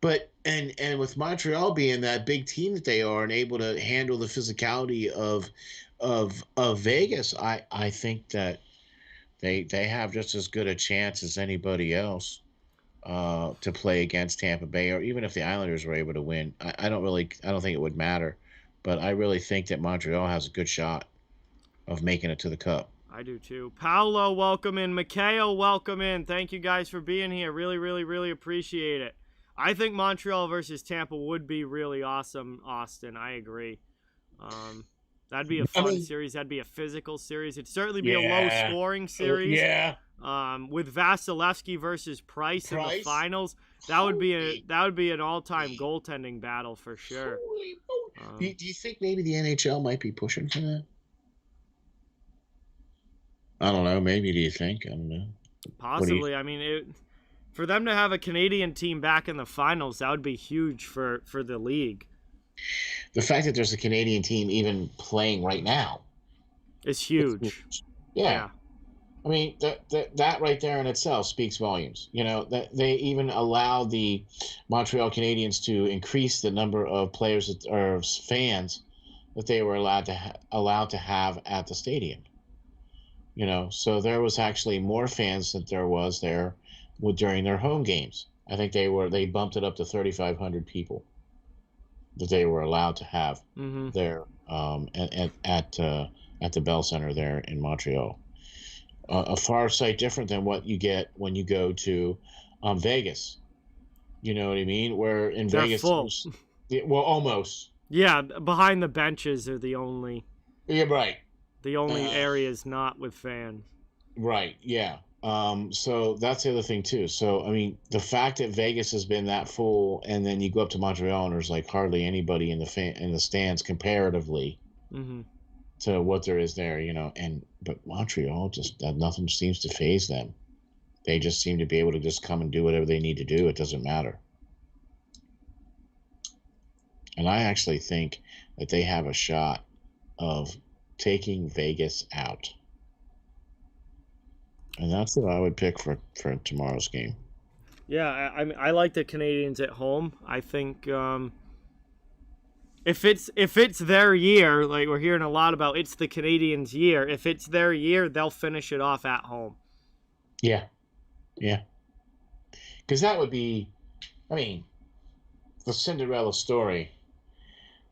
But and with Montreal being that big team that they are and able to handle the physicality of Vegas, I think that they have just as good a chance as anybody else to play against Tampa Bay, or even if the Islanders were able to win. I don't think it would matter. But I really think that Montreal has a good shot of making it to the Cup. I do too. Paolo, welcome in. Mikhail, welcome in. Thank you guys for being here. Really, really, really appreciate it. I think Montreal versus Tampa would be really awesome, Austin. I agree. That'd be a fun series. That'd be a physical series. It'd certainly be a low-scoring series. Yeah. With Vasilevsky versus Price in the finals, that would be an all-time goaltending battle for sure. Do you think maybe the NHL might be pushing for that? I don't know. Maybe. Do you think? I don't know. Possibly. I mean, for them to have a Canadian team back in the finals, that would be huge for the league. The fact that there's a Canadian team even playing right now It's It's huge. huge. Yeah. Yeah. I mean, that right there in itself speaks volumes. You know, that they even allowed the Montreal Canadiens to increase the number of players or fans that they were allowed to have at the stadium. You know, so there was actually more fans than there was there during their home games. I think they bumped it up to 3,500 people that they were allowed to have Mm-hmm. there at the Bell Center there in Montreal. A far sight different than what you get when you go to Vegas. You know what I mean? Where in They're Vegas, full. well, almost. Yeah, behind the benches are Yeah, right. the only Uh, areas not with fans. right. Yeah. So that's the other thing too. So I mean, the fact that Vegas has been that full, and then you go up to Montreal and there's like hardly anybody in the stands comparatively Mm-hmm. to what there is there, but Montreal just nothing seems to phase them. They just seem to be able to just come and do whatever they need to do. It doesn't matter. And I actually think that they have a shot of taking Vegas out. And that's what I would pick for tomorrow's game. Yeah, I like the Canadians at home. I think if it's their year, like we're hearing a lot about, it's the Canadians' year. If it's their year, they'll finish it off at home. Yeah, yeah. Because that would be, I mean, the Cinderella story,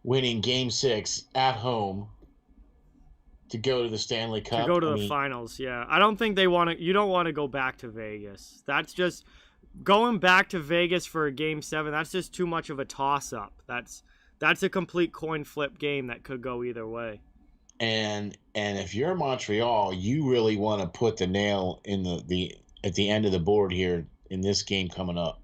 winning Game 6 at home to go to the Stanley To Cup. go to I the mean, finals, yeah. I don't think they want to. You don't want to go back to Vegas. That's just going back to Vegas for a game 7. That's just too much of a toss up. That's a complete coin flip game that could go either way. and if you're Montreal, you really want to put the nail in the at the end of the board here in this game coming up,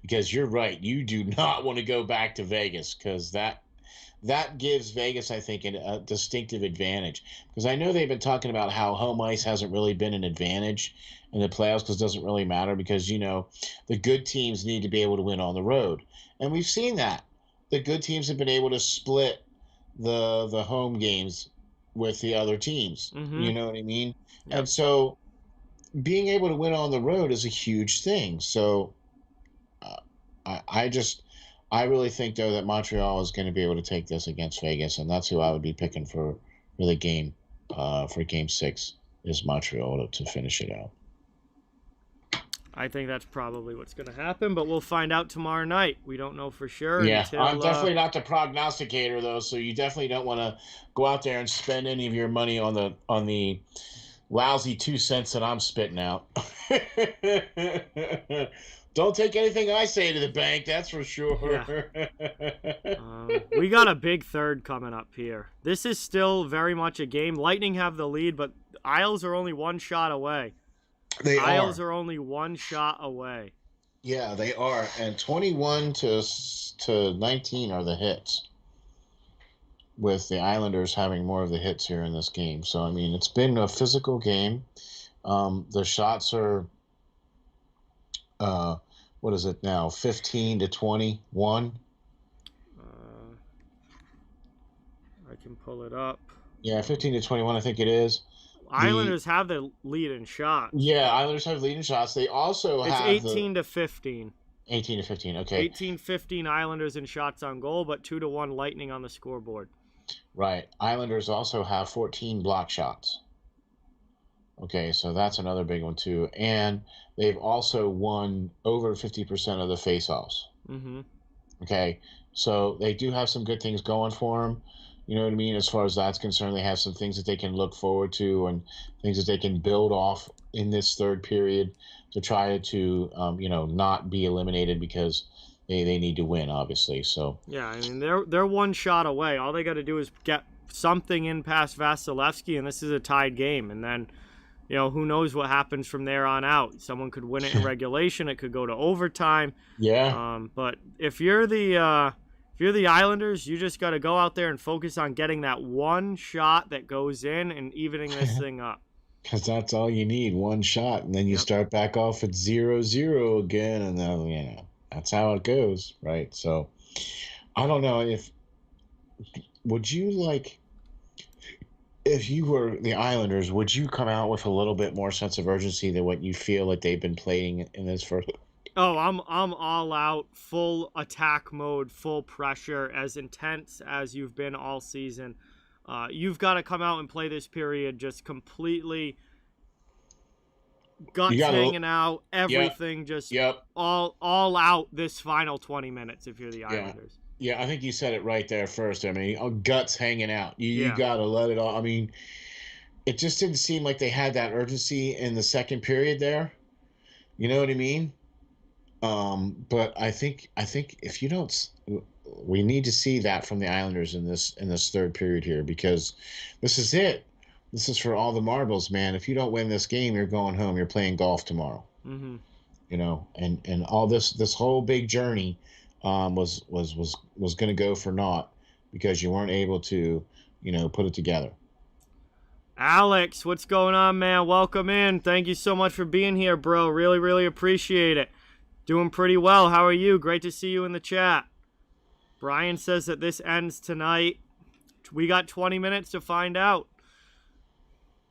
because you're right. You do not want to go back to Vegas, because that gives Vegas, I think, a distinctive advantage. Because I know they've been talking about how home ice hasn't really been an advantage in the playoffs because it doesn't really matter, because the good teams need to be able to win on the road, and we've seen that the good teams have been able to split the home games with the other teams. Mm-hmm. You know what I mean? Yep. And so being able to win on the road is a huge thing. So uh, I really think though that Montreal is going to be able to take this against Vegas, and that's who I would be picking for the game for Game 6 is Montreal to finish it out. I think that's probably what's going to happen, but we'll find out tomorrow night. We don't know for sure Yeah, I'm until definitely not the prognosticator though, so you definitely don't want to go out there and spend any of your money on the lousy 2 cents that I'm spitting out. Don't take anything I say to the bank, that's for sure. yeah. We got a big third coming up here. This is still very much a game. Lightning have the lead, but Isles are only one shot away. They Isles are. are only one shot away. Yeah, they are. And 21 to 19 are the hits, with the Islanders having more of the hits here in this game. So I mean, it's been a physical game. The shots are uh, what is it now? 15 to 21. Uh, I can pull it up. Yeah, 15 to 21, I think it is. The Islanders have the lead in shots, Yeah, but Islanders have leading shots. They also it's have the 18 to 15. 18 to 15. Okay, 18-15 Islanders in shots on goal, but 2-1 Lightning on the scoreboard. right. Islanders also have 14 block shots. Okay, so that's another big one too. And they've also won over 50% of the faceoffs. Mm-hmm. Okay, so they do have some good things going for them. You know what I mean? As far as that's concerned, they have some things that they can look forward to and things that they can build off in this third period to try to, not be eliminated, because they need to win, obviously. So, Yeah, I mean they're one shot away. All they got to do is get something in past Vasilevsky, and this is a tied game. And then, who knows what happens from there on out? Someone could win it in regulation. It could go to overtime. yeah. But if you're the Islanders, you just got to go out there and focus on getting that one shot that goes in and evening this thing up. Because that's all you need, one shot, and then you Yep. start back off at 0-0 again, and then that's how it goes, right? So I don't know if would you like if you were the Islanders, would you come out with a little bit more sense of urgency than what you feel like they've been playing in this first? Oh, I'm all out, full attack mode, full pressure, as intense as you've been all season. You've got to come out and play this period just completely You guts got to, hanging out, yep, everything just yep, all out this final 20 minutes if you're the yeah, Islanders. yeah. I think you said it right there first. I mean, guts hanging out. You Yeah. got to let it all. I mean, it just didn't seem like they had that urgency in the second period there. You know what I mean? But I think if you don't, we need to see that from the Islanders in this third period here, because this is it. This is for all the marbles, man. If you don't win this game, you're going home. You're playing golf tomorrow. Mm-hmm. And all this whole big journey was going to go for naught because you weren't able to put it together. Alex, what's going on, man? Welcome in. Thank you so much for being here, bro. Really, really appreciate it. Doing pretty well. How are you? Great to see you in the chat. Brian says that this ends tonight. We got 20 minutes to find out.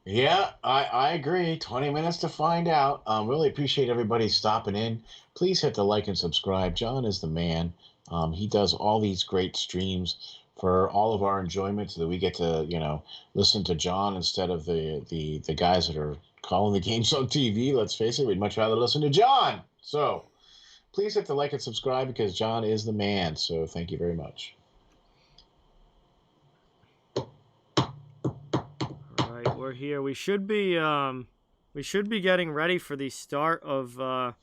Yeah, I agree. 20 minutes to find out. Really appreciate everybody stopping in. Please hit the like and subscribe. John is the man. He does all these great streams for all of our enjoyment so that we get to, listen to John instead of the guys that are calling the games on TV. Let's face it, we'd much rather listen to John. So please hit the like and subscribe because John is the man. So thank you very much. We're here. We should be getting ready for the start of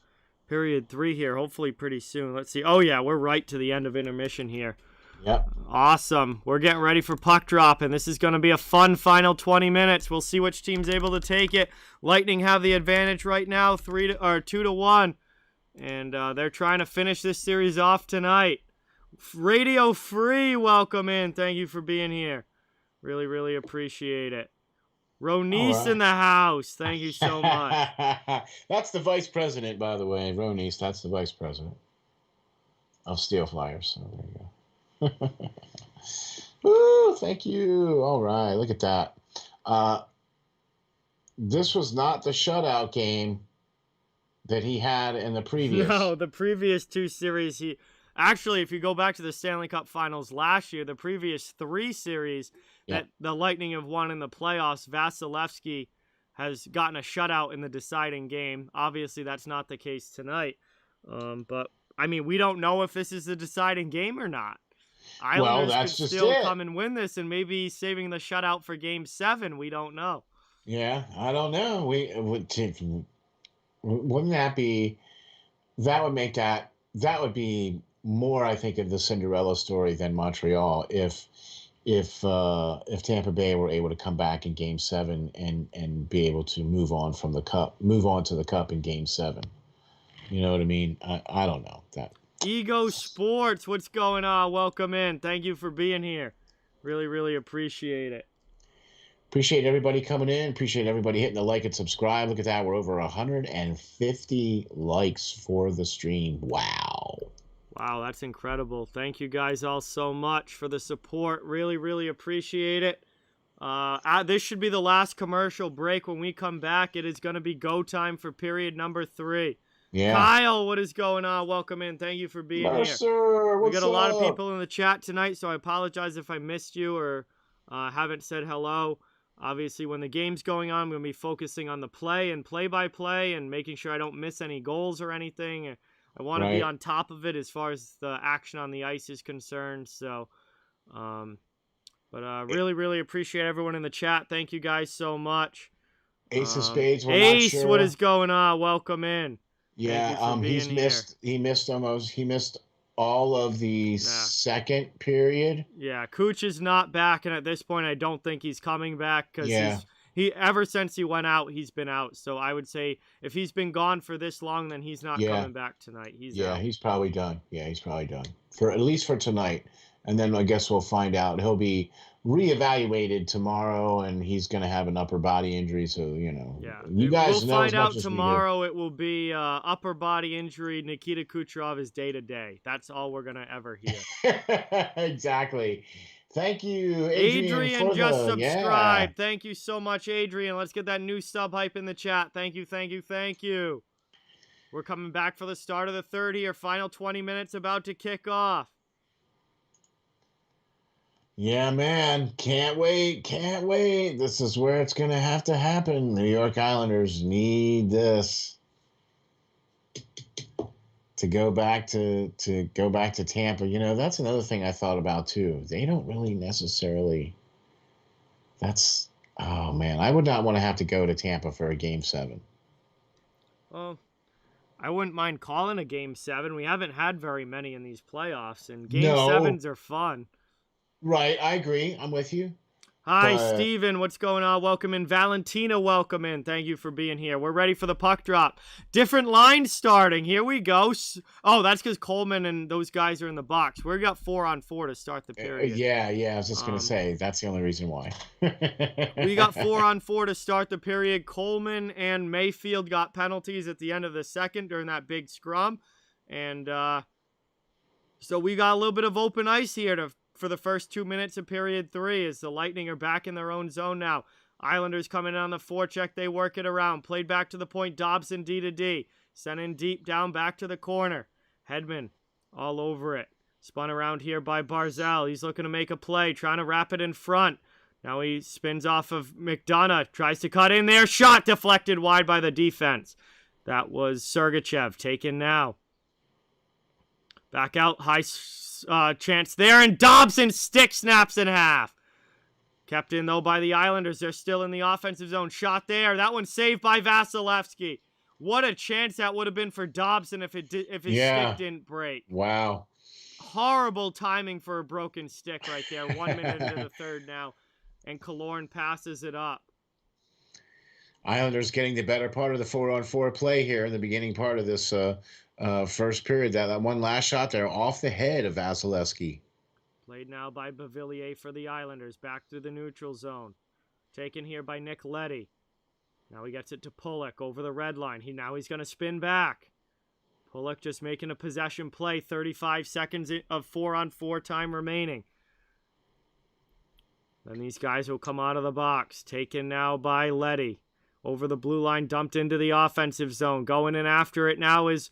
period 3 here, hopefully pretty soon. Let's see. Oh yeah, we're right to the end of intermission here. Yep. Awesome. We're getting ready for puck drop, and this is going to be a fun final 20 minutes. We'll see which team's able to take it. Lightning have the advantage right now, 2-1, and they're trying to finish this series off tonight. Radio Free, welcome in. Thank you for being here. Really, really appreciate it. Ronice in the house. Thank you so much. That's the vice president, by the way. Ronice, that's the vice president of Steel Flyers. So there you go. Woo, thank you. All right, look at that. This was not the shutout game that he had in the previous. No, the previous 2 series, actually, if you go back to the Stanley Cup Finals last year, the previous 3 series that the Lightning have won in the playoffs, Vasilevsky has gotten a shutout in the deciding game. Obviously, that's not the case tonight. But, I mean, we don't know if this is the deciding game or not. Islanders that's could still come and win this and maybe saving the shutout for Game 7. We don't know. Yeah, I don't know. Wouldn't that be... That would make that would be more, I think, of the Cinderella story than Montreal if Tampa Bay were able to come back in Game 7 and be able to move on to the cup in Game 7. You know what I mean? I don't know that. Ego Sports, what's going on? Welcome in. Thank you for being here. Really, really appreciate it. Appreciate everybody coming in. Appreciate everybody hitting the like and subscribe. Look at that. We're over 150 likes for the stream. Wow. Wow, that's incredible. Thank you guys all so much for the support. Really, really appreciate it. This should be the last commercial break. When we come back, it is going to be go time for period number 3. Yeah. Kyle, what is going on? Welcome in. Thank you for being here. Sir, we got a lot of people in the chat tonight, so I apologize if I missed you or haven't said hello. Obviously, when the game's going on, I'm going to be focusing on the play and play-by-play and making sure I don't miss any goals or anything. I want to be on top of it as far as the action on the ice is concerned. So, really, really appreciate everyone in the chat. Thank you guys so much. Ace of Spades. Ace, what is going on? Welcome in. Yeah, he missed all of the second period. Yeah, Cooch is not back, and at this point, I don't think he's coming back because he ever since he went out, he's been out. So I would say if he's been gone for this long, then he's not coming back tonight. He's out. He's probably done. Yeah, he's probably done for at least for tonight, and then I guess we'll find out. He'll be reevaluated tomorrow, and he's going to have an upper body injury. So you guys we'll find out tomorrow. It will be upper body injury. Nikita Kucherov is day to day. That's all we're going to ever hear. Exactly. Thank you, Adrian, Adrian for just the yeah. subscribed. Thank you so much, Adrian. Let's get that new sub hype in the chat. Thank you, thank you, thank you. We're coming back for the start of the third here. Final 20 minutes about to kick off. Yeah, man. Can't wait. Can't wait. This is where it's going to have to happen. New York Islanders need this to go back to Tampa. You know, that's another thing I thought about too. They don't really necessarily that's oh man, I would not want to have to go to Tampa for a game 7. Well, I wouldn't mind calling a game 7. We haven't had very many in these playoffs, and game No. 7s are fun. Right, I agree. I'm with you. Hi, But Steven. What's going on? Welcome in. Valentina, welcome in. Thank you for being here. We're ready for the puck drop. Different lines starting. Here we go. Oh, that's because Coleman and those guys are in the box. We got 4-on-4 to start the period. yeah, I was just going to say, that's the only reason why. We got 4-on-4 to start the period. Coleman and Mayfield got penalties at the end of the second during that big scrum. And so we got a little bit of open ice here for the first 2 minutes of period 3 as the Lightning are back in their own zone now. Islanders coming in on the forecheck. They work it around. Played back to the point. Dobson D to D. Sent in deep down back to the corner. Hedman all over it. Spun around here by Barzal. He's looking to make a play. Trying to wrap it in front. Now he spins off of McDonough. Tries to cut in there. Shot deflected wide by the defense. That was Sergachev taken now. Back out. High chance there, and Dobson stick snaps in half. Kept in, though, by the Islanders. They're still in the offensive zone. Shot there. That one saved by Vasilevsky. What a chance that would have been for Dobson if his stick didn't break. Wow. Horrible timing for a broken stick right there. 1 minute into the third now, and Killorn passes it up. Islanders getting the better part of the 4-on-4 play here in the beginning part of this first period. That one last shot there off the head of Vasilevsky. Played now by Beauvillier for the Islanders. Back through the neutral zone. Taken here by Nick Leddy. Now he gets it to Pulock over the red line. He's going to spin back. Pulock just making a possession play. 35 seconds of 4-on-4 time remaining. Then these guys will come out of the box. Taken now by Leddy. Over the blue line, dumped into the offensive zone. Going in after it now is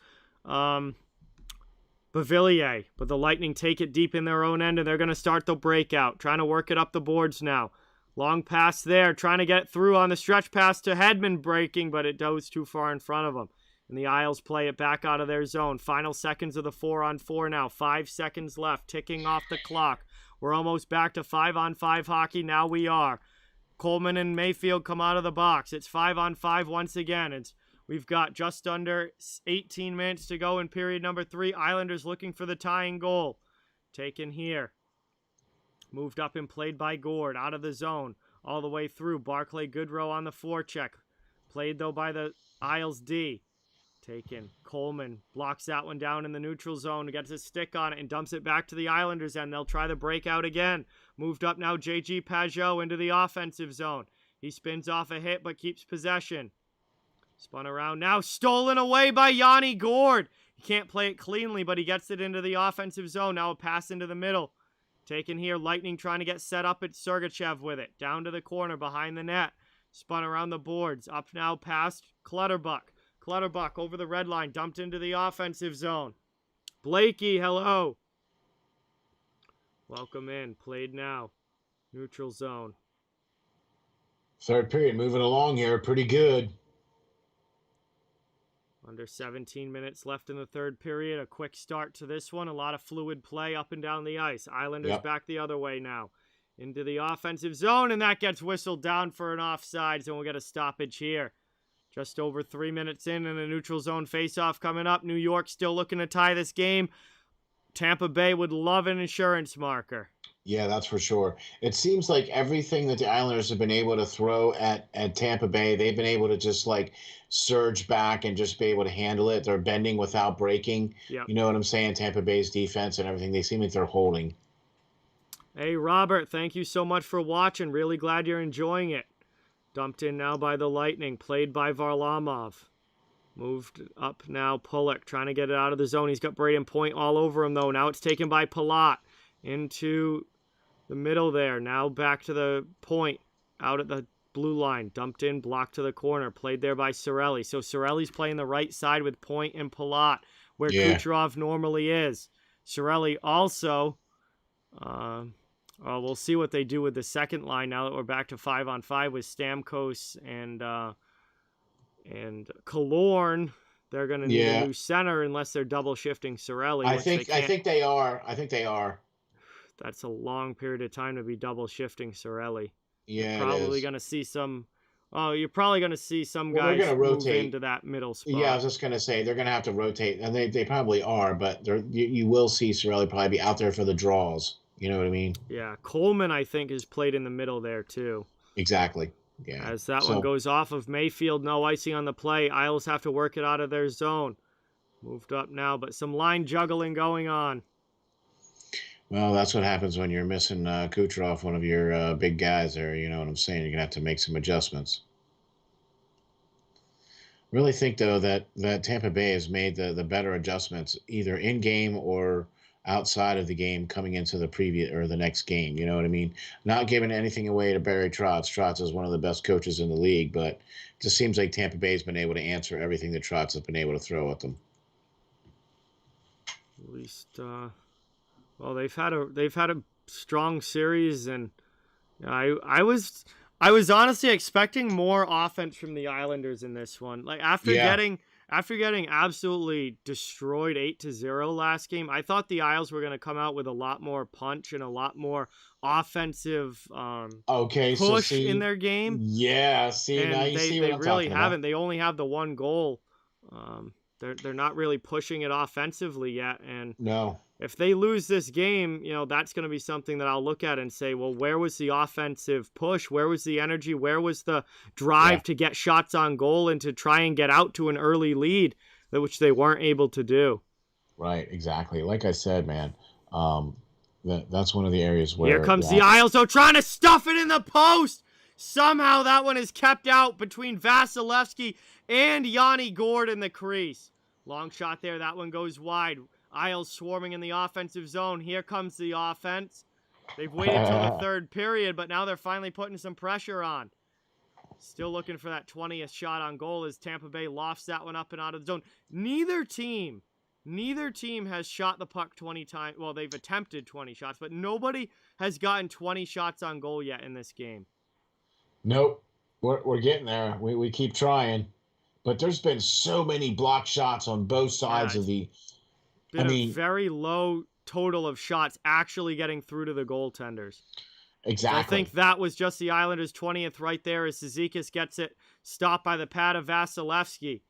Beauvillier. But the Lightning take it deep in their own end, and they're going to start the breakout. Trying to work it up the boards now. Long pass there. Trying to get through on the stretch pass to Hedman breaking, but it goes too far in front of him. And the Isles play it back out of their zone. Final seconds of the 4-on-4 now. 5 seconds left. Ticking off the clock. We're almost back to 5-on-5 hockey. Now we are. Coleman and Mayfield come out of the box. It's 5-on-5 once again. We've got just under 18 minutes to go in period number 3. Islanders looking for the tying goal. Taken here. Moved up and played by Gord. Out of the zone. All the way through. Barclay Goodrow on the forecheck. Played, though, by the Isles D. Taken. Coleman blocks that one down in the neutral zone. Gets his stick on it and dumps it back to the Islanders, and they'll try the breakout again. Moved up now, J.G. Pajot into the offensive zone. He spins off a hit but keeps possession. Spun around now. Stolen away by Yanni Gord. He can't play it cleanly, but he gets it into the offensive zone. Now a pass into the middle. Taken here. Lightning trying to get set up at Sergachev with it. Down to the corner behind the net. Spun around the boards. Up now past Clutterbuck. Clutterbuck over the red line, dumped into the offensive zone. Blakey, hello. Welcome in. Played now. Neutral zone. Third period moving along here. Pretty good. Under 17 minutes left in the third period. A quick start to this one. A lot of fluid play up and down the ice. Islanders back the other way now. Into the offensive zone, and that gets whistled down for an offsides, and we'll get a stoppage here. Just over 3 minutes in, and a neutral zone faceoff coming up. New York still looking to tie this game. Tampa Bay would love an insurance marker. Yeah, that's for sure. It seems like everything that the Islanders have been able to throw at Tampa Bay, they've been able to just like surge back and just be able to handle it. They're bending without breaking. Yep. You know what I'm saying? Tampa Bay's defense and everything, they seem like they're holding. Hey, Robert, thank you so much for watching. Really glad you're enjoying it. Dumped in now by the Lightning. Played by Varlamov. Moved up now. Pulock trying to get it out of the zone. He's got Braden Point all over him, though. Now it's taken by Palat into the middle there. Now back to the point, out at the blue line, dumped in, blocked to the corner, played there by Cirelli. So Cirelli's playing the right side with Point and Palat, where Yeah. Kucherov normally is. Cirelli also, we'll see what they do with the second line now that we're back to 5-on-5 with Stamkos and Killorn. They're going to need a new center unless they're double shifting Cirelli. I think they are. I think they are. That's a long period of time to be double shifting Cirelli. Yeah, you're probably going to see some. Oh, you're probably going to see some guys move into that middle spot. Yeah, I was just going to say they're going to have to rotate, and they probably are. But you will see Cirelli probably be out there for the draws. You know what I mean? Yeah, Coleman I think is played in the middle there too. Exactly. Yeah. As that one goes off of Mayfield, no icing on the play. Isles have to work it out of their zone. Moved up now, but some line juggling going on. Well, that's what happens when you're missing Kucherov, one of your big guys there. You know what I'm saying? You're going to have to make some adjustments. Really think, though, that Tampa Bay has made the better adjustments either in-game or outside of the game coming into the previous or the next game. You know what I mean? Not giving anything away to Barry Trotz. Trotz is one of the best coaches in the league, but it just seems like Tampa Bay has been able to answer everything that Trotz has been able to throw at them. At least, well, they've had a strong series, and I was honestly expecting more offense from the Islanders in this one. Like after getting absolutely destroyed 8-0 last game, I thought the Isles were going to come out with a lot more punch and a lot more offensive push in their game. Yeah, and now you see what they I'm really talking haven't. about. They only have the one goal. They're not really pushing it offensively yet, and No. if they lose this game, that's going to be something that I'll look at and say, well, where was the offensive push? Where was the energy? Where was the drive to get shots on goal and to try and get out to an early lead, which they weren't able to do? Right, exactly. Like I said, man, that's one of the areas where... Here comes the Isles, though, trying to stuff it in the post. Somehow that one is kept out between Vasilevsky and Yanni Gourde in the crease. Long shot there. That one goes wide. Isles swarming in the offensive zone. Here comes the offense. They've waited till the third period, but now they're finally putting some pressure on. Still looking for that 20th shot on goal as Tampa Bay lofts that one up and out of the zone. Neither team has shot the puck 20 times. Well, they've attempted 20 shots, but nobody has gotten 20 shots on goal yet in this game. Nope. We're getting there. We keep trying. But there's been so many blocked shots on both sides of the... a very low total of shots actually getting through to the goaltenders. Exactly. So I think that was just the Islanders' 20th right there as Cizikas gets it stopped by the pad of Vasilevsky.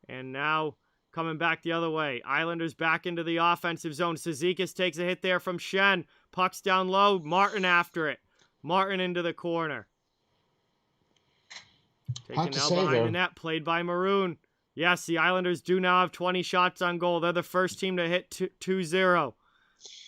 And now coming back the other way. Islanders back into the offensive zone. Cizikas takes a hit there from Shen. Puck's down low. Martin after it. Martin into the corner. Taken now behind the net, played by Maroon. Yes, the Islanders do now have 20 shots on goal. They're the first team to hit 2-0.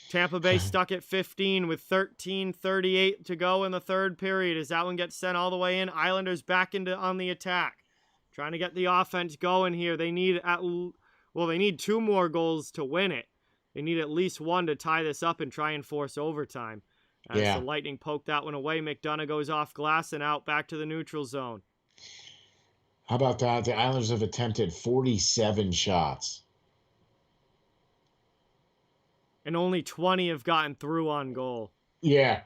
Tampa Bay stuck at 15 with 13:38 to go in the third period as that one gets sent all the way in. Islanders back on the attack. Trying to get the offense going here. They need they need 2 more goals to win it. They need at least 1 to tie this up and try and force overtime. As the Lightning poke that one away, McDonough goes off glass and out back to the neutral zone. How about that? The Islanders have attempted 47 shots. And only 20 have gotten through on goal. Yeah.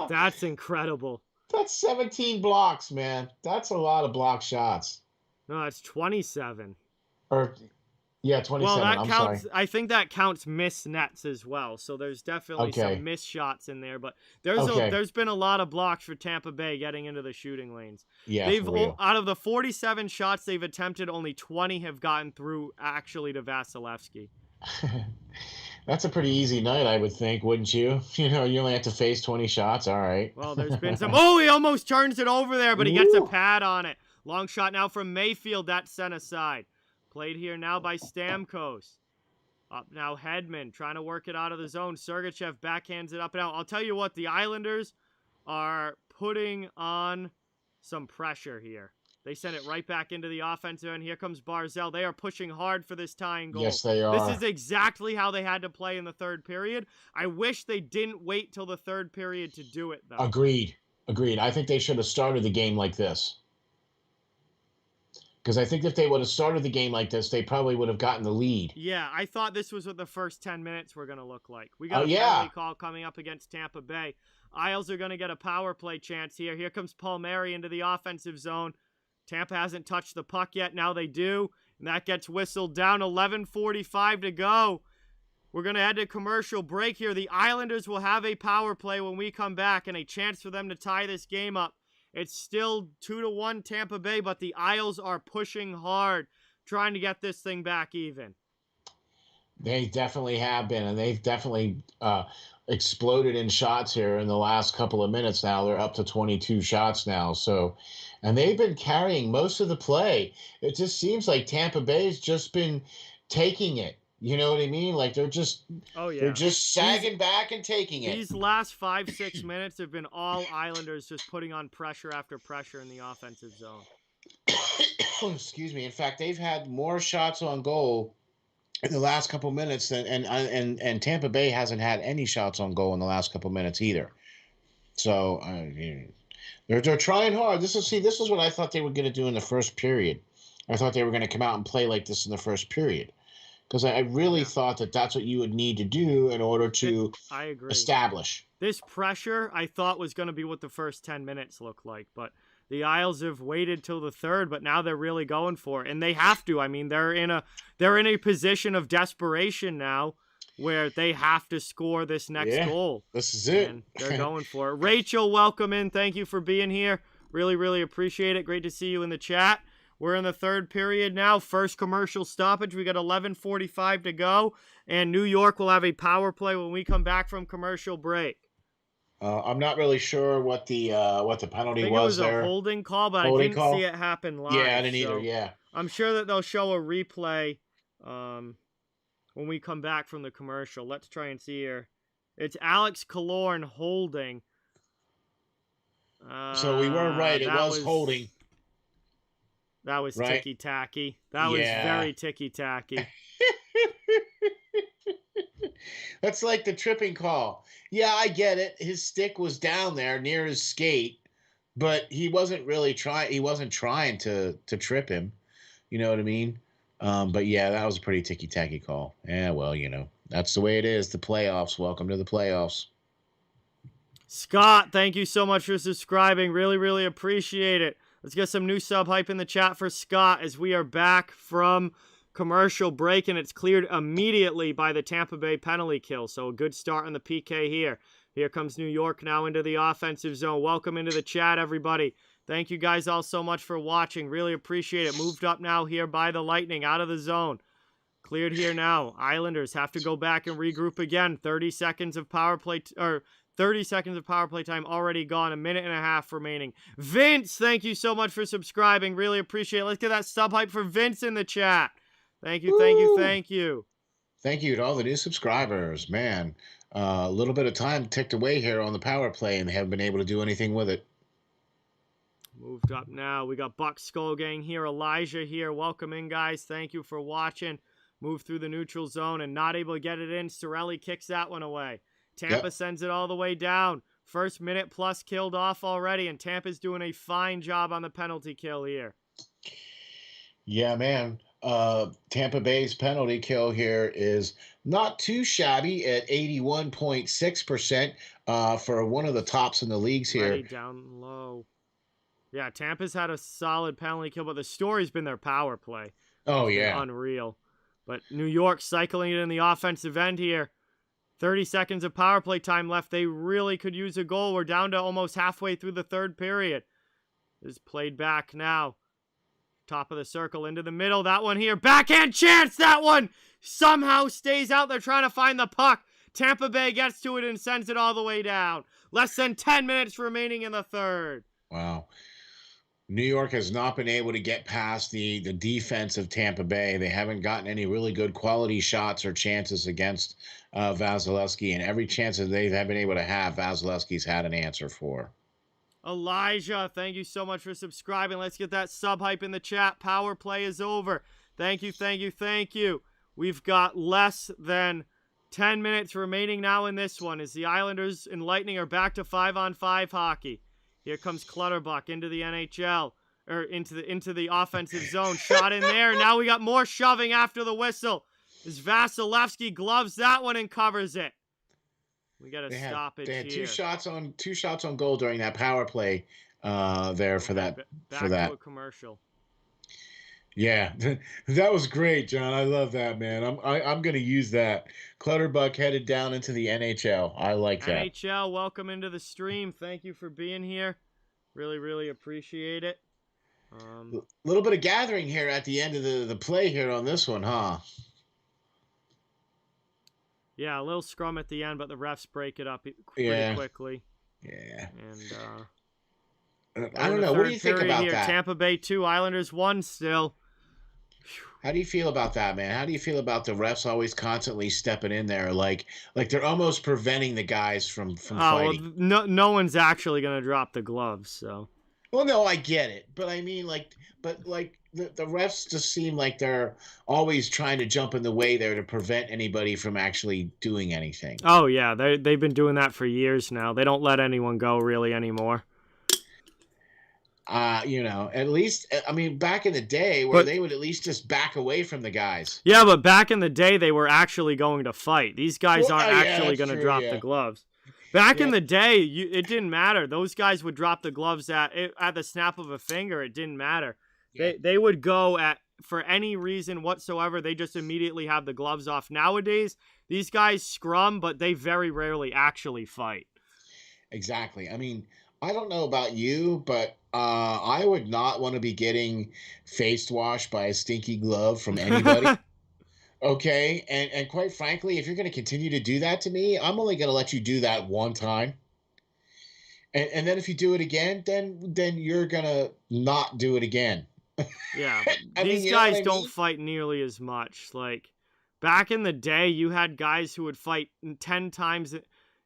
That's incredible. That's 17 blocks, man. That's a lot of block shots. No, that's 27. Yeah, 27. Well, that I'm counts. sorry. I think that counts missed nets as well. So there's definitely some missed shots in there. But there's been a lot of blocks for Tampa Bay getting into the shooting lanes. Yeah, out of the 47 shots they've attempted, only 20 have gotten through actually to Vasilevsky. That's a pretty easy night, I would think, wouldn't you? You only have to face 20 shots. All right. Well, there's been some. Oh, he almost turns it over there, but he gets a pad on it. Long shot now from Mayfield. That's sent aside. Played here now by Stamkos. Up now Hedman trying to work it out of the zone. Sergachev backhands it up and out. I'll tell you what, the Islanders are putting on some pressure here. They send it right back into the offensive end. Here comes Barzell. They are pushing hard for this tying goal. Yes, they This are. is exactly how they had to play in the third period. I wish they didn't wait till the third period to do it, though. Agreed. I think they should have started the game like this. Because I think if they would have started the game like this, they probably would have gotten the lead. Yeah, I thought this was what the first 10 minutes were going to look like. We got a yeah. penalty call coming up against Tampa Bay. Isles are going to get a power play chance here. Here comes Palmieri into the offensive zone. Tampa hasn't touched the puck yet. Now they do. And that gets whistled down. 11:45 to go. We're going to head to commercial break here. The Islanders will have a power play when we come back and a chance for them to tie this game up. It's still 2-1 Tampa Bay, but the Isles are pushing hard, trying to get this thing back even. They definitely have been, and they've definitely exploded in shots here in the last couple of minutes now. They're up to 22 shots now. So, and they've been carrying most of the play. It just seems like Tampa Bay's just been taking it. You know what I mean? Like they're just sagging back and taking it. These last 5-6 minutes have been all Islanders just putting on pressure after pressure in the offensive zone. Excuse me. In fact, they've had more shots on goal in the last couple minutes than and Tampa Bay hasn't had any shots on goal in the last couple minutes either. So they're trying hard. This is what I thought they were going to do in the first period. I thought they were going to come out and play like this in the first period. Because I really thought that that's what you would need to do in order to establish. This pressure, I thought, was going to be what the first 10 minutes looked like. But the Isles have waited till the third, but now they're really going for it. And they have to. I mean, they're in a position of desperation now where they have to score this next goal. This is it. And they're going for it. Rachel, welcome in. Thank you for being here. Really, really appreciate it. Great to see you in the chat. We're in the third period now. First commercial stoppage. We got 11:45 to go. And New York will have a power play when we come back from commercial break. I'm not really sure what the penalty was there. It was a holding call, but I didn't see it happen live. Yeah, I didn't either, yeah. I'm sure that they'll show a replay when we come back from the commercial. Let's try and see here. It's Alex Killorn holding. So we were right. It was holding. That was ticky-tacky. That was very ticky-tacky. That's like the tripping call. Yeah, I get it. His stick was down there near his skate, but he wasn't really trying. He wasn't trying to trip him. You know what I mean? But yeah, that was a pretty ticky-tacky call. Yeah, well, that's the way it is. The playoffs. Welcome to the playoffs. Scott, thank you so much for subscribing. Really, really appreciate it. Let's get some new sub hype in the chat for Scott as we are back from commercial break, and it's cleared immediately by the Tampa Bay penalty kill. So a good start on the PK here. Here comes New York now into the offensive zone. Welcome into the chat, everybody. Thank you guys all so much for watching. Really appreciate it. Moved up now here by the Lightning out of the zone. Cleared here now. Islanders have to go back and regroup again. 30 seconds of power play, 30 seconds of power play time already gone. A minute and a half remaining. Vince, thank you so much for subscribing. Really appreciate it. Let's get that sub hype for Vince in the chat. Thank you, thank you, thank you. Thank you to all the new subscribers. Man, a little bit of time ticked away here on the power play, and they haven't been able to do anything with it. Moved up now. We got Buck Skull Gang here. Elijah here. Welcome in, guys. Thank you for watching. Move through the neutral zone and not able to get it in. Sorelli kicks that one away. Tampa sends it all the way down. First minute plus killed off already, and Tampa's doing a fine job on the penalty kill here. Yeah, man. Tampa Bay's penalty kill here is not too shabby at 81.6% for one of the tops in the leagues here. Ready down low. Yeah, Tampa's had a solid penalty kill, but the story's been their power play. Oh, yeah. Unreal. But New York cycling it in the offensive end here. 30 seconds of power play time left. They really could use a goal. We're down to almost halfway through the third period. This is played back now. Top of the circle into the middle. That one here. Backhand chance. That one somehow stays out. They're trying to find the puck. Tampa Bay gets to it and sends it all the way down. Less than 10 minutes remaining in the third. Wow. New York has not been able to get past the defense of Tampa Bay. They haven't gotten any really good quality shots or chances against Vasilevsky, and every chance that they have been able to have, Vasilevsky's had an answer for. Elijah, thank you so much for subscribing. Let's get that sub hype in the chat. Power play is over. Thank you, thank you, thank you. We've got less than 10 minutes remaining now in this one as the Islanders and Lightning are back to 5-on-5 hockey. Here comes Clutterbuck into the NHL, or into the offensive zone. Shot in there. Now we got more shoving after the whistle. As Vasilevsky gloves that one and covers it. We got to stop it here. They had two shots on goal during that power play there for that. Back to a commercial. Yeah, that was great, John. I love that, man. I'm gonna use that. Clutterbuck headed down into the NHL. I like that. NHL, welcome into the stream. Thank you for being here. Really, really appreciate it. A little bit of gathering here at the end of the play here on this one, huh? Yeah, a little scrum at the end, but the refs break it up pretty quickly. Yeah. And I don't know. What do you think about that? Tampa Bay 2, Islanders 1 still. How do you feel about that, man? How do you feel about the refs always constantly stepping in there, like they're almost preventing the guys from fighting? Well, no one's actually gonna drop the gloves, so. Well, no, I get it, but I mean, the refs just seem like they're always trying to jump in the way there to prevent anybody from actually doing anything. Oh yeah, they've been doing that for years now. They don't let anyone go really anymore. At least, I mean, back in the day where they would at least just back away from the guys. Yeah, but back in the day, they were actually going to fight. These guys aren't actually going to drop the gloves. Back in the day, it didn't matter. Those guys would drop the gloves at the snap of a finger. It didn't matter. Yeah. They would go for any reason whatsoever. They just immediately have the gloves off. Nowadays, these guys scrum, but they very rarely actually fight. Exactly. I mean, I don't know about you, but I would not want to be getting face washed by a stinky glove from anybody. Okay, and quite frankly, if you're going to continue to do that to me, I'm only going to let you do that one time. And then if you do it again, then you're going to not do it again. Yeah, these guys don't fight nearly as much. Like, back in the day, you had guys who would fight 10 times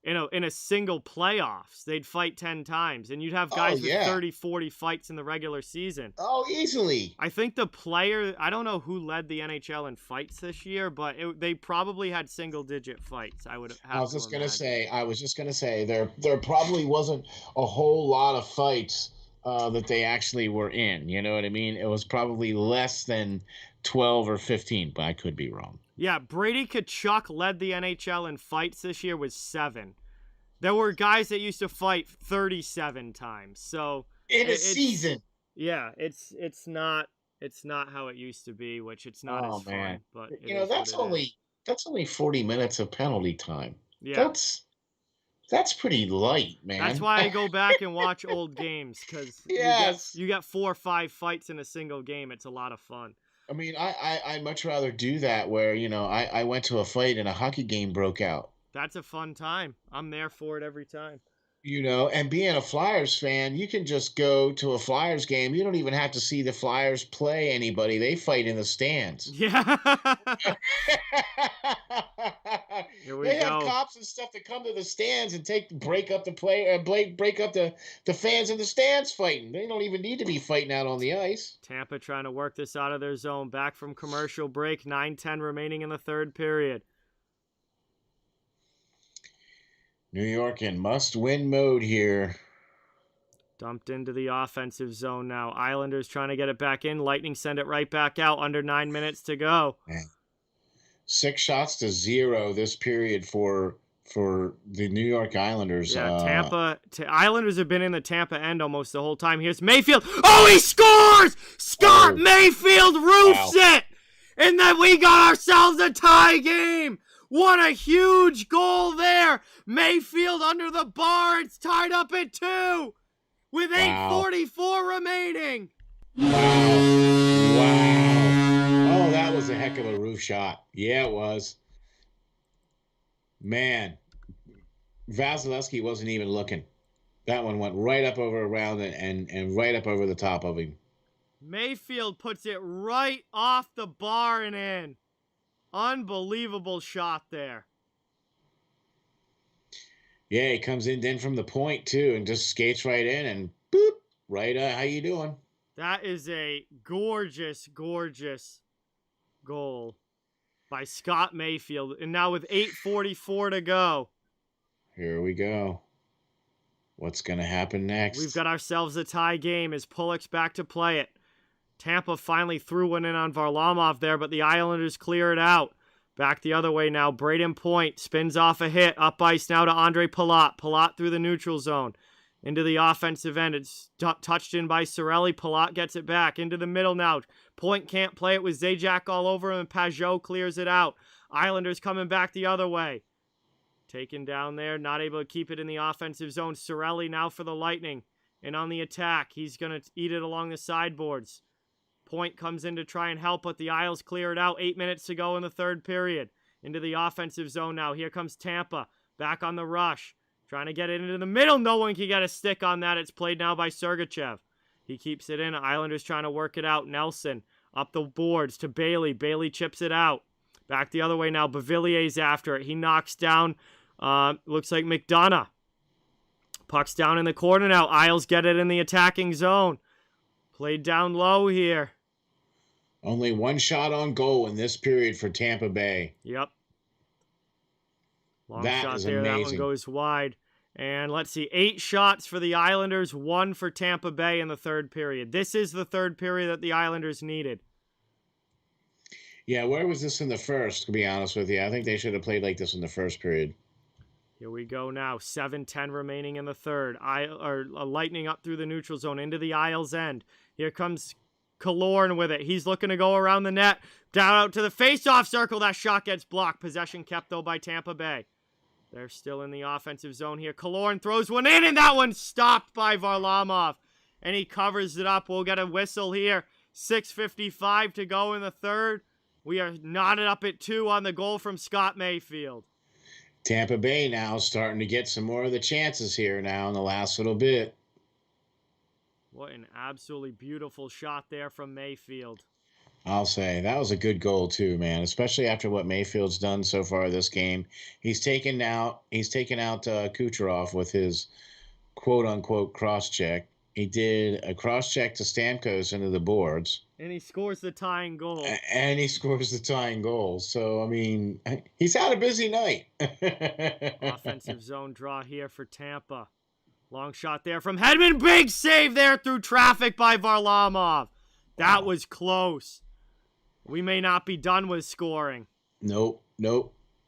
in a single playoffs. They'd fight 10 times, and you'd have guys with 30, 40 fights in the regular season. Oh, easily. I think I don't know who led the NHL in fights this year, but they probably had single-digit fights. I was just going to say there probably wasn't a whole lot of fights that they actually were in. You know what I mean? It was probably less than 12 or 15, but I could be wrong. Yeah, Brady Tkachuk led the NHL in fights this year with 7. There were guys that used to fight 37 times. So in a season. Yeah, it's not how it used to be, which it's not as fun. But that's only 40 minutes of penalty time. Yeah. That's pretty light, man. That's why I go back and watch old games, because you get 4 or 5 fights in a single game. It's a lot of fun. I mean, I'd much rather do that where, I went to a fight and a hockey game broke out. That's a fun time. I'm there for it every time. And being a Flyers fan, you can just go to a Flyers game. You don't even have to see the Flyers play anybody. They fight in the stands. Yeah. They have cops and stuff that come to the stands and break up the fans in the stands fighting. They don't even need to be fighting out on the ice. Tampa trying to work this out of their zone. Back from commercial break. 9:10 remaining in the third period. New York in must-win mode here. Dumped into the offensive zone now. Islanders trying to get it back in. Lightning send it right back out. Under 9 minutes to go. 6 shots to 0 this period for the New York Islanders. Yeah, Islanders have been in the Tampa end almost the whole time. Here's Mayfield. Oh, he scores! Scott Mayfield roofs it! And then we got ourselves a tie game! What a huge goal there! Mayfield under the bar. It's tied up at 2 with 8:44 remaining. Wow. Oh, that was a heck of a roof shot. Yeah, it was. Man, Vasilevsky wasn't even looking. That one went right up over around and right up over the top of him. Mayfield puts it right off the bar and in. Unbelievable shot there. Yeah, he comes in then from the point too, and just skates right in and boop, right. How you doing? That is a gorgeous, gorgeous goal by Scott Mayfield. And now with 8:44 to go, Here we go. What's gonna happen we've next? got ourselves a tie game as Pulock's back to play it. Tampa finally threw one in on Varlamov there, but the Islanders clear it out. Back the other way now. Braden Point spins off a hit. Up ice now to Andre Palat. Palat through the neutral zone. Into the offensive end. It's touched in by Cirelli. Palat gets it back. Into the middle now. Point can't play it with Zajac all over him, and Pajot clears it out. Islanders coming back the other way. Taken down there. Not able to keep it in the offensive zone. Cirelli now for the Lightning. And on the attack, he's going to eat it along the sideboards. Point comes in to try and help, but the Isles clear it out. 8 minutes to go in the third period. Into the offensive zone now. Here comes Tampa. Back on the rush. Trying to get it into the middle. No one can get a stick on that. It's played now by Sergachev. He keeps it in. Islanders trying to work it out. Nelson up the boards to Bailey. Bailey chips it out. Back the other way now. Bavillier's after it. He knocks down, looks like McDonough. Puck's down in the corner now. Isles get it in the attacking zone. Played down low here. Only one shot on goal in this period for Tampa Bay. Yep. Long That shot is there. amazing. That one goes wide. And let's see, 8 shots for the Islanders, 1 for Tampa Bay in the third period. This is the third period that the Islanders needed. Yeah, where was this in the first, to be honest with you? I think they should have played like this in the first period. Here we go now. 7:10 remaining in the third. Lightning up through the neutral zone into the Isles end. Here comes Killorn with it. He's looking to go around the net. Down out to the face-off circle. That shot gets blocked. Possession kept, though, by Tampa Bay. They're still in the offensive zone here. Killorn throws one in, and that one's stopped by Varlamov. And he covers it up. We'll get a whistle here. 6:55 to go in the third. We are knotted up at 2 on the goal from Scott Mayfield. Tampa Bay now starting to get some more of the chances here now in the last little bit. What an absolutely beautiful shot there from Mayfield. I'll say that was a good goal too, man. Especially after what Mayfield's done so far this game. He's taken out Kucherov with his quote unquote cross check. He did a cross check to Stamkos into the boards. And he scores the tying goal. And he scores the tying goal. So, I mean, he's had a busy night. Offensive zone draw here for Tampa. Long shot there from Hedman. Big save there through traffic by Varlamov. That was close. We may not be done with scoring. Nope.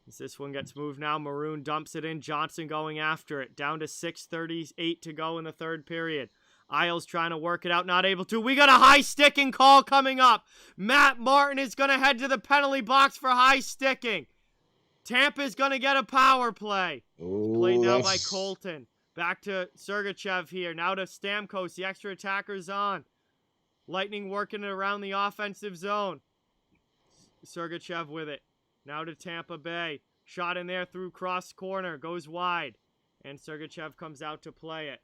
As this one gets moved now, Maroon dumps it in. Johnson going after it. Down to 6:38 to go in the third period. Isles trying to work it out, not able to. We got a high sticking call coming up. Matt Martin is going to head to the penalty box for high sticking. Tampa's going to get a power play. Ooh, Played now by Colton. Back to Sergachev here. Now to Stamkos. The extra attacker's on. Lightning working it around the offensive zone. Sergachev with it. Now to Tampa Bay. Shot in there through cross corner. Goes wide. And Sergachev comes out to play it.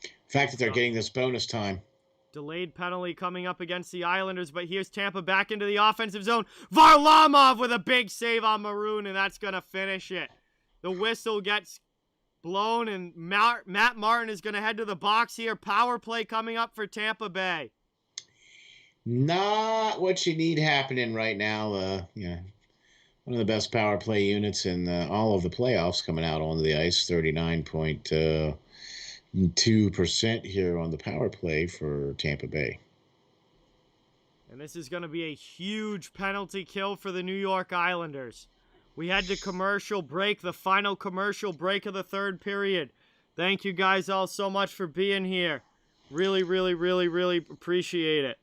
The fact that they're getting this bonus time. Delayed penalty coming up against the Islanders, but here's Tampa back into the offensive zone. Varlamov with a big save on Maroon, and that's going to finish it. The whistle gets blown, and Matt Martin is going to head to the box here. Power play coming up for Tampa Bay. Not what you need happening right now. One of the best power play units in all of the playoffs coming out onto the ice. 39.2% here on the power play for Tampa Bay. And this is going to be a huge penalty kill for the New York Islanders. We had the commercial break, the final commercial break of the third period. Thank you guys all so much for being here. Really, really, really, really appreciate it.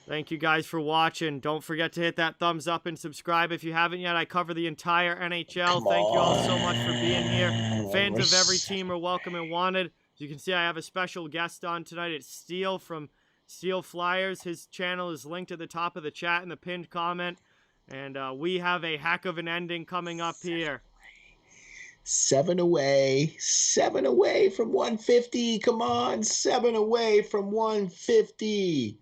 Thank you guys for watching. Don't forget to hit that thumbs up and subscribe if you haven't yet. I cover the entire NHL. Thank you all so much for being here. Fans of every team are welcome and wanted. As you can see, I have a special guest on tonight. It's Steele from Steel Flyers. His channel is linked at the top of the chat in the pinned comment. And we have a heck of an ending coming up here. 7 away from 150. Come on, 7 away from 150.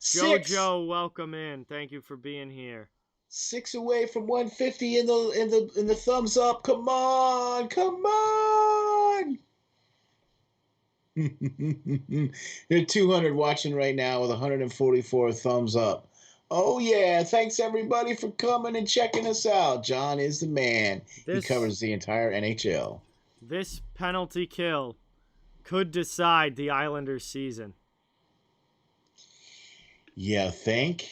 JoJo, welcome in. Thank you for being here. 6 away from 150 in the thumbs up. Come on, come on. There are 200 watching right now with 144 thumbs up. Oh yeah, thanks everybody for coming and checking us out. John is the man. He This covers the entire NHL. this penalty kill could decide the Islanders' season. Yeah, think.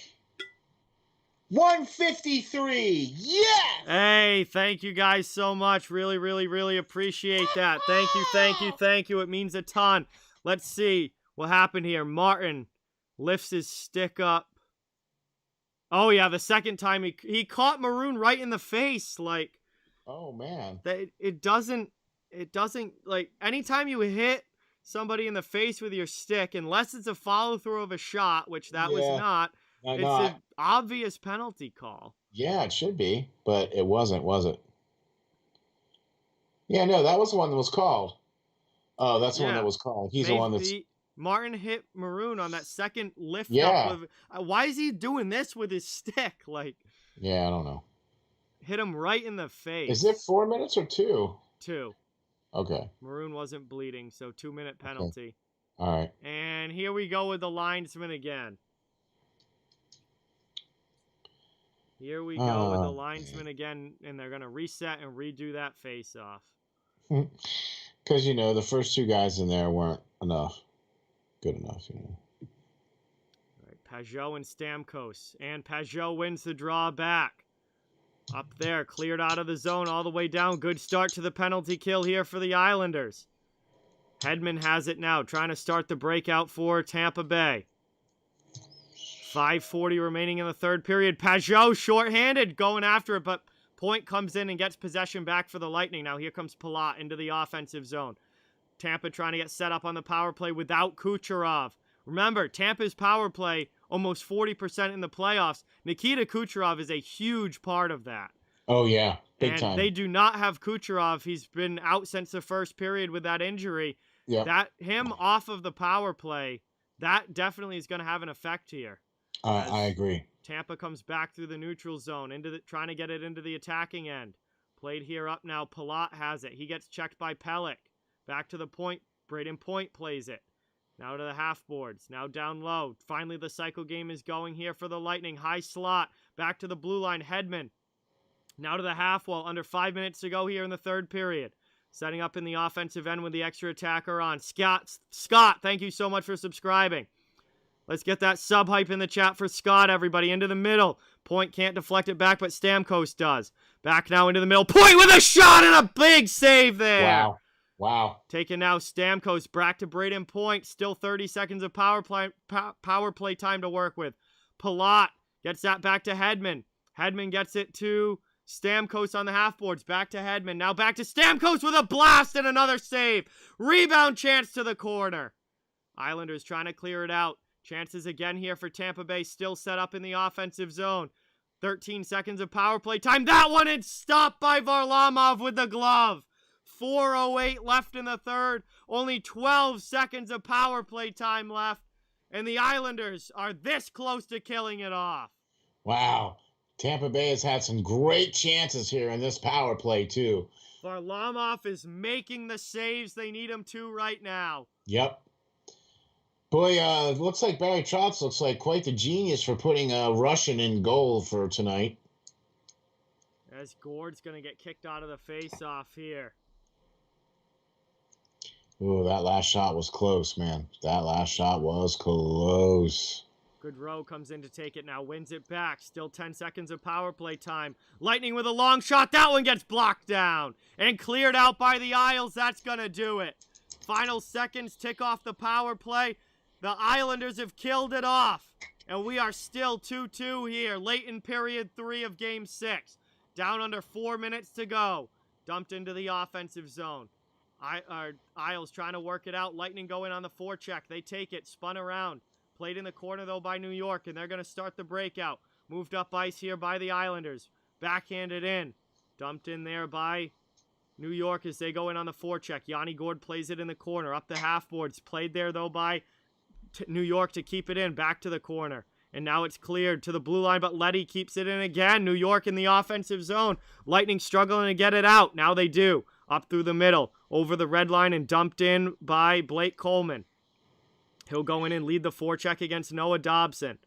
153. Yes. Hey, thank you guys so much. Really, really, really appreciate that. Thank you, thank you, thank you. It means a ton. Let's see what happened here. Martin lifts his stick up. Oh yeah, the second time he caught Maroon right in the face. Like, Oh man. it doesn't like anytime you hit somebody in the face with your stick, unless it's a follow through of a shot, which that was Yeah. not. No, It's no, an obvious penalty call. yeah, it should be, but it wasn't, was it? Yeah, no, that was the one that was called. Oh, that's the one that Yeah. was called. He's the one that's. Martin hit Maroon on that second lift up Yeah. with. Why is he doing this with his stick? Like, Yeah, I don't know. hit him right in the face. Is it 4 minutes or 2? 2. Okay. Maroon wasn't bleeding, so 2-minute penalty. All right. And here we go with the linesman again. Here we go with the linesman again, and they're going to reset and redo that face-off. Because, the first 2 guys in there weren't good enough. All right, Pajot and Stamkos. And Pajot wins the draw back. Up there, cleared out of the zone all the way down. Good start to the penalty kill here for the Islanders. Hedman has it now, trying to start the breakout for Tampa Bay. 5:40 remaining in the third period. Pajot shorthanded, going after it, but Point comes in and gets possession back for the Lightning. Now here comes Palat into the offensive zone. Tampa trying to get set up on the power play without Kucherov. Remember, Tampa's power play, almost 40% in the playoffs. Nikita Kucherov is a huge part of that. Oh, yeah. Big and time. They do not have Kucherov. He's been out since the first period with that injury. Yeah. That him off of the power play, that definitely is going to have an effect here. I agree. Tampa comes back through the neutral zone, trying to get it into the attacking end. Played here up now. Palat has it. He gets checked by Pelech. Back to the point. Braden Point plays it. Now to the half boards. Now down low. Finally, the cycle game is going here for the Lightning. High slot. Back to the blue line. Hedman. Now to the half wall. Under 5 minutes to go here in the third period. Setting up in the offensive end with the extra attacker on. Scott, thank you so much for subscribing. Let's get that sub hype in the chat for Scott, everybody. Into the middle. Point can't deflect it back, but Stamkos does. Back now into the middle. Point with a shot and a big save there. Wow. Taking now Stamkos back to Braden Point. Still 30 seconds of power play time to work with. Palat gets that back to Hedman. Hedman gets it to Stamkos on the half boards. Back to Hedman. Now back to Stamkos with a blast and another save. Rebound chance to the corner. Islanders trying to clear it out. Chances again here for Tampa Bay, still set up in the offensive zone. 13 seconds of power play time. That one is stopped by Varlamov with the glove. 4:08 left in the third. Only 12 seconds of power play time left. And the Islanders are this close to killing it off. Wow. Tampa Bay has had some great chances here in this power play, too. Varlamov is making the saves they need him to right now. Yep. Boy, looks like Barry Trotz looks like quite the genius for putting a Russian in goal for tonight. As Gord's going to get kicked out of the face-off here. Ooh, that last shot was close, man. That last shot was close. Goodrow comes in to take it now, wins it back. Still 10 seconds of power play time. Lightning with a long shot. That one gets blocked down and cleared out by the Isles. That's going to do it. Final seconds tick off the power play. The Islanders have killed it off. And we are still 2-2 here, late in period 3 of Game 6. Down under 4 minutes to go. Dumped into the offensive zone. Isles trying to work it out. Lightning going on the forecheck. They take it, spun around. Played in the corner, though, by New York, and they're going to start the breakout. Moved up ice here by the Islanders. Backhanded in. Dumped in there by New York as they go in on the forecheck. Yanni Gourde plays it in the corner. Up the half boards. Played there, though, by New York to keep it in. Back to the corner. And now it's cleared to the blue line, but Leddy keeps it in again. New York in the offensive zone. Lightning struggling to get it out. Now they do. Up through the middle, over the red line, and dumped in by Blake Coleman. He'll go in and lead the forecheck against Noah Dobson.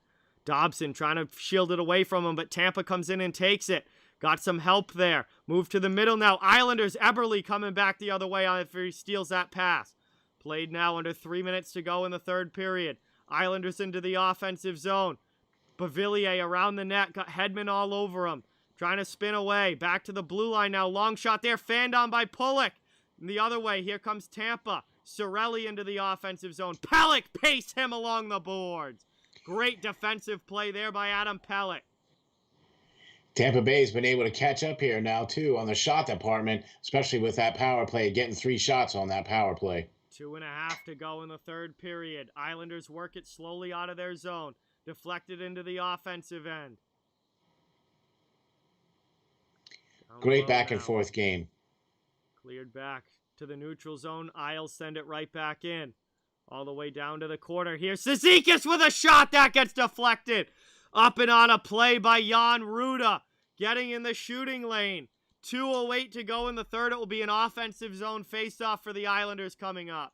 Dobson trying to shield it away from him, but Tampa comes in and takes it. Got some help there. Move to the middle now. Islanders, Eberle coming back the other way if he steals that pass. Played now under 3 minutes to go in the third period. Islanders into the offensive zone. Bavillier around the net, got Hedman all over him. Trying to spin away. Back to the blue line now. Long shot there. Fanned on by Pulock. And the other way, here comes Tampa. Cirelli into the offensive zone. Pelech paced him along the boards. Great defensive play there by Adam Pelech. Tampa Bay's been able to catch up here now, too, on the shot department, especially with that power play, getting 3 shots on that power play. 2.5 to go in the third period. Islanders work it slowly out of their zone. Deflected into the offensive end. Great back and forth game. Cleared back to the neutral zone. Isles send it right back in. All the way down to the corner here. Cizikas with a shot that gets deflected. Up and on a play by Jan Ruda. Getting in the shooting lane. 2:08 to go in the third. It will be an offensive zone faceoff for the Islanders coming up.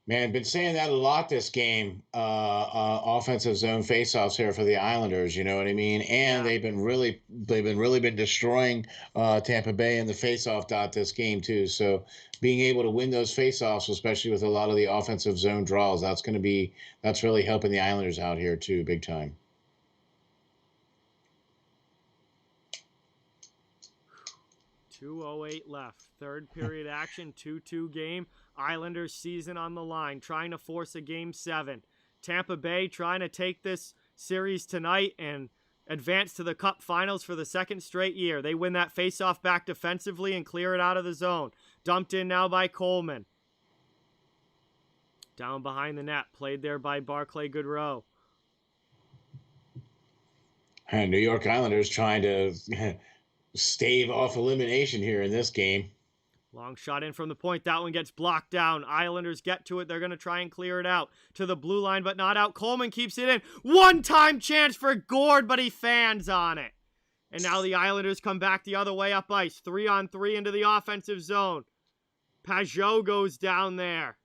Man, been saying that a lot this game. Offensive zone faceoffs here for the Islanders. You know what I mean? And they've been really been destroying Tampa Bay in the faceoff dot this game too. So being able to win those faceoffs, especially with a lot of the offensive zone draws, that's really helping the Islanders out here too, big time. 2:08 left. Third period action, 2-2 game. Islanders season on the line, trying to force a game 7. Tampa Bay trying to take this series tonight and advance to the Cup Finals for the second straight year. They win that faceoff back defensively and clear it out of the zone. Dumped in now by Coleman. Down behind the net, played there by Barclay Goodrow. And New York Islanders trying to stave off elimination here in this game. Long shot in from the point. That one gets blocked down. Islanders get to it. They're going to try and clear it out to the blue line, but not out. Coleman keeps it in. One-time chance for Gord, but he fans on it. And now the Islanders come back the other way up ice. 3-on-3 into the offensive zone. Pajot goes down there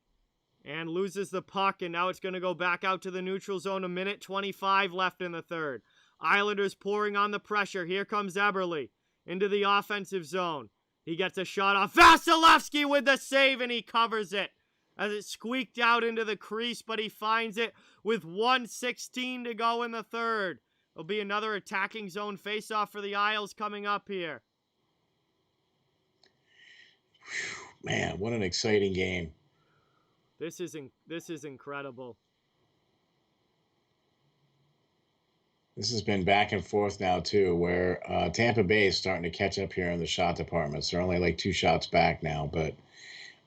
and loses the puck, and now it's going to go back out to the neutral zone. 1:25 left in the third. Islanders pouring on the pressure. Here comes Eberle into the offensive zone. He gets a shot off. Vasilevsky with the save, and he covers it as it squeaked out into the crease, but he finds it with 1:16 to go in the third. It'll be another attacking zone faceoff for the Isles coming up here. Man, what an exciting game. This is incredible. This has been back and forth now, too, where Tampa Bay is starting to catch up here in the shot departments. They're only like 2 shots back now, but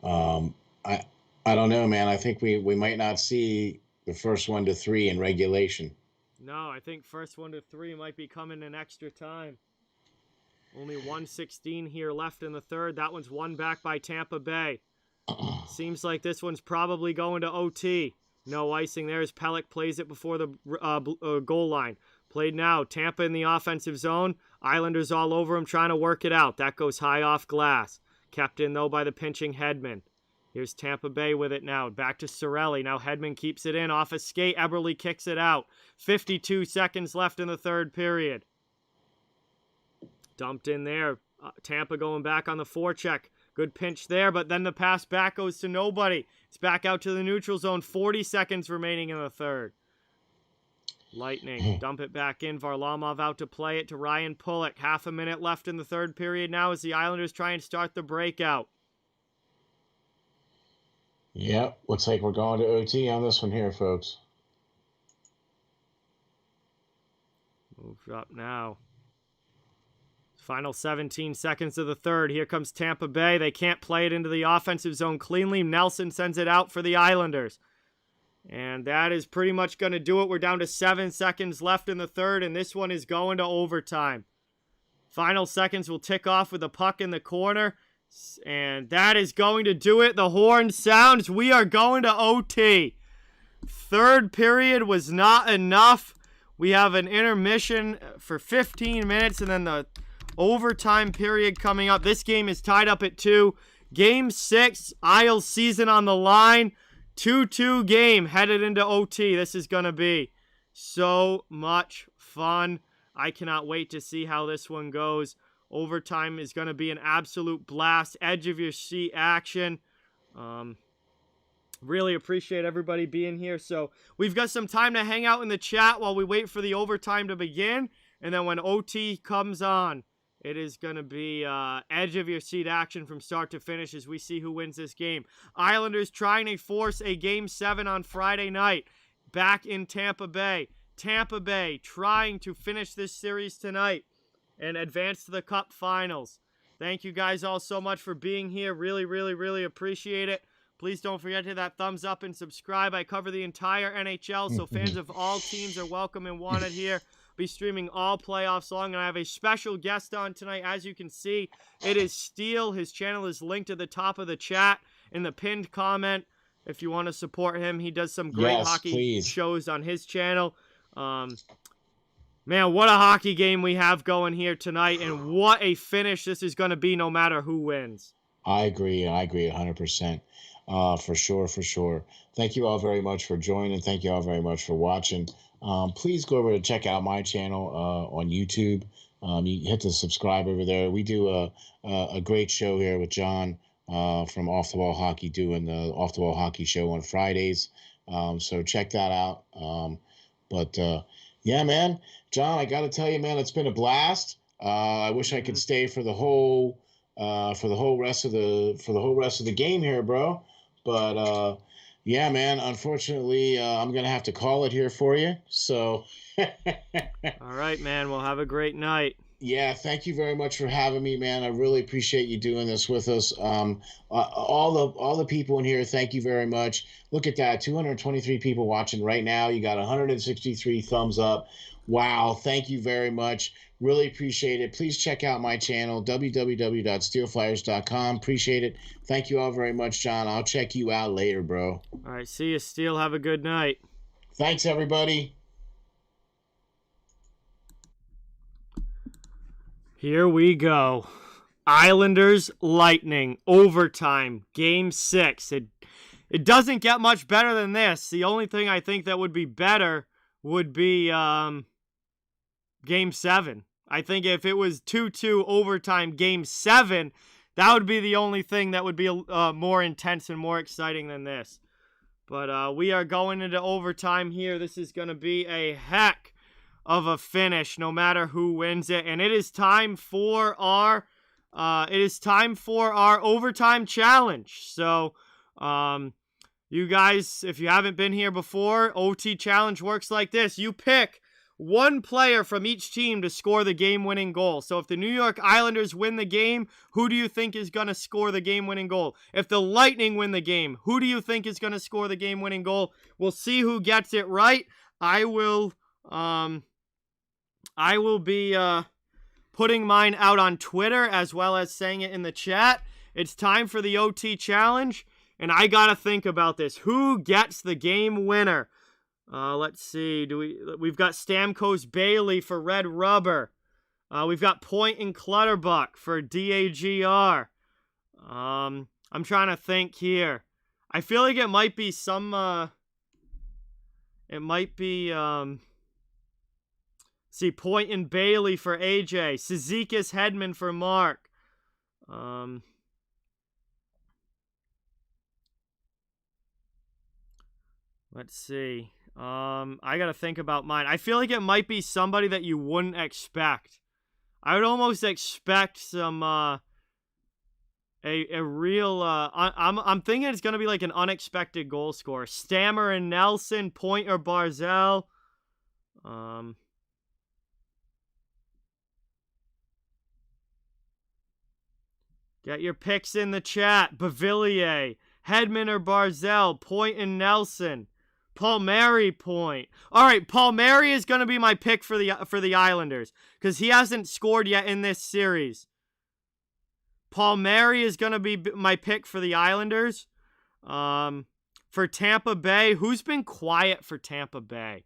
I don't know, man. I think we might not see the first 1 to 3 in regulation. No, I think first 1 to 3 might be coming in extra time. Only 1:16 here left in the third. That one's won back by Tampa Bay. Seems like this one's probably going to OT. No icing there as Pelech plays it before the goal line. Played now. Tampa in the offensive zone. Islanders all over him trying to work it out. That goes high off glass. Kept in, though, by the pinching Hedman. Here's Tampa Bay with it now. Back to Cirelli. Now Hedman keeps it in. Off a skate. Eberle kicks it out. 52 seconds left in the third period. Dumped in there. Tampa going back on the forecheck. Good pinch there, but then the pass back goes to nobody. It's back out to the neutral zone. 40 seconds remaining in the third. Lightning dump it back in. Varlamov out to play it to Ryan Pulock. Half a minute left in the third period now as the Islanders try and start the breakout. Yep, looks like we're going to OT on this one here, folks. Moved up now. Final 17 seconds of the third. Here comes Tampa Bay. They can't play it into the offensive zone cleanly. Nelson sends it out for the Islanders. And that is pretty much going to do it. We're down to 7 seconds left in the third, and this one is going to overtime. Final seconds will tick off with a puck in the corner. And that is going to do it. The horn sounds. We are going to OT. Third period was not enough. We have an intermission for 15 minutes and then the overtime period coming up. This game is tied up at 2. Game 6, Isles season on the line. 2-2 game headed into OT. This is going to be so much fun. I cannot wait to see how this one goes. Overtime is going to be an absolute blast. Edge of your seat action. Really appreciate everybody being here. So we've got some time to hang out in the chat while we wait for the overtime to begin. And then when OT comes on, it is going to be edge of your seat action from start to finish as we see who wins this game. Islanders trying to force a Game 7 on Friday night back in Tampa Bay. Tampa Bay trying to finish this series tonight and advance to the Cup Finals. Thank you guys all so much for being here. Really, really, really appreciate it. Please don't forget to hit that thumbs up and subscribe. I cover the entire NHL, so fans of all teams are welcome and wanted here. Be streaming all playoffs long, and I have a special guest on tonight. As you can see, it is Steele. His channel is linked at the top of the chat in the pinned comment. If you want to support him, he does some great hockey shows on his channel. Man, what a hockey game we have going here tonight, and what a finish this is going to be no matter who wins. I agree 100%. For sure. Thank you all very much for joining. Thank you all very much for watching. Please go over to check out my channel on YouTube. You hit the subscribe over there. We do a great show here with John from Off the Wall Hockey, doing the Off the Wall Hockey show on Fridays. So check that out. Yeah, man, John, I got to tell you, man, it's been a blast. I wish I could stay for the whole rest of the game here, bro. But yeah, man, unfortunately, I'm gonna have to call it here for you. So all right, man, well, have a great night. Yeah, thank you very much for having me, man. I really appreciate you doing this with us. All the people in here, thank you very much. Look at that, 223 people watching right now. You got 163 thumbs up. Wow, thank you very much. Really appreciate it. Please check out my channel, www.steelflyers.com. Appreciate it. Thank you all very much, John. I'll check you out later, bro. All right, see you, Steel. Have a good night. Thanks, everybody. Here we go. Islanders Lightning overtime game 6. It doesn't get much better than this. The only thing I think that would be better would be game 7. I think if it was 2-2 overtime game 7, that would be the only thing that would be more intense and more exciting than this. But we are going into overtime here. This is going to be a heck of a finish, no matter who wins it, and it is time for our overtime challenge. So, you guys, if you haven't been here before, OT challenge works like this: you pick one player from each team to score the game-winning goal. So, if the New York Islanders win the game, who do you think is going to score the game-winning goal? If the Lightning win the game, who do you think is going to score the game-winning goal? We'll see who gets it right. I will be putting mine out on Twitter as well as saying it in the chat. It's time for the OT challenge, and I gotta think about this. Who gets the game winner? Let's see. We've got Stamkos Bailey for Red Rubber. We've got Point and Clutterbuck for DAGR. I'm trying to think here. I feel like it might be Point and Bailey for AJ. Cizikas Hedman for Mark. Let's see. I gotta think about mine. I feel like it might be somebody that you wouldn't expect. I would almost expect some a real I'm thinking it's gonna be like an unexpected goal scorer. Stammer and Nelson, Point or Barzell. Get your picks in the chat. Bavillier, Hedman or Barzell, Point and Nelson, Palmieri, Point. All right, Palmieri is going to be my pick for the Islanders because he hasn't scored yet in this series. Palmieri is going to be my pick for the Islanders. For Tampa Bay, who's been quiet for Tampa Bay?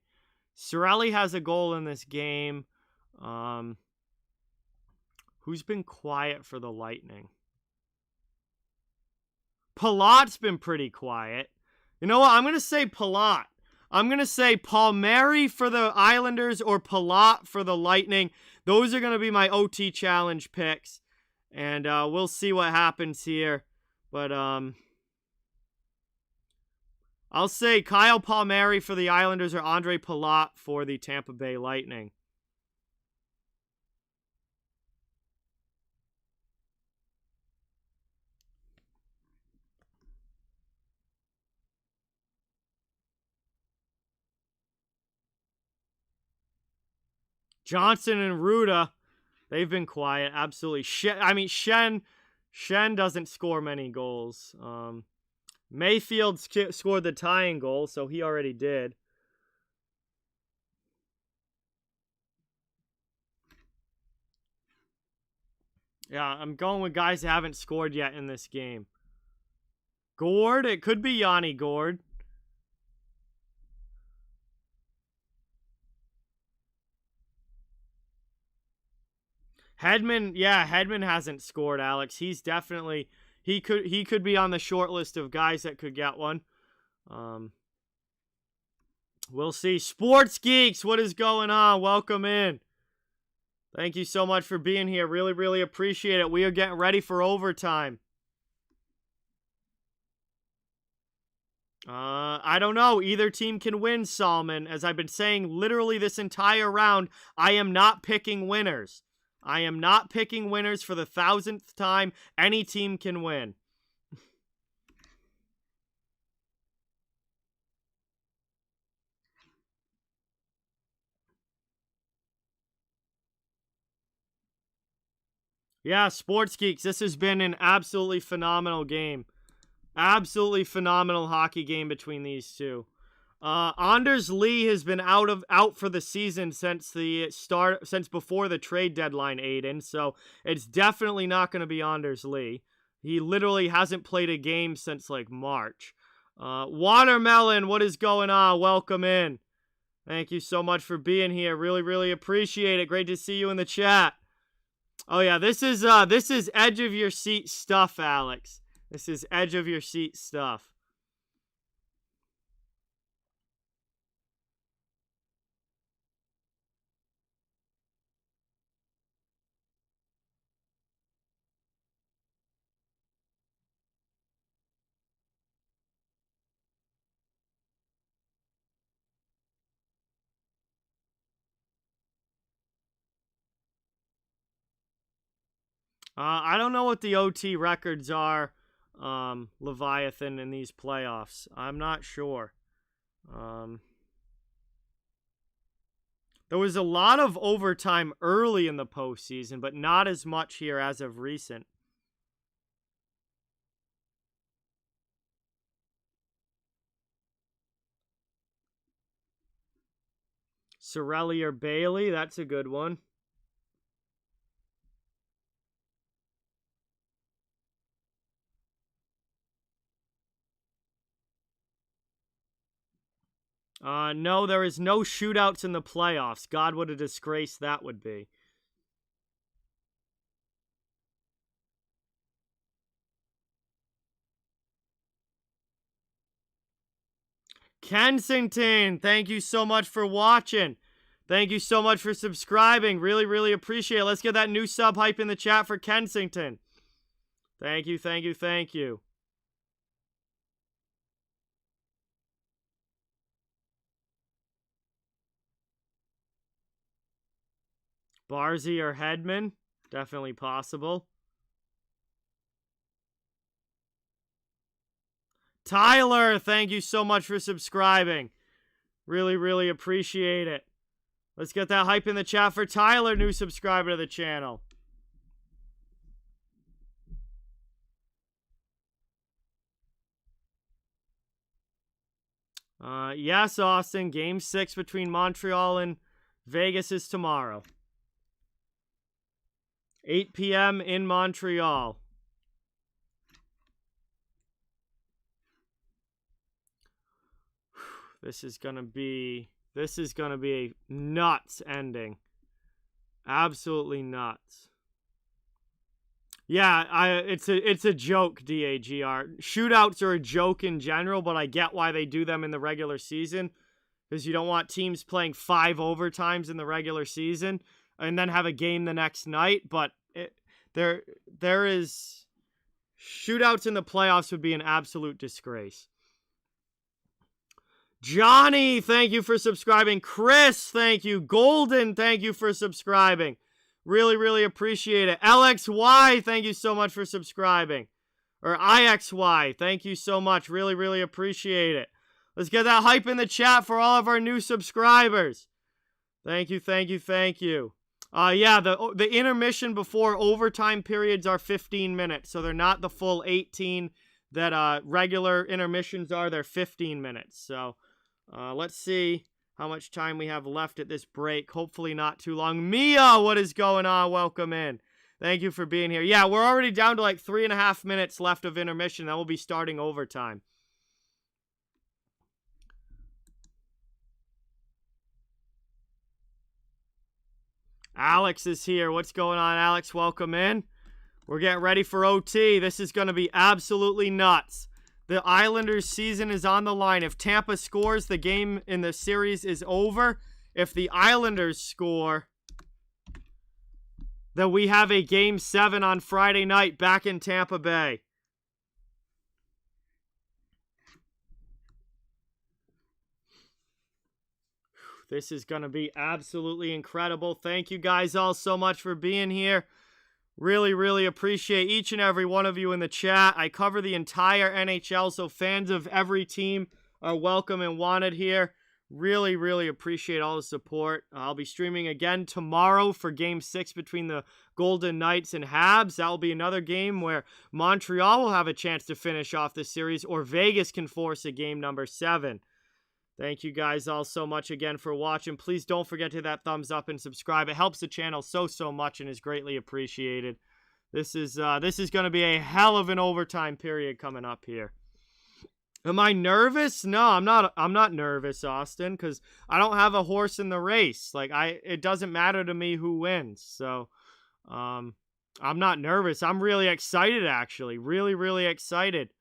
Cirelli has a goal in this game. Who's been quiet for the Lightning? Palat's been pretty quiet. You know what? I'm going to say Palat. I'm going to say Palmieri for the Islanders or Palat for the Lightning. Those are going to be my OT challenge picks. And we'll see what happens here. But I'll say Kyle Palmieri for the Islanders or Andre Palat for the Tampa Bay Lightning. Johnson and Ruda, they've been quiet. Absolutely. Shen doesn't score many goals. Mayfield scored the tying goal, so he already did. Yeah, I'm going with guys that haven't scored yet in this game. Gord, it could be Yanni Gord. Hedman hasn't scored, Alex. He's definitely he could be on the short list of guys that could get one. We'll see. Sports Geeks, what is going on? Welcome in. Thank you so much for being here. Really, really appreciate it. We are getting ready for overtime. I don't know. Either team can win, Solomon. As I've been saying literally this entire round, I am not picking winners. I am not picking winners for the 1,000th time. Any team can win. Yeah, Sports Geeks, this has been an absolutely phenomenal game. Absolutely phenomenal hockey game between these two. Anders Lee has been out for the season since before the trade deadline, Aiden. So it's definitely not going to be Anders Lee. He literally hasn't played a game since like March. Watermelon, what is going on? Welcome in. Thank you so much for being here. Really, really appreciate it. Great to see you in the chat. Oh yeah, this is edge of your seat stuff, Alex. This is edge of your seat stuff. I don't know what the OT records are, Leviathan, in these playoffs. I'm not sure. There was a lot of overtime early in the postseason, but not as much here as of recent. Cirelli or Bailey, that's a good one. No, there is no shootouts in the playoffs. God, what a disgrace that would be. Kensington, thank you so much for watching. Thank you so much for subscribing. Really, really appreciate it. Let's get that new sub hype in the chat for Kensington. Thank you, thank you, thank you. Barzy or Hedman, definitely possible. Tyler, thank you so much for subscribing. Really, really appreciate it. Let's get that hype in the chat for Tyler, new subscriber to the channel. Yes, Austin. Game 6 between Montreal and Vegas is tomorrow. 8 p.m. in Montreal. This is gonna be a nuts ending. Absolutely nuts. Yeah, it's a joke, DAGR. Shootouts are a joke in general, but I get why they do them in the regular season. Because you don't want teams playing 5 overtimes in the regular season and then have a game the next night. But there is shootouts in the playoffs would be an absolute disgrace. Johnny, thank you for subscribing. Chris, thank you. Golden, thank you for subscribing. Really, really appreciate it. LXY, thank you so much for subscribing. Or IXY, thank you so much. Really, really appreciate it. Let's get that hype in the chat for all of our new subscribers. Thank you, thank you, thank you. Yeah, the intermission before overtime periods are 15 minutes, so they're not the full 18 that regular intermissions are. They're 15 minutes. So let's see how much time we have left at this break. Hopefully not too long. Mia, what is going on? Welcome in. Thank you for being here. Yeah, we're already down to like 3.5 minutes left of intermission. Then we'll be starting overtime. Alex is here. What's going on, Alex? Welcome in. We're getting ready for OT. This is going to be absolutely nuts. The Islanders' season is on the line. If Tampa scores, the game in the series is over. If the Islanders score, then we have a Game 7 on Friday night back in Tampa Bay. This is going to be absolutely incredible. Thank you guys all so much for being here. Really, really appreciate each and every one of you in the chat. I cover the entire NHL, so fans of every team are welcome and wanted here. Really, really appreciate all the support. I'll be streaming again tomorrow for Game 6 between the Golden Knights and Habs. That will be another game where Montreal will have a chance to finish off the series, or Vegas can force a game number 7. Thank you guys all so much again for watching. Please don't forget to hit that thumbs up and subscribe. It helps the channel so much and is greatly appreciated. This is going to be a hell of an overtime period coming up here. Am I nervous? No, I'm not nervous, Austin, because I don't have a horse in the race. Like it doesn't matter to me who wins. So I'm not nervous. I'm really excited, actually. Really, really excited.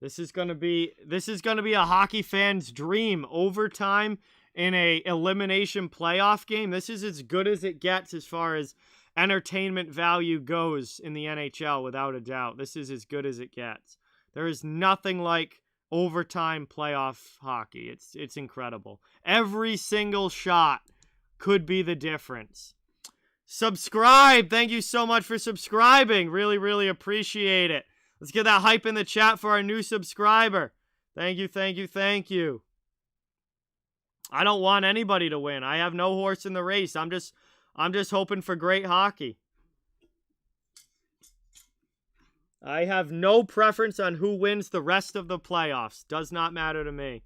This is gonna be a hockey fan's dream. Overtime in a elimination playoff game. This is as good as it gets as far as entertainment value goes in the NHL, without a doubt. This is as good as it gets. There is nothing like overtime playoff hockey. It's incredible. Every single shot could be the difference. Subscribe. Thank you so much for subscribing. Really, really appreciate it. Let's get that hype in the chat for our new subscriber. Thank you, thank you, thank you. I don't want anybody to win. I have no horse in the race. I'm just hoping for great hockey. I have no preference on who wins the rest of the playoffs. Does not matter to me.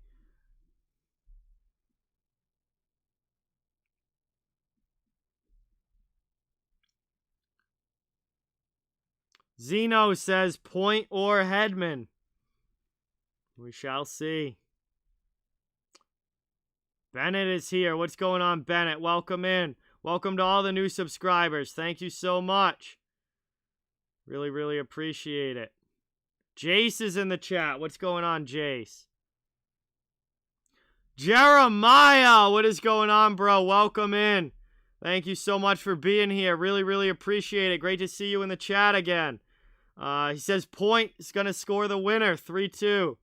Zeno says Point or Hedman. We shall see. Bennett is here. What's going on, Bennett? Welcome in. Welcome to all the new subscribers. Thank you so much. Really, really appreciate it. Jace is in the chat. What's going on, Jace? Jeremiah, what is going on, bro? Welcome in. Thank you so much for being here. Really, really appreciate it. Great to see you in the chat again. He says Point is going to score the winner, 3-2.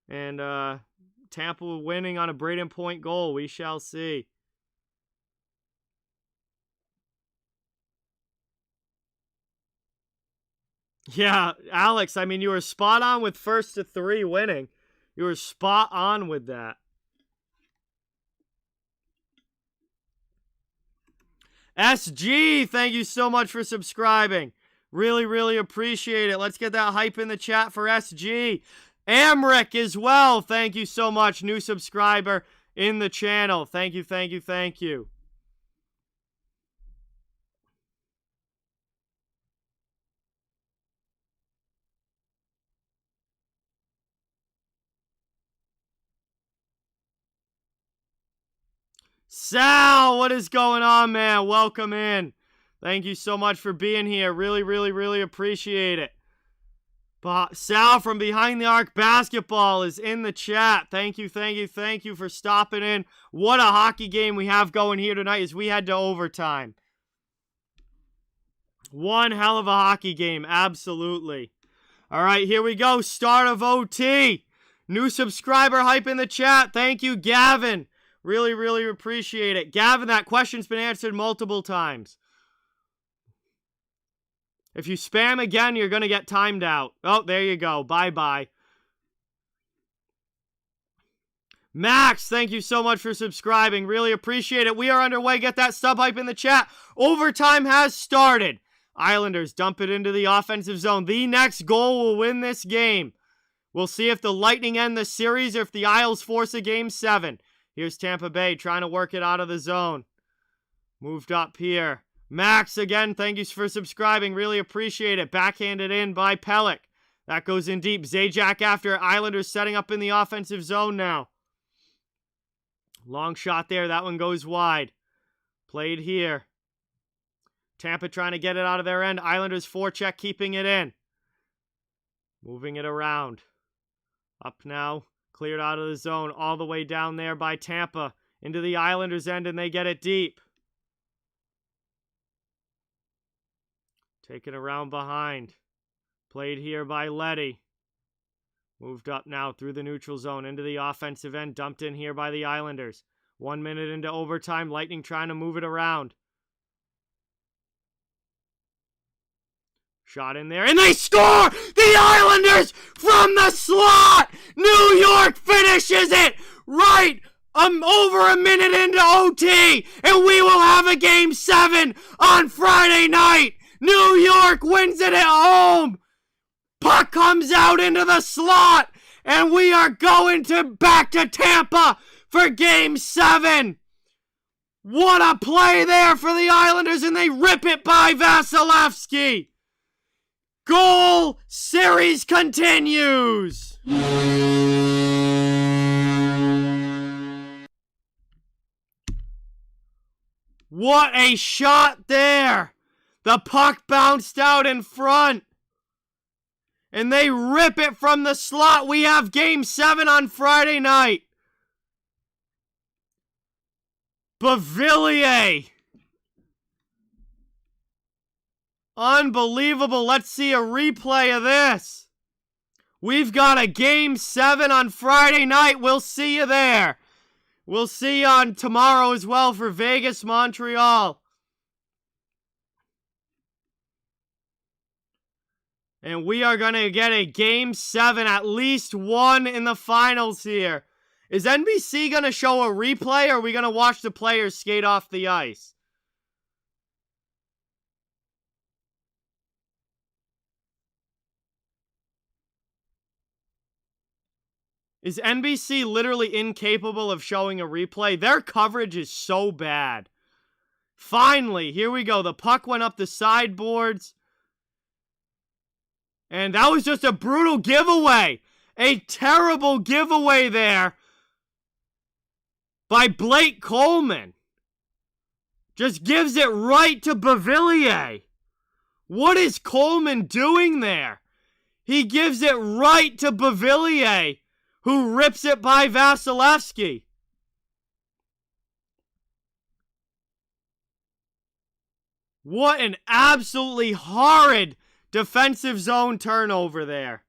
And Tampa winning on a Braden Point goal. We shall see. Yeah, Alex, I mean, you were spot on with 1-3 winning. You were spot on with that. SG, thank you so much for subscribing. Really, really appreciate it. Let's get that hype in the chat for SG. Amric as well. Thank you so much. New subscriber in the channel. Thank you, thank you, thank you. Sal, what is going on, man? Welcome in. Thank you so much for being here. Really appreciate it. Sal from Behind the Arc Basketball is in the chat. Thank you for stopping in. What a hockey game we have going here tonight as we head to overtime. One hell of a hockey game, absolutely. All right, here we go. Start of OT. New subscriber hype in the chat. Thank you, Gavin. Really appreciate it. Gavin, that question's been answered multiple times. If you spam again, you're going to get timed out. Oh, there you go. Bye-bye. Max, thank you so much for subscribing. Really appreciate it. We are underway. Get that sub hype in the chat. Overtime has started. Islanders dump it into the offensive zone. The next goal will win this game. We'll see if the Lightning end the series or if the Isles force a Game 7. Here's Tampa Bay trying to work it out of the zone. Moved up here. Max, again, thank you for subscribing. Really appreciate it. Backhanded in by Pellick. That goes in deep. Zajac after. Islanders setting up in the offensive zone now. Long shot there. That one goes wide. Played here. Tampa trying to get it out of their end. Islanders forecheck keeping it in. Moving it around. Up now. Cleared out of the zone. All the way down there by Tampa. Into the Islanders end and they get it deep. Taken around behind. Played here by Letty. Moved up now through the neutral zone into the offensive end. Dumped in here by the Islanders. 1 minute into overtime. Lightning trying to move it around. Shot in there. And they score! The Islanders from the slot! New York finishes it right over a minute into OT. And we will have a Game 7 on Friday night. New York wins it at home. Puck comes out into the slot. And we are going back to Tampa for Game 7. What a play there for the Islanders. And they rip it by Vasilevsky. Goal series continues. What a shot there. The puck bounced out in front. And they rip it from the slot. We have Game 7 on Friday night. Beauvillier. Unbelievable. Let's see a replay of this. We've got a Game 7 on Friday night. We'll see you there. We'll see you on tomorrow as well for Vegas, Montreal. And we are going to get a Game 7, at least one in the finals here. Is NBC going to show a replay, or are we going to watch the players skate off the ice? Is NBC literally incapable of showing a replay? Their coverage is so bad. Finally, here we go. The puck went up the sideboards. And that was just a brutal giveaway. A terrible giveaway there by Blake Coleman. Just gives it right to Beauvillier. What is Coleman doing there? He gives it right to Beauvillier, who rips it by Vasilevsky. What an absolutely horrid defensive zone turnover there.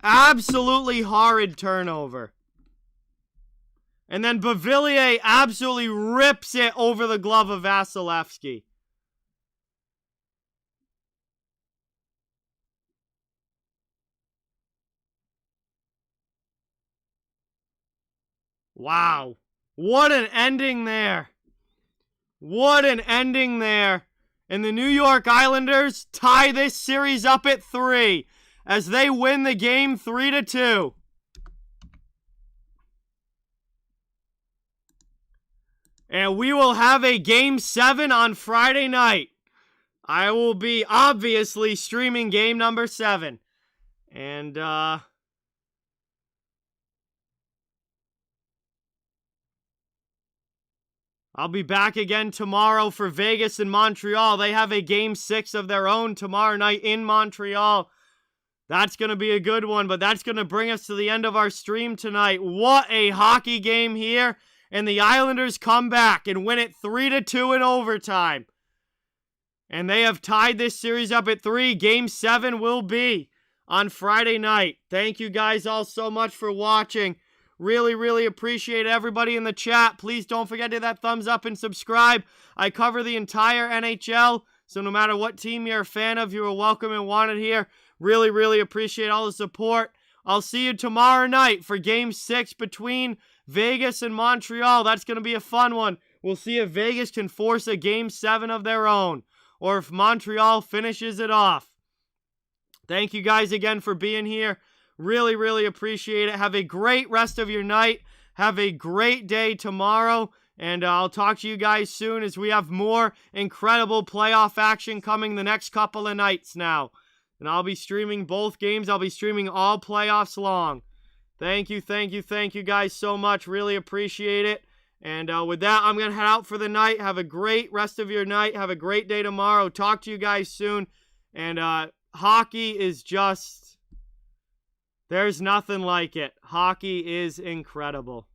Absolutely horrid turnover. And then Beauvillier absolutely rips it over the glove of Vasilevsky. Wow. What an ending there. What an ending there. And the New York Islanders tie this series up at 3 as they win the game 3-2. And we will have a Game 7 on Friday night. I will be obviously streaming game number 7. And, I'll be back again tomorrow for Vegas and Montreal. They have a Game 6 of their own tomorrow night in Montreal. That's going to be a good one, but that's going to bring us to the end of our stream tonight. What a hockey game here. And the Islanders come back and win it 3-2 in overtime. And they have tied this series up at 3. Game 7 will be on Friday night. Thank you guys all so much for watching. Really, really appreciate everybody in the chat. Please don't forget to hit that thumbs up and subscribe. I cover the entire NHL, so no matter what team you're a fan of, you are welcome and wanted here. Really, really appreciate all the support. I'll see you tomorrow night for Game 6 between Vegas and Montreal. That's going to be a fun one. We'll see if Vegas can force a Game 7 of their own, or if Montreal finishes it off. Thank you guys again for being here. Really, really appreciate it. Have a great rest of your night. Have a great day tomorrow. And I'll talk to you guys soon as we have more incredible playoff action coming the next couple of nights now. And I'll be streaming both games. I'll be streaming all playoffs long. Thank you guys so much. Really appreciate it. And with that, I'm going to head out for the night. Have a great rest of your night. Have a great day tomorrow. Talk to you guys soon. And hockey is just... there's nothing like it. Hockey is incredible.